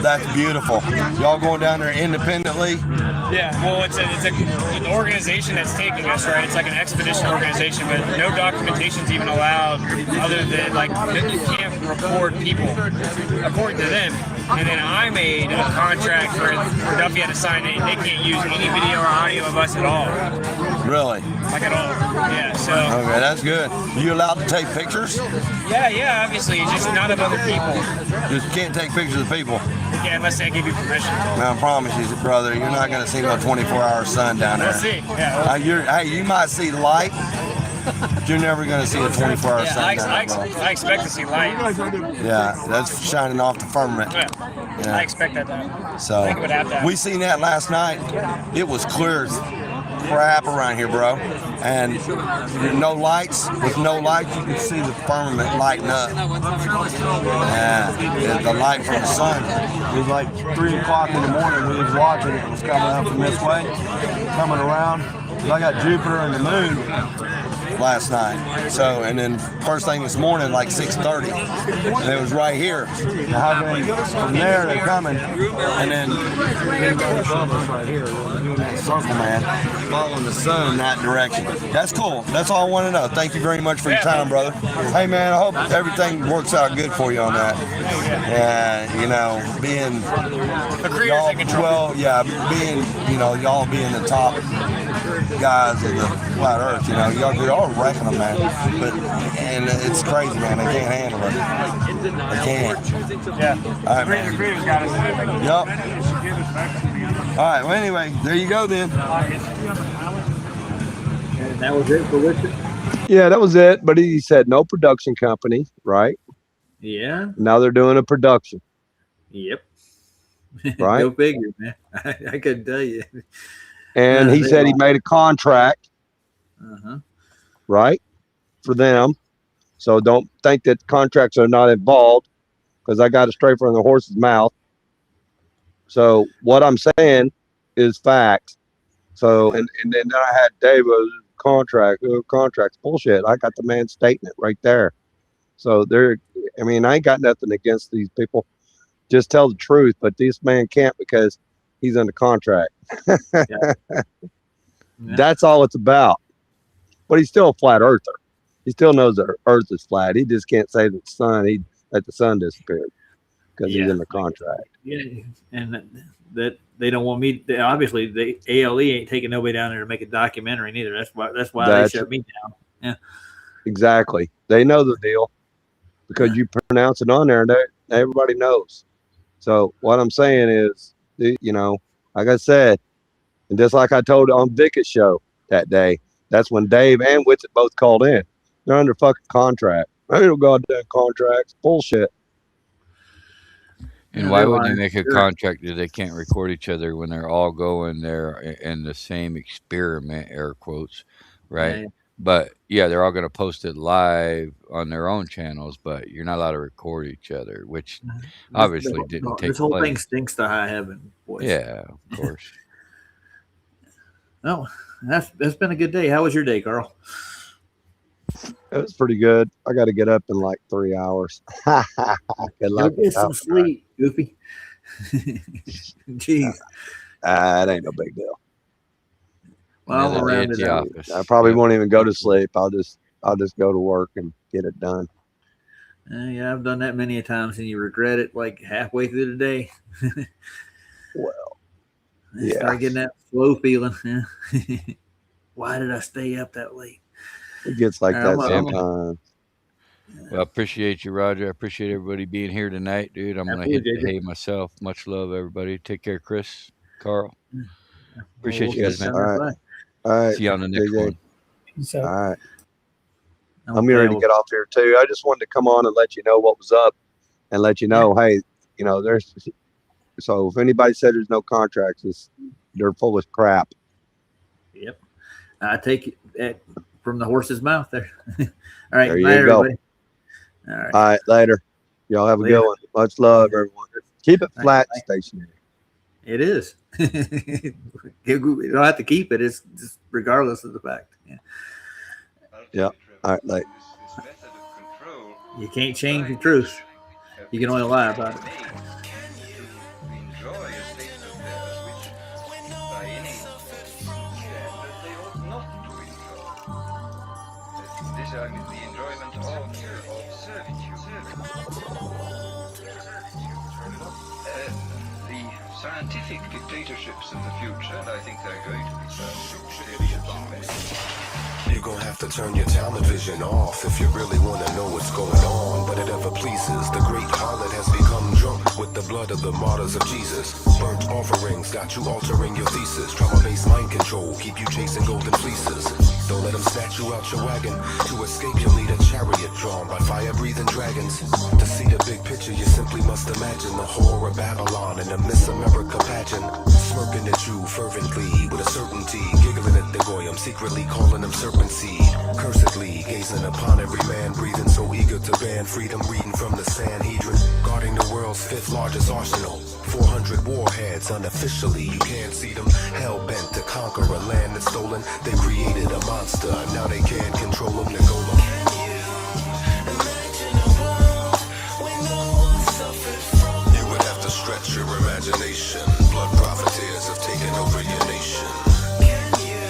Speaker 7: That's beautiful. Y'all going down there independently?
Speaker 8: Yeah, well, it's an organization that's taking us, right? It's like an expedition organization, but no documentation's even allowed other than, like, you can't record people, according to them. And then I made a contract for Duffy had to sign it. They can't use any video or audio of us at all.
Speaker 7: Really?
Speaker 8: Like at all. Yeah, so.
Speaker 7: Okay, that's good. You allowed to take pictures?
Speaker 8: Yeah, obviously. It's just not of other people.
Speaker 7: Just can't take pictures of people.
Speaker 8: Yeah, unless they give you permission.
Speaker 7: Now, I promise you, brother, you're not going to see no 24-hour sun down there.
Speaker 8: We'll see. Yeah.
Speaker 7: Hey, you might see light, but you're never going to see a 24-hour sun down there, bro.
Speaker 8: I expect to see light.
Speaker 7: Yeah, that's shining off the firmament.
Speaker 8: Yeah.
Speaker 7: Yeah.
Speaker 8: I expect that to happen.
Speaker 7: So,
Speaker 8: I think it would have to happen.
Speaker 7: we seen that last night. It was clear as crap around here, bro. And no lights. With no lights, you can see the firmament lighting up. Yeah, the light from the sun. It was like 3 o'clock in the morning. We was watching it. It was coming up from this way, coming around. I got Jupiter and the moon last night. So, and then first thing this morning, like 6:30, and it was right here. Now, from there, they're coming, and then right here, doing that circle, man, following the sun in that direction. That's cool. That's all I want to know. Thank you very much for your time, brother. Hey, man, I hope everything works out good for you on that. You know, being y'all, well, yeah, being, you know, y'all being the top guys of the flat earth, you know, y'all wrecking them, man. But, and it's crazy, man. They can't handle it. They can't.
Speaker 8: Yeah.
Speaker 7: All right, man. Yup. All right, well, anyway, there you go then.
Speaker 1: And that was it for Richard?
Speaker 9: Yeah, that was it. But he said no production company, right?
Speaker 1: Yeah.
Speaker 9: Now they're doing a production,
Speaker 1: Yep.
Speaker 9: right?
Speaker 1: Go figure, man. I couldn't tell you.
Speaker 9: And he said he made a contract, right, for them. So don't think that contracts are not involved, because I got it straight from the horse's mouth. So what I'm saying is facts. So, and then I had Dave, contracts, bullshit. I got the man stating it right there. So I mean, I ain't got nothing against these people. Just tell the truth, but this man can't because he's under contract.
Speaker 1: Yeah.
Speaker 9: That's all it's about. But he's still a flat earther. He still knows the earth is flat. He just can't say that the sun disappeared because he's in the contract.
Speaker 1: Yeah, and that they don't want me. Obviously, the ALE ain't taking nobody down there to make a documentary neither. That's why they shut me down. Yeah,
Speaker 9: exactly. They know the deal because you pronounce it on there, and everybody knows. So what I'm saying is, you know, like I said, and just like I told on Vic's show that day, that's when Dave and Whitsitt both called in. They're under fucking contract. I ain't no goddamn contracts. Bullshit.
Speaker 2: And why would they make a contract that they can't record each other when they're all going there in the same experiment, air quotes, right? Yeah. But yeah, they're all going to post it live on their own channels, but you're not allowed to record each other, which obviously didn't take place.
Speaker 1: This whole thing stinks to high heaven, boys.
Speaker 2: Yeah, of course.
Speaker 1: No, that's been a good day. How was your day, Carl?
Speaker 9: It was pretty good. I got to get up in like 3 hours. Good luck.
Speaker 1: Get some sleep, Goofy. Jeez.
Speaker 9: It ain't no big deal.
Speaker 1: Well,
Speaker 2: Another
Speaker 1: I'm
Speaker 2: day
Speaker 1: around
Speaker 2: at the
Speaker 1: today.
Speaker 2: office.
Speaker 9: I probably
Speaker 2: Yep.
Speaker 9: won't even go to sleep. I'll just go to work and get it done.
Speaker 1: Yeah, I've done that many a times, and you regret it like halfway through the day.
Speaker 9: Well,
Speaker 1: You
Speaker 9: yeah.
Speaker 1: start getting that slow feeling. Yeah. Why did I stay up that late?
Speaker 9: It gets like
Speaker 1: I'm
Speaker 9: that
Speaker 1: a-
Speaker 9: sometimes.
Speaker 2: Well, I appreciate you, Roger. I appreciate everybody being here tonight, dude. I'm going to hit
Speaker 1: Absolutely,
Speaker 2: the
Speaker 1: JJ.
Speaker 2: hay myself. Much love, everybody. Take care, Chris, Carl. Appreciate
Speaker 1: We'll
Speaker 2: you guys,
Speaker 1: see
Speaker 2: man.
Speaker 9: All right.
Speaker 1: Bye.
Speaker 9: All right.
Speaker 2: See you on the next
Speaker 9: JJ.
Speaker 2: one.
Speaker 5: So
Speaker 9: All right. I'm
Speaker 1: Okay,
Speaker 9: getting ready to
Speaker 1: well,
Speaker 9: get off here too. I just wanted to come on and let you know what was up and let you know, hey, you know, so if anybody said there's no contracts, they're full of crap.
Speaker 1: Yep. I take it from the horse's mouth there. All right.
Speaker 9: There you
Speaker 1: Night,
Speaker 9: go.
Speaker 1: everybody. All right.
Speaker 9: All right, later. Y'all have a
Speaker 1: Later.
Speaker 9: good one. Much love, everyone. Keep it
Speaker 1: Thank
Speaker 9: flat,
Speaker 1: you.
Speaker 9: stationary.
Speaker 1: It is. You don't have to keep it. It's just regardless of the fact. Yeah.
Speaker 9: Yeah. All right, later.
Speaker 1: You can't change the truth. You can only lie about it.
Speaker 11: The enjoyment of servitude. The scientific dictatorships of the future, and I think they're going to be
Speaker 12: You're gonna have to turn your television off if you really wanna know what's going on. But it ever pleases, the great harlot has become drunk with the blood of the martyrs of Jesus. Burnt offerings got you altering your thesis. Trauma-based mind control, keep you chasing golden fleeces. Don't let them snatch you out your wagon. To escape, you'll need a chariot drawn by fire-breathing dragons. To see the big picture, you simply must imagine the horror of Babylon in a Miss America pageant. Smirking at you fervently, with a certainty, giggling at the goyim, secretly calling them serpent seed. Cursedly, gazing upon every man, breathing so eager to ban freedom, reading from the Sanhedrin. Guarding the world's fifth largest arsenal. 400 warheads unofficially, you can't see them. Hell-bent to conquer a land that's stolen. They created a monster, now they can't control them. They go You would have to stretch your imagination. Blood profiteers have taken over your nation. Can you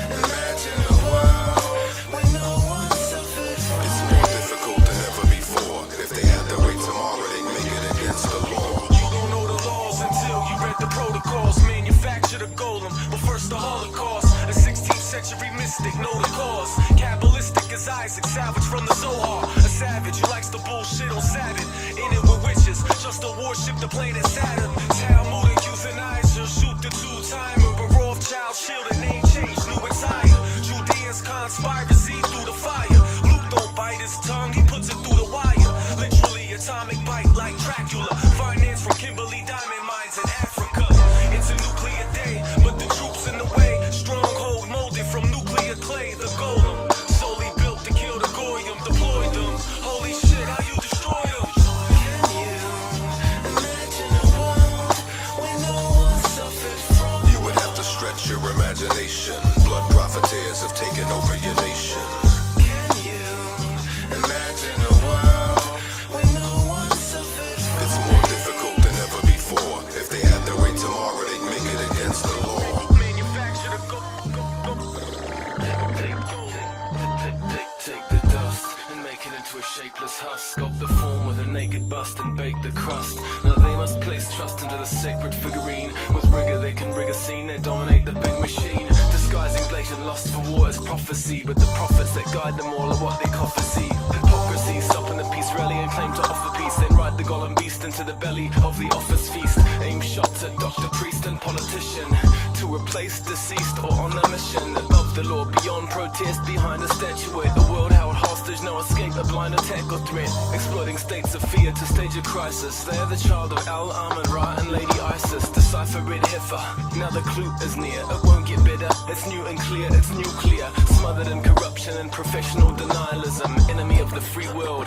Speaker 12: imagine a world when no one suffers? It's more difficult than ever before. If they had their way tomorrow, they'd make it against the law. You don't know the laws until you read the protocols. Manufacture the golem, but first the Holocaust. A 16th century mystic, know the cause. Kabbalistic as Isaac, savage from the Zohar. A savage who likes the bullshit on Sabbath. In it with witches, just to worship the planet Saturn. Talmudic euthanizer, shoot the two-timer. But Rothschild shielded name change, new attire. Judeans conspiracy through the fire. Luke don't bite his tongue, he puts it through the wire. Literally atomic bite like Dracula. Finance from Kimberly diamond mines in Africa. It's a nuclear day, but the troops in the way. Stronghold molded from nuclear clay, the golem. Solely built to kill the goyim, deploy them. Holy shit, how you destroy them? You would have to stretch your imagination. Blood profiteers have taken over your nation. Can you imagine a world when no one suffers? It's more difficult than ever before. If they had their way tomorrow, they'd make it against the law. Manufacture Take the dust and make it into a shapeless husk. Sculpt the form with a naked bust and bake the crust. Now they must place trust into the sacred figurine. With rigor they can rig a scene, they dominate the big machine. Disguising blatant lust for war as prophecy. But the prophets that guide them all are what they coffee see. Hypocrisy, stopping the peace rally and claim to offer peace. Then ride the golem beast into the belly of the office feast. Aim shots at doctor, priest and politician. To replace deceased or on a mission. Above the law, beyond protest, behind a statuette. The world held hostage, no escape, a blind attack or threat. Exploiting states of fear to stage a crisis. They're the child of Al-Amin, Ra and Lady Isis. Decipher red heifer, now the clue is near. It won't get better, it's new and clear, it's nuclear. Smothered in corruption and professional denialism. Enemy of the free world.